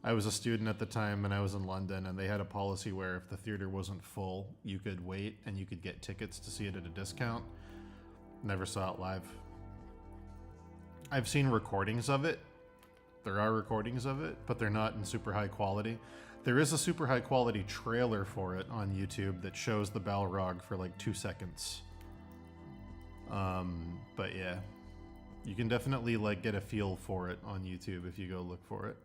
I was a student at the time and I was in London, and they had a policy where if the theater wasn't full, you could wait and you could get tickets to see it at a discount. Never saw it live. I've seen recordings of it. There are recordings of it, but they're not in super high quality. There is a super high quality trailer for it on YouTube that shows the Balrog for like 2 seconds. But yeah. You can definitely like get a feel for it on YouTube if you go look for it.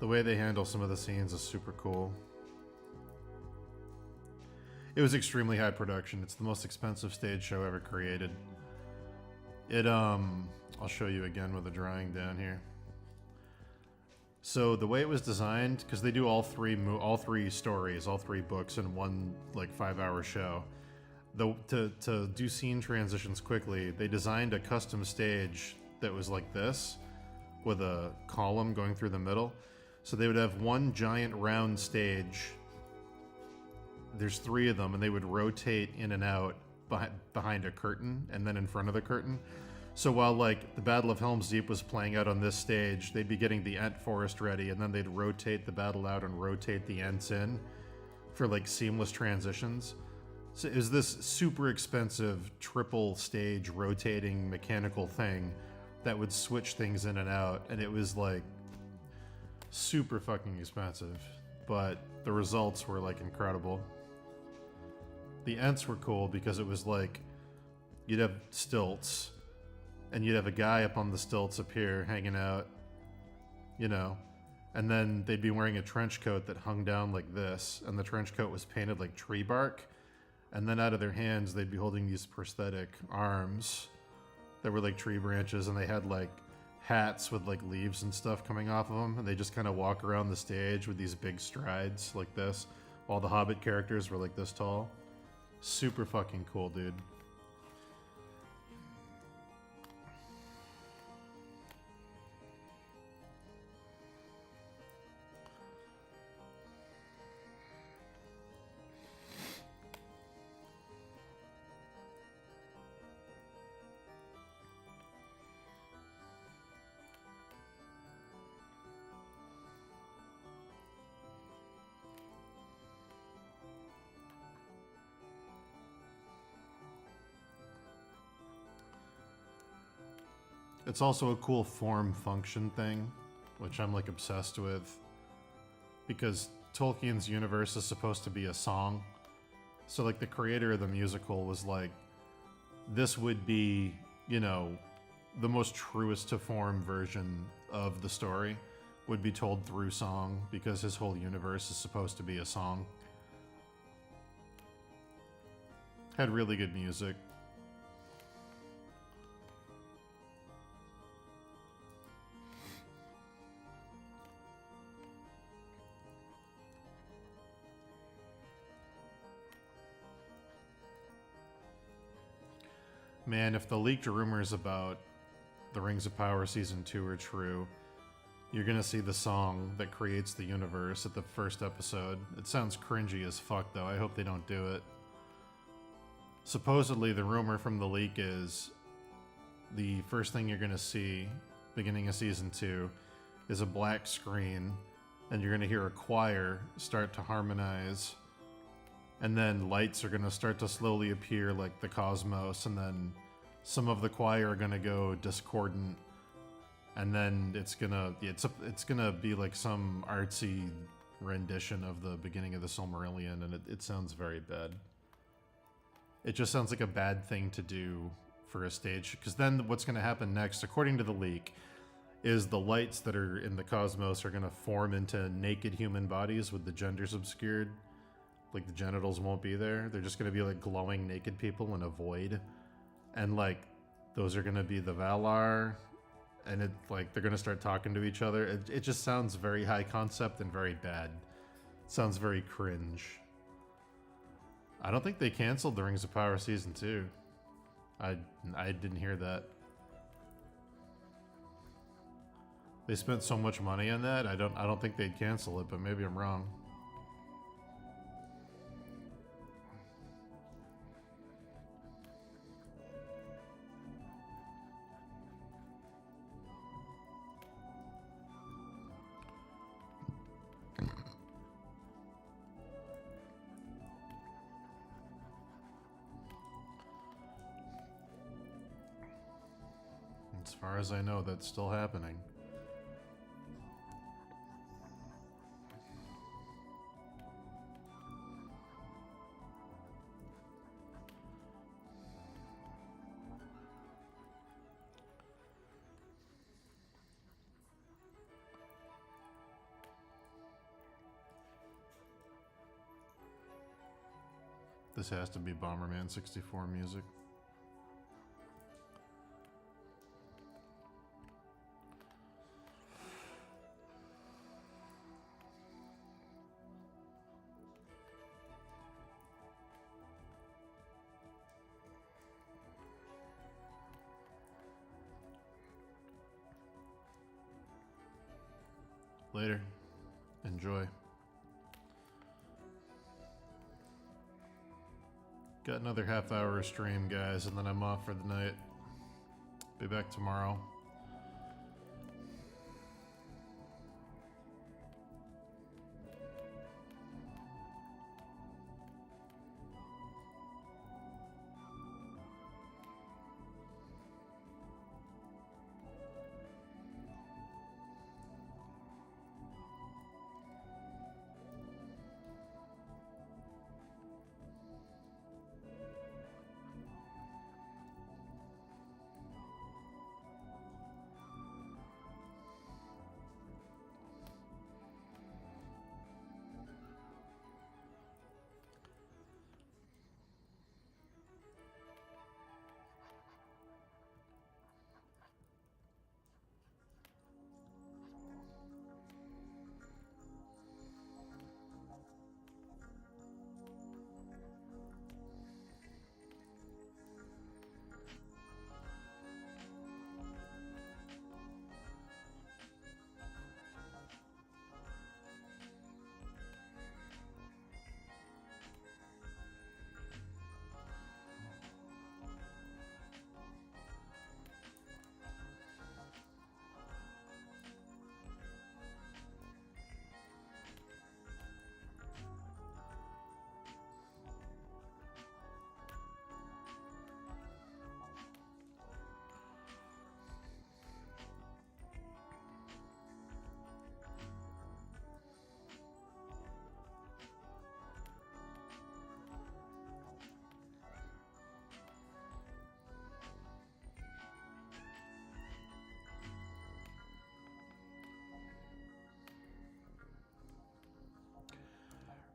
The way they handle some of the scenes is super cool. It was extremely high production. It's the most expensive stage show ever created. I'll show you again with a drawing down here. So the way it was designed, because they do all three stories, all 3 books in one like 5-hour show. To do scene transitions quickly, they designed a custom stage that was like this, with a column going through the middle. So they would have one giant round stage. There's 3 of them, and they would rotate in and out behind a curtain and then in front of the curtain. So while like the Battle of Helm's Deep was playing out on this stage, they'd be getting the Ent Forest ready, and then they'd rotate the battle out and rotate the Ents in for like seamless transitions. So it was this super expensive triple stage rotating mechanical thing that would switch things in and out, and it was like super fucking expensive, but the results were like incredible. The Ents were cool because it was like you'd have stilts and you'd have a guy up on the stilts up here hanging out, you know, and then they'd be wearing a trench coat that hung down like this, and the trench coat was painted like tree bark, and then out of their hands they'd be holding these prosthetic arms that were like tree branches, and they had like hats with like leaves and stuff coming off of them, and they just kind of walk around the stage with these big strides like this, while the Hobbit characters were like this tall. Super fucking cool, dude. It's also a cool form function thing, which I'm like obsessed with, because Tolkien's universe is supposed to be a song. So like the creator of the musical was like, this would be, you know, the most truest to form version of the story would be told through song, because his whole universe is supposed to be a song. Had really good music. Man, if the leaked rumors about the Rings of Power Season 2 are true, you're gonna see the song that creates the universe at the first episode. It sounds cringy as fuck, though. I hope they don't do it. Supposedly, the rumor from the leak is the first thing you're gonna see, beginning of Season 2, is a black screen, and you're gonna hear a choir start to harmonize, and then lights are gonna start to slowly appear like the cosmos, and then some of the choir are gonna go discordant, and then it's gonna be like some artsy rendition of the beginning of the Silmarillion, and it sounds very bad. It just sounds like a bad thing to do for a stage, because then what's gonna happen next, according to the leak, is the lights that are in the cosmos are gonna form into naked human bodies with the genders obscured. Like the genitals won't be there. They're just gonna be like glowing naked people in a void. And like those are gonna be the Valar, and it like they're gonna start talking to each other. It just sounds very high concept and very bad. It sounds very cringe. I don't think they canceled the Rings of Power Season 2. I didn't hear that. They spent so much money on that. I don't think they'd cancel it, but maybe I'm wrong. As far as I know, that's still happening. This has to be Bomberman 64 music. Later. Enjoy. Got another half hour of stream, guys, and then I'm off for the night. Be back tomorrow.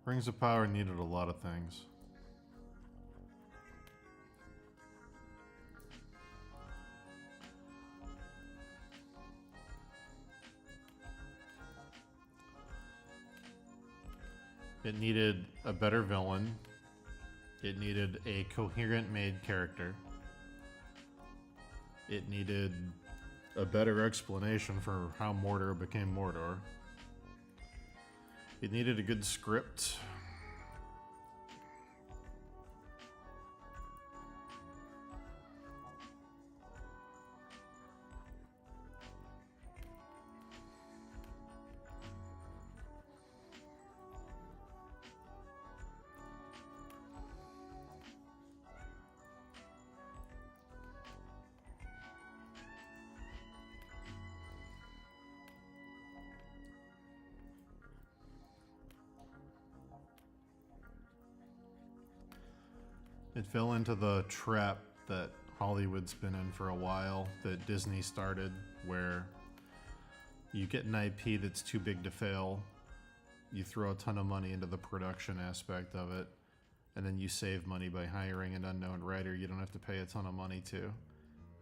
Rings of Power needed a lot of things. It needed a better villain. It needed a coherent made character. It needed a better explanation for how Mordor became Mordor. It needed a good script. It fell into the trap that Hollywood's been in for a while, that Disney started, where you get an IP that's too big to fail, you throw a ton of money into the production aspect of it, and then you save money by hiring an unknown writer you don't have to pay a ton of money to.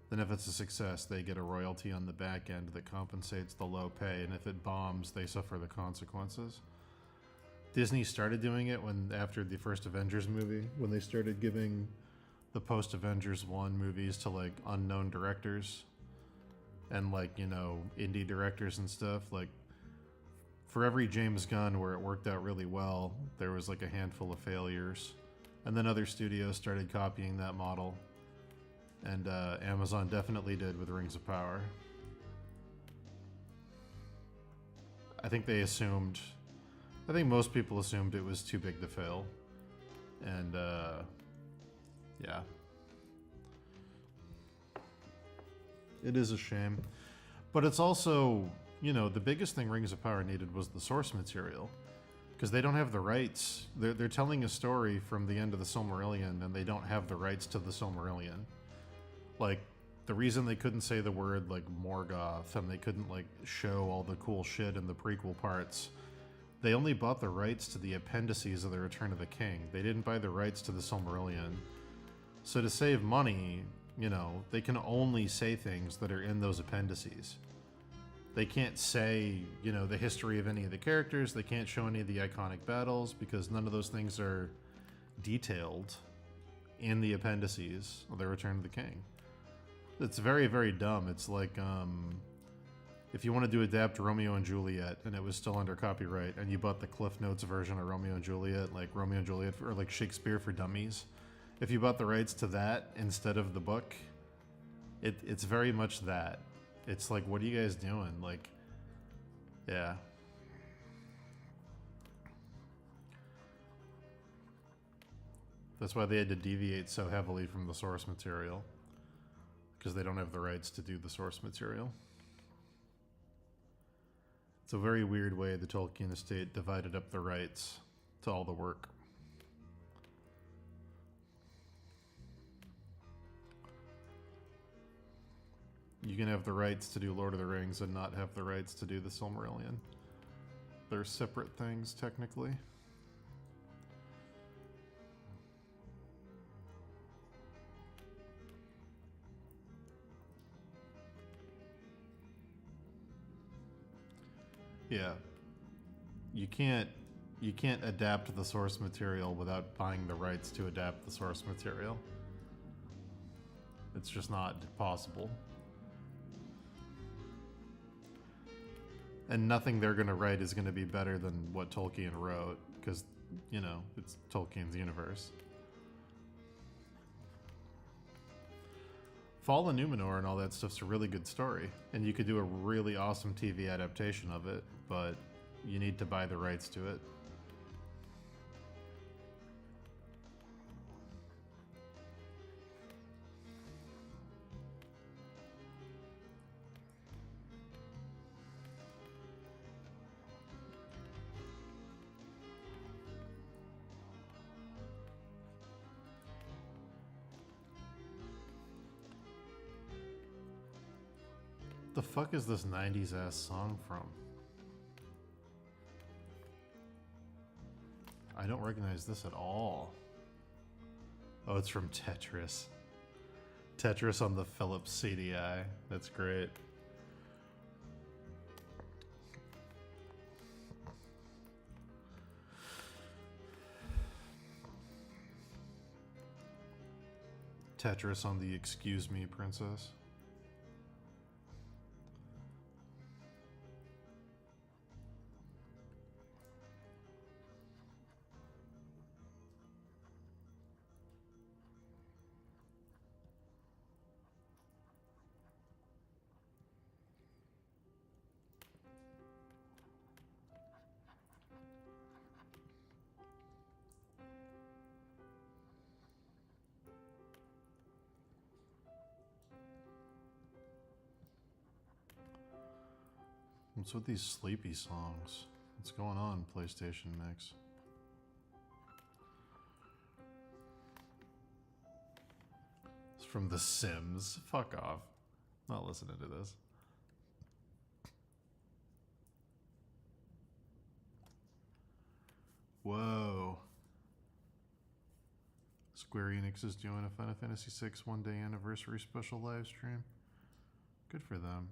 Then if it's a success, they get a royalty on the back end that compensates the low pay, and if it bombs, they suffer the consequences. Disney started doing it after the first Avengers movie, when they started giving the post Avengers 1 movies to like unknown directors and like, you know, indie directors and stuff. Like for every James Gunn where it worked out really well, there was like a handful of failures. And then other studios started copying that model. And Amazon definitely did with Rings of Power. I think most people assumed it was too big to fail. And, yeah. It is a shame. But it's also, you know, the biggest thing Rings of Power needed was the source material. Because they don't have the rights. They're telling a story from the end of the Silmarillion, and they don't have the rights to the Silmarillion. Like, the reason they couldn't say the word, like, Morgoth, and they couldn't, like, show all the cool shit in the prequel parts, they only bought the rights to the appendices of the Return of the King. They didn't buy the rights to the Silmarillion. So to save money, you know, they can only say things that are in those appendices. They can't say, you know, the history of any of the characters. They can't show any of the iconic battles because none of those things are detailed in the appendices of the Return of the King. It's very, very dumb. It's like, if you wanted to adapt Romeo and Juliet and it was still under copyright and you bought the Cliff Notes version of Romeo and Juliet, like Romeo and Juliet, or like Shakespeare for Dummies, if you bought the rights to that instead of the book, It's very much that. It's like, what are you guys doing? Like, yeah. That's why they had to deviate so heavily from the source material. Because they don't have the rights to do the source material. It's a very weird way the Tolkien estate divided up the rights to all the work. You can have the rights to do Lord of the Rings and not have the rights to do the Silmarillion. They're separate things, technically. Yeah. You can't adapt the source material without buying the rights to adapt the source material. It's just not possible. And nothing they're going to write is going to be better than what Tolkien wrote, because, you know, it's Tolkien's universe. Fall of Numenor and all that stuff's a really good story, and you could do a really awesome TV adaptation of it, but you need to buy the rights to it. The fuck is this 90s ass song from? I don't recognize this at all. Oh, it's from Tetris. Tetris on the Philips CDI. That's great. Tetris on the Excuse Me Princess. What's with these sleepy songs? What's going on, PlayStation Mix? It's from The Sims. Fuck off. Not listening to this. Whoa. Square Enix is doing a Final Fantasy VI one-day anniversary special live stream. Good for them.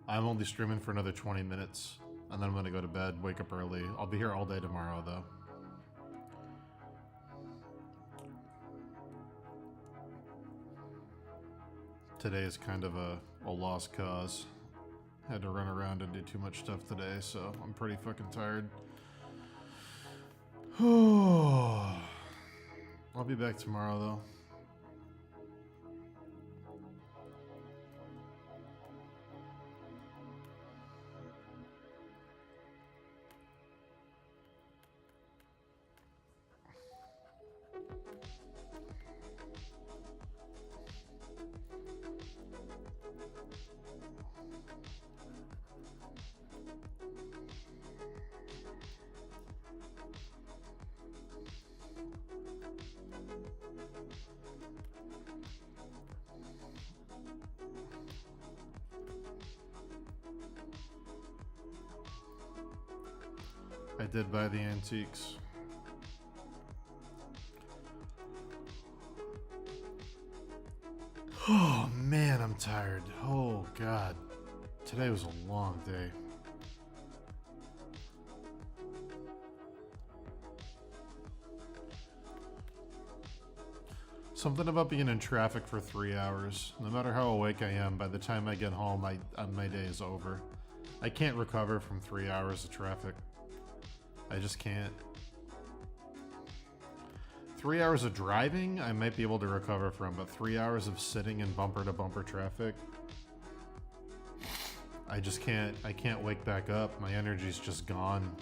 I'm only streaming for another 20 minutes, and then I'm gonna go to bed, wake up early. I'll be here all day tomorrow, though. Today is kind of a lost cause. Had to run around and do too much stuff today, so I'm pretty fucking tired. I'll be back tomorrow, though. I did buy the antiques. Oh man, I'm tired. Oh god. Today was a long day. Something about being in traffic for 3 hours. No matter how awake I am, by the time I get home, my day is over. I can't recover from 3 hours of traffic. I just can't. 3 hours of driving, I might be able to recover from, but 3 hours of sitting in bumper to bumper traffic, I just can't. I can't wake back up. My energy's just gone.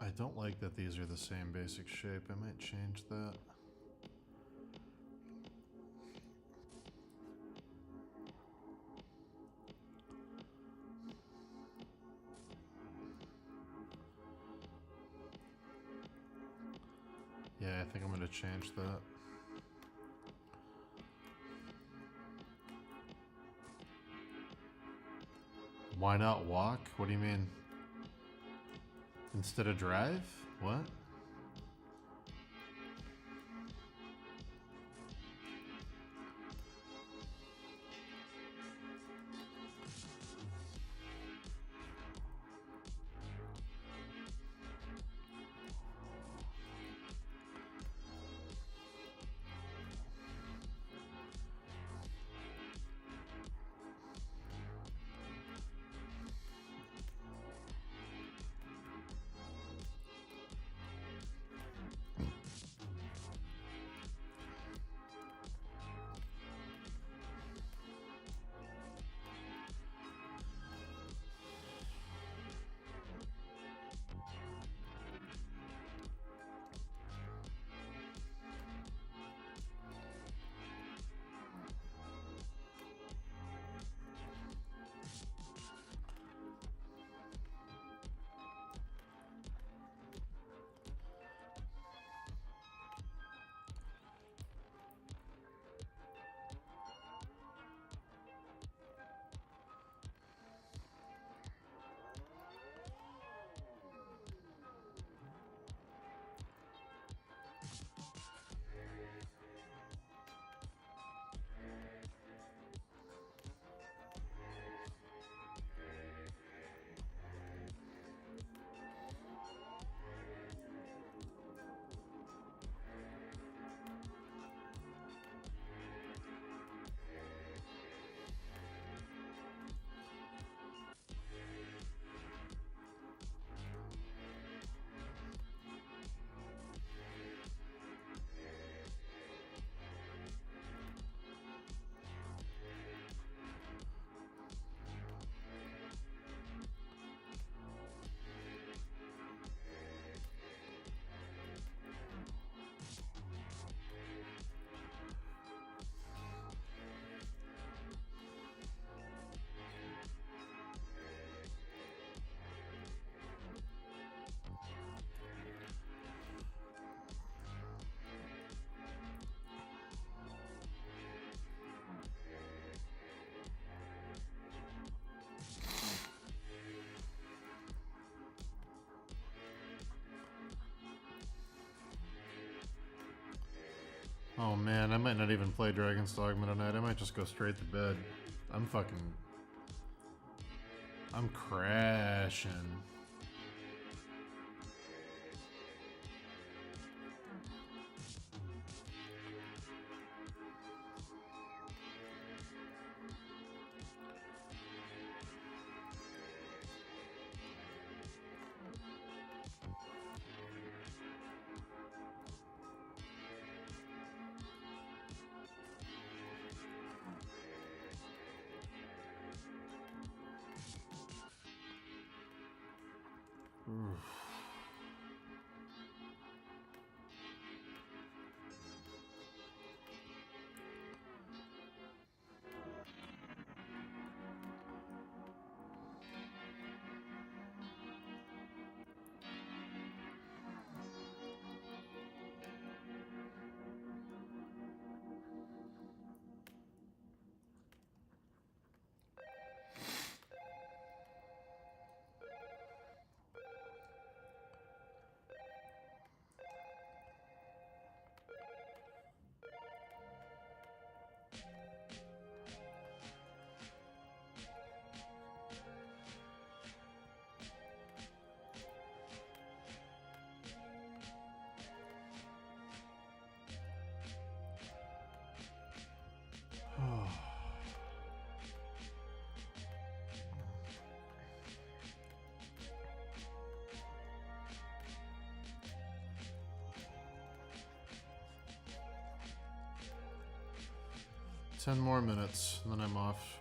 I don't like that these are the same basic shape. I might change that. Yeah, I think I'm gonna change that. Why not walk? What do you mean? Instead of drive? What? Oh man, I might not even play Dragon's Dogma tonight. I might just go straight to bed. I'm crashing. Oof. Oh. 10 more minutes, and then I'm off.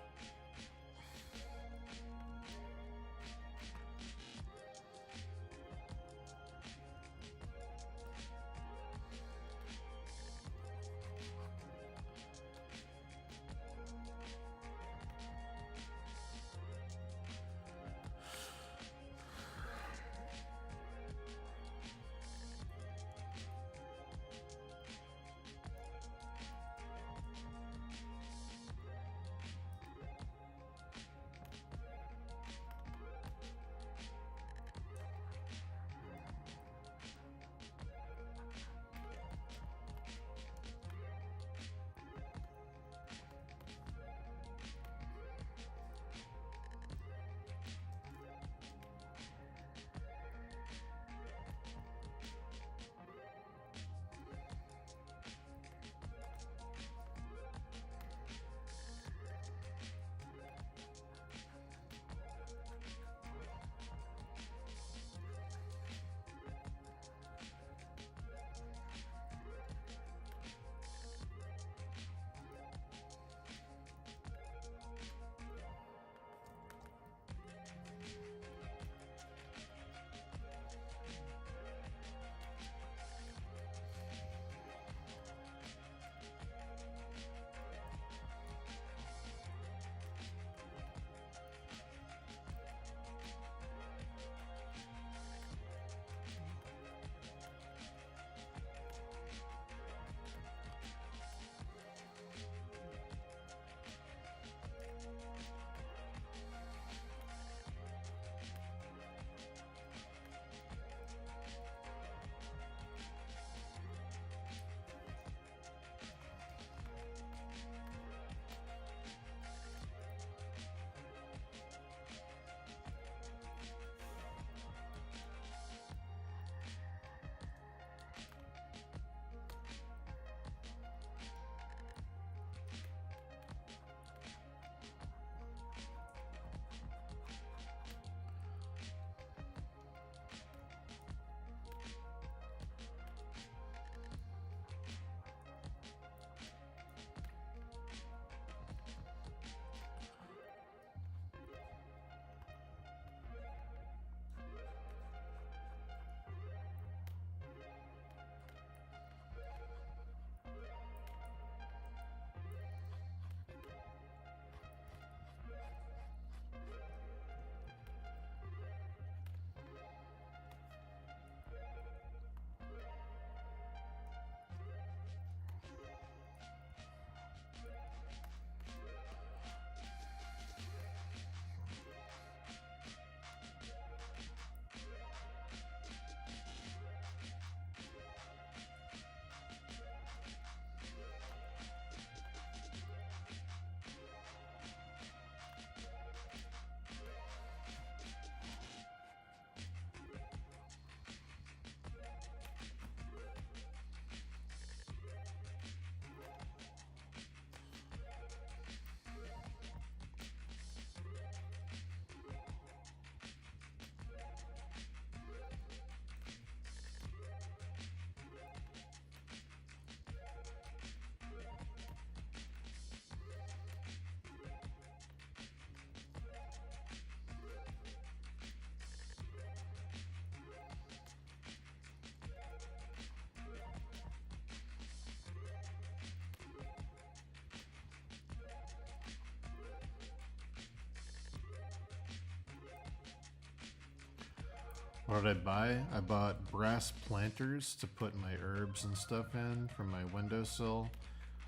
What did I buy? I bought brass planters to put my herbs and stuff in from my windowsill.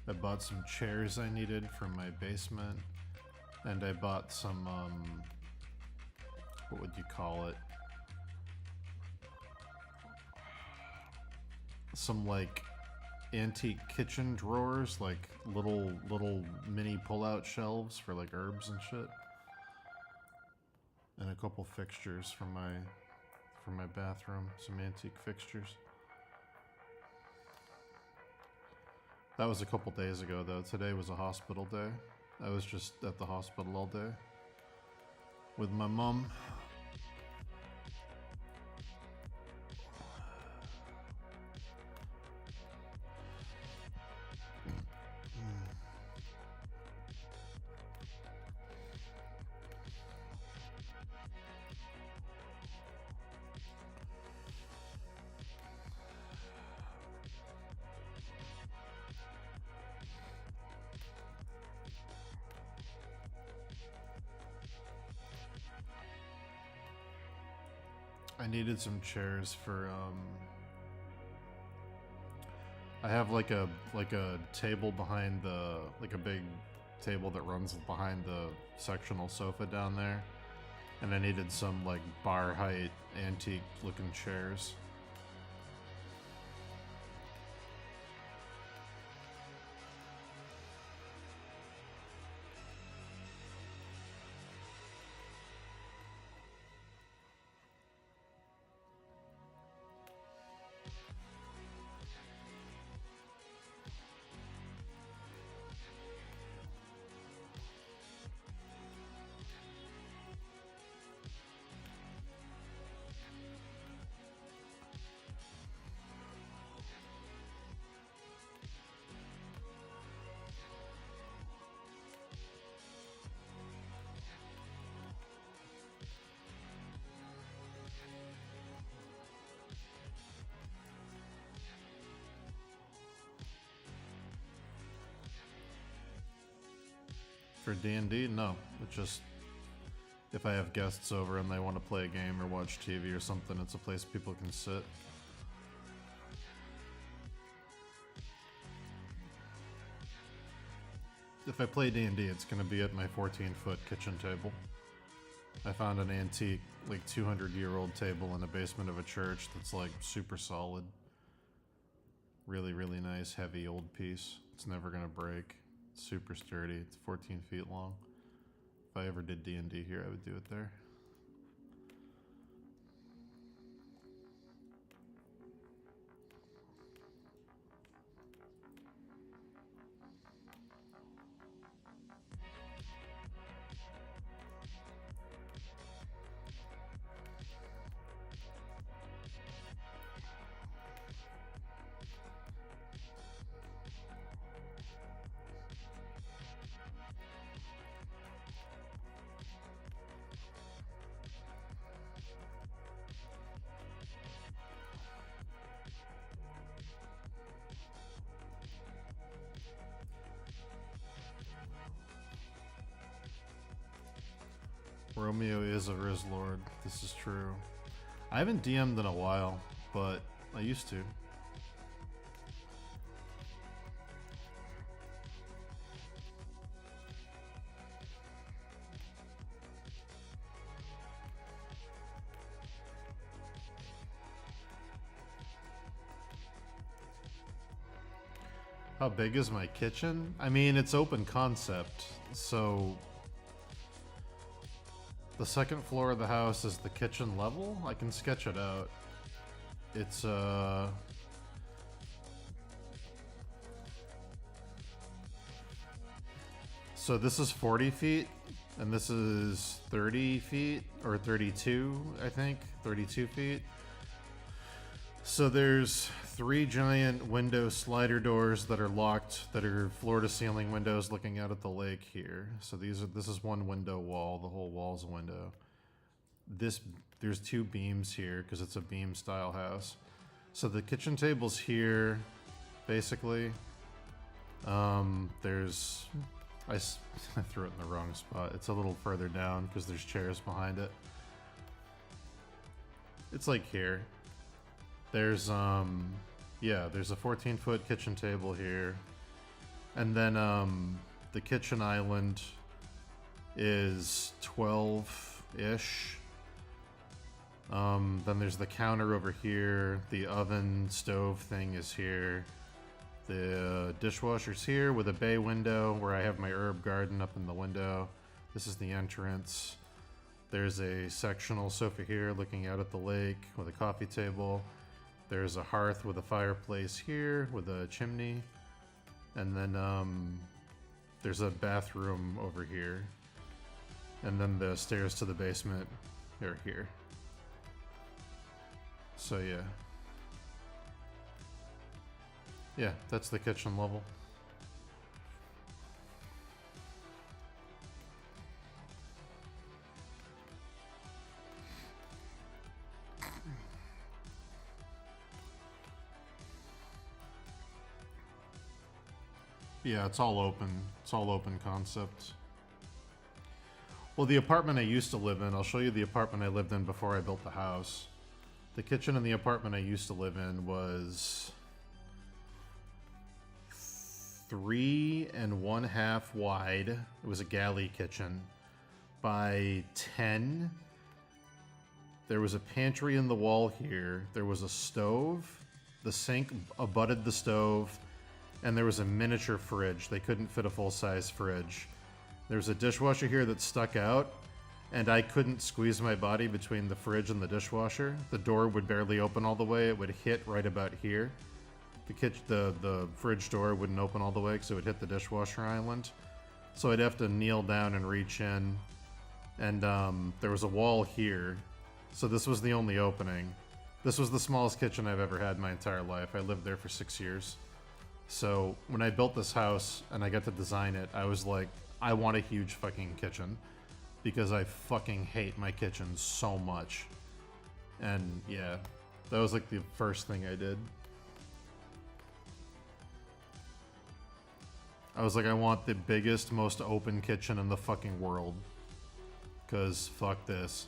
I bought some chairs I needed from my basement. And I bought some, what would you call it? Some, like, antique kitchen drawers, like little mini pull-out shelves for, like, herbs and shit. And a couple fixtures from my bathroom, some antique fixtures. That was a couple days ago, though. Today was a hospital day. I was just at the hospital all day with my mom. I needed some chairs for I have like a table behind the like a big table that runs behind the sectional sofa down there, and I needed some like bar height antique looking chairs. For D&D, no. It's just if I have guests over and they want to play a game or watch TV or something, it's a place people can sit. If I play D&D, it's going to be at my 14-foot kitchen table. I found an antique, like 200-year-old table in the basement of a church that's like super solid. Really, really nice, heavy old piece. It's never going to break. Super sturdy. It's 14 feet long. If I ever did D&D here, I would do it there. Romeo is a Riz Lord. This is true. I haven't DM'd in a while, but I used to. How big is my kitchen? I mean, it's open concept, so the second floor of the house is the kitchen level. I can sketch it out. It's so this is 40 feet and this is 30 feet or 32, I think, 32 feet. So there's 3 giant window slider doors that are locked, that are floor to ceiling windows looking out at the lake here. So this is one window wall. The whole wall's a window. There's 2 beams here because it's a beam style house. So the kitchen table's here, basically. There's I threw it in the wrong spot. It's a little further down because there's chairs behind it. It's like here. There's yeah, there's a 14-foot kitchen table here. And then the kitchen island is 12-ish. Then there's the counter over here. The oven stove thing is here. The dishwasher's here with a bay window where I have my herb garden up in the window. This is the entrance. There's a sectional sofa here looking out at the lake with a coffee table. There's a hearth with a fireplace here with a chimney. And then there's a bathroom over here. And then the stairs to the basement are here. So yeah. Yeah, that's the kitchen level. Yeah, it's all open. It's all open concept. Well, the apartment I used to live in, I'll show you the apartment I lived in before I built the house. The kitchen in the apartment I used to live in was 3 1/2 wide. It was a galley kitchen by 10. There was a pantry in the wall here. There was a stove. The sink abutted the stove. And there was a miniature fridge. They couldn't fit a full-size fridge. There was a dishwasher here that stuck out, and I couldn't squeeze my body between the fridge and the dishwasher. The door would barely open all the way. It would hit right about here. The fridge door wouldn't open all the way because it would hit the dishwasher island. So I'd have to kneel down and reach in. And there was a wall here. So this was the only opening. This was the smallest kitchen I've ever had in my entire life. I lived there for 6 years. So when I built this house and I got to design it, I was like, I want a huge fucking kitchen because I fucking hate my kitchen so much. And yeah, that was like the first thing I did. I was like, I want the biggest, most open kitchen in the fucking world. Because fuck this.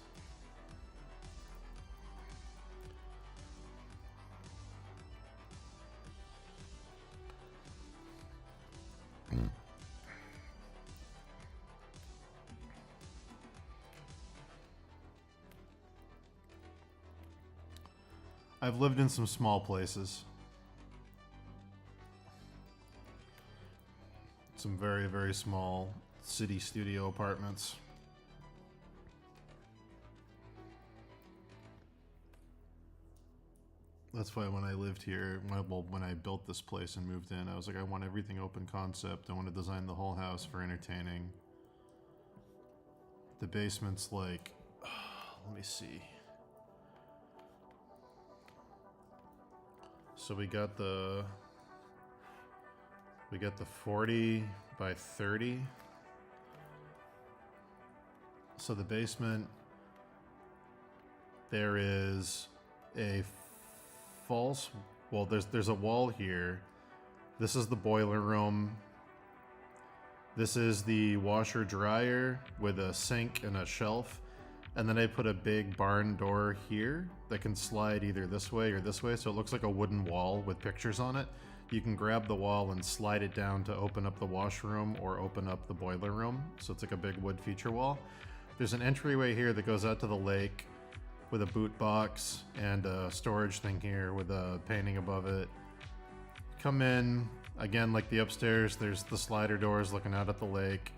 I've lived in some small places. Some very, very small city studio apartments. That's why when I lived here, when I built this place and moved in, I was like, I want everything open concept. I want to design the whole house for entertaining. The basement's like, let me see. So we got the 40 by 30. So the basement, there is a false, well, there's a wall here. This is the boiler room. This is the washer dryer with a sink and a shelf. And then I put a big barn door here that can slide either this way or this way. So it looks like a wooden wall with pictures on it. You can grab the wall and slide it down to open up the washroom or open up the boiler room. So it's like a big wood feature wall. There's an entryway here that goes out to the lake with a boot box and a storage thing here with a painting above it. Come in, again, like the upstairs, there's the slider doors looking out at the lake.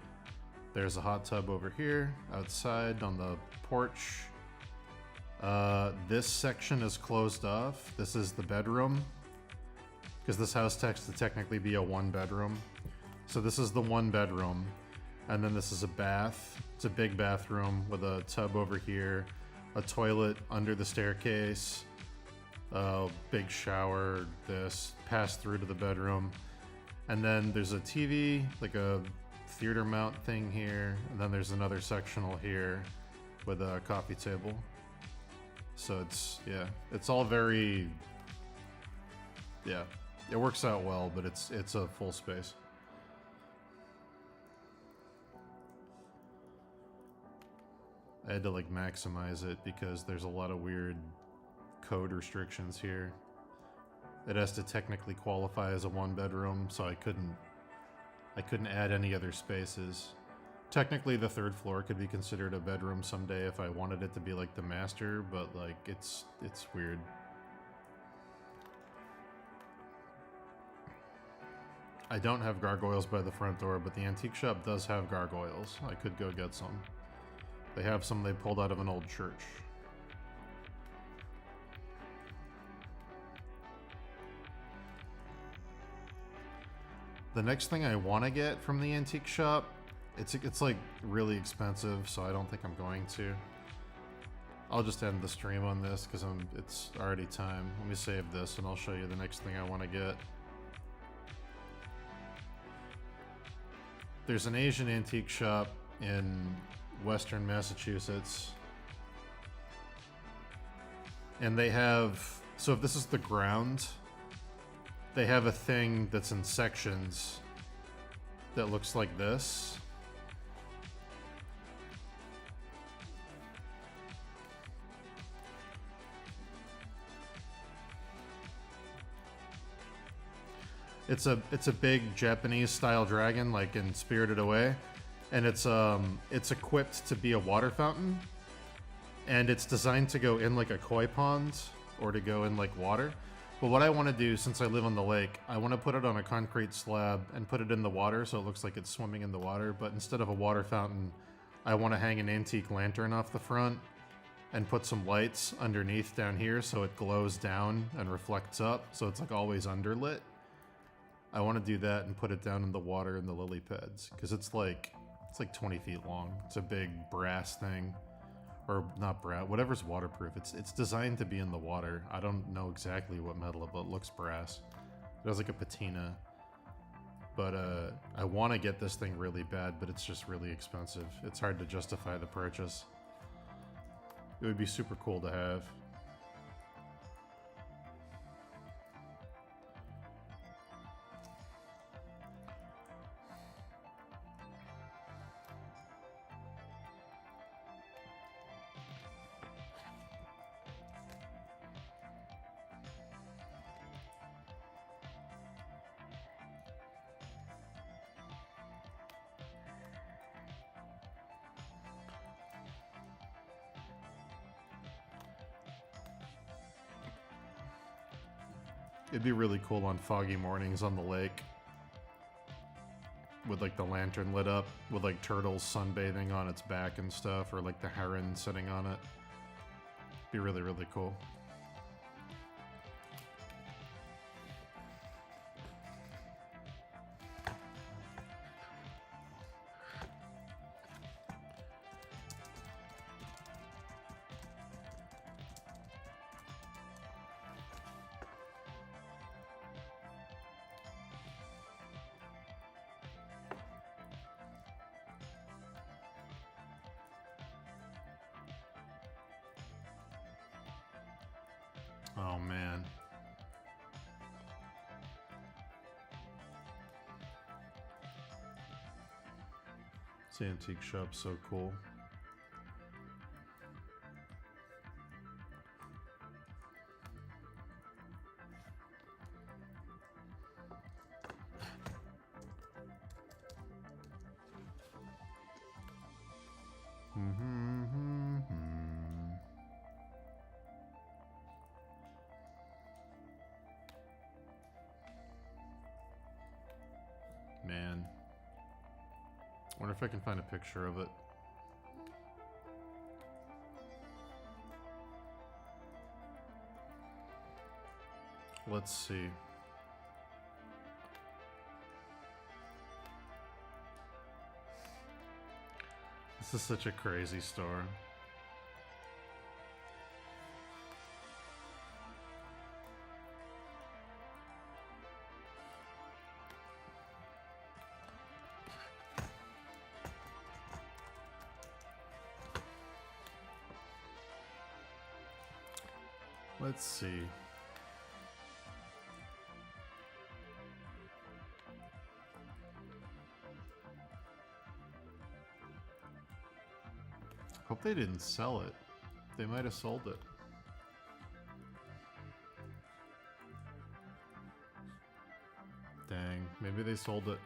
There's a hot tub over here, outside on the porch. This section is closed off. This is the bedroom, because this house tends to technically be a one bedroom. So this is the one bedroom, and then this is a bath. It's a big bathroom with a tub over here, a toilet under the staircase, a big shower, this, pass through to the bedroom. And then there's a TV, like a theater mount thing here, and then there's another sectional here with a coffee table. So it's, yeah, it's all very, yeah, it works out well, but it's a full space. I had to like maximize it because there's a lot of weird code restrictions here. It has to technically qualify as a 1-bedroom, so I couldn't add any other spaces. Technically, the 3rd floor could be considered a bedroom someday if I wanted it to be like the master, but like it's weird. I don't have gargoyles by the front door, but the antique shop does have gargoyles. I could go get some. They have some they pulled out of an old church. The next thing I want to get from the antique shop, it's like really expensive, so I don't think I'm going to. I'll just end the stream on this because it's already time. Let me save this and I'll show you the next thing I want to get. There's an Asian antique shop in Western Massachusetts. And they have, so if this is the ground, they have a thing that's in sections that looks like this. It's a big Japanese style dragon, like in Spirited Away, and it's equipped to be a water fountain, and it's designed to go in like a koi pond or to go in like water. But what I want to do, since I live on the lake, I want to put it on a concrete slab and put it in the water so it looks like it's swimming in the water. But instead of a water fountain, I want to hang an antique lantern off the front and put some lights underneath down here so it glows down and reflects up, so it's like always underlit. I want to do that and put it down in the water in the lily pads, because it's like 20 feet long. It's a big brass thing. Or not brass, whatever's waterproof. It's designed to be in the water. I don't know exactly what metal, but it looks brass. It has like a patina. But I want to get this thing really bad, but it's just really expensive. It's hard to justify the purchase. It would be super cool to have. It'd be really cool on foggy mornings on the lake with like the lantern lit up with like turtles sunbathing on its back and stuff, or like the heron sitting on it. Be really, really cool. Oh man. This antique shop's so cool. Man. Wonder if I can find a picture of it. Let's see. This is such a crazy store. Let's see. Hope they didn't sell it. They might have sold it. Maybe they sold it.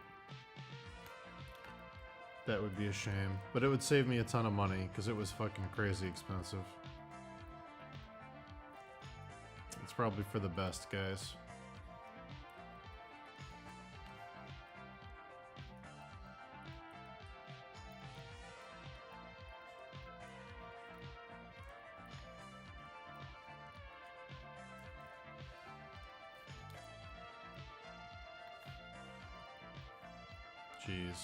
That would be a shame. But it would save me a ton of money because it was fucking crazy expensive. It's probably for the best, guys. Jeez.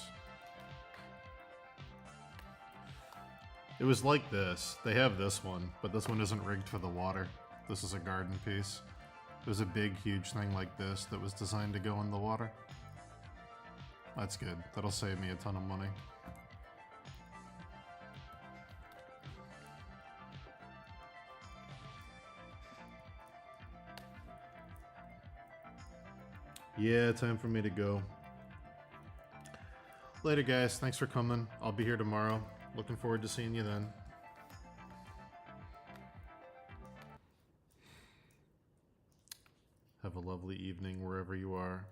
It was like this. They have this one, but this one isn't rigged for the water. This is a garden piece. There's a big, huge thing like this that was designed to go in the water. That's good. That'll save me a ton of money. Yeah, time for me to go. Later, guys. Thanks for coming. I'll be here tomorrow. Looking forward to seeing you then. Have a lovely evening wherever you are.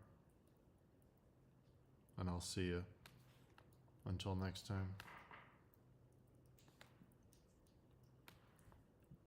And I'll see you. Until next time.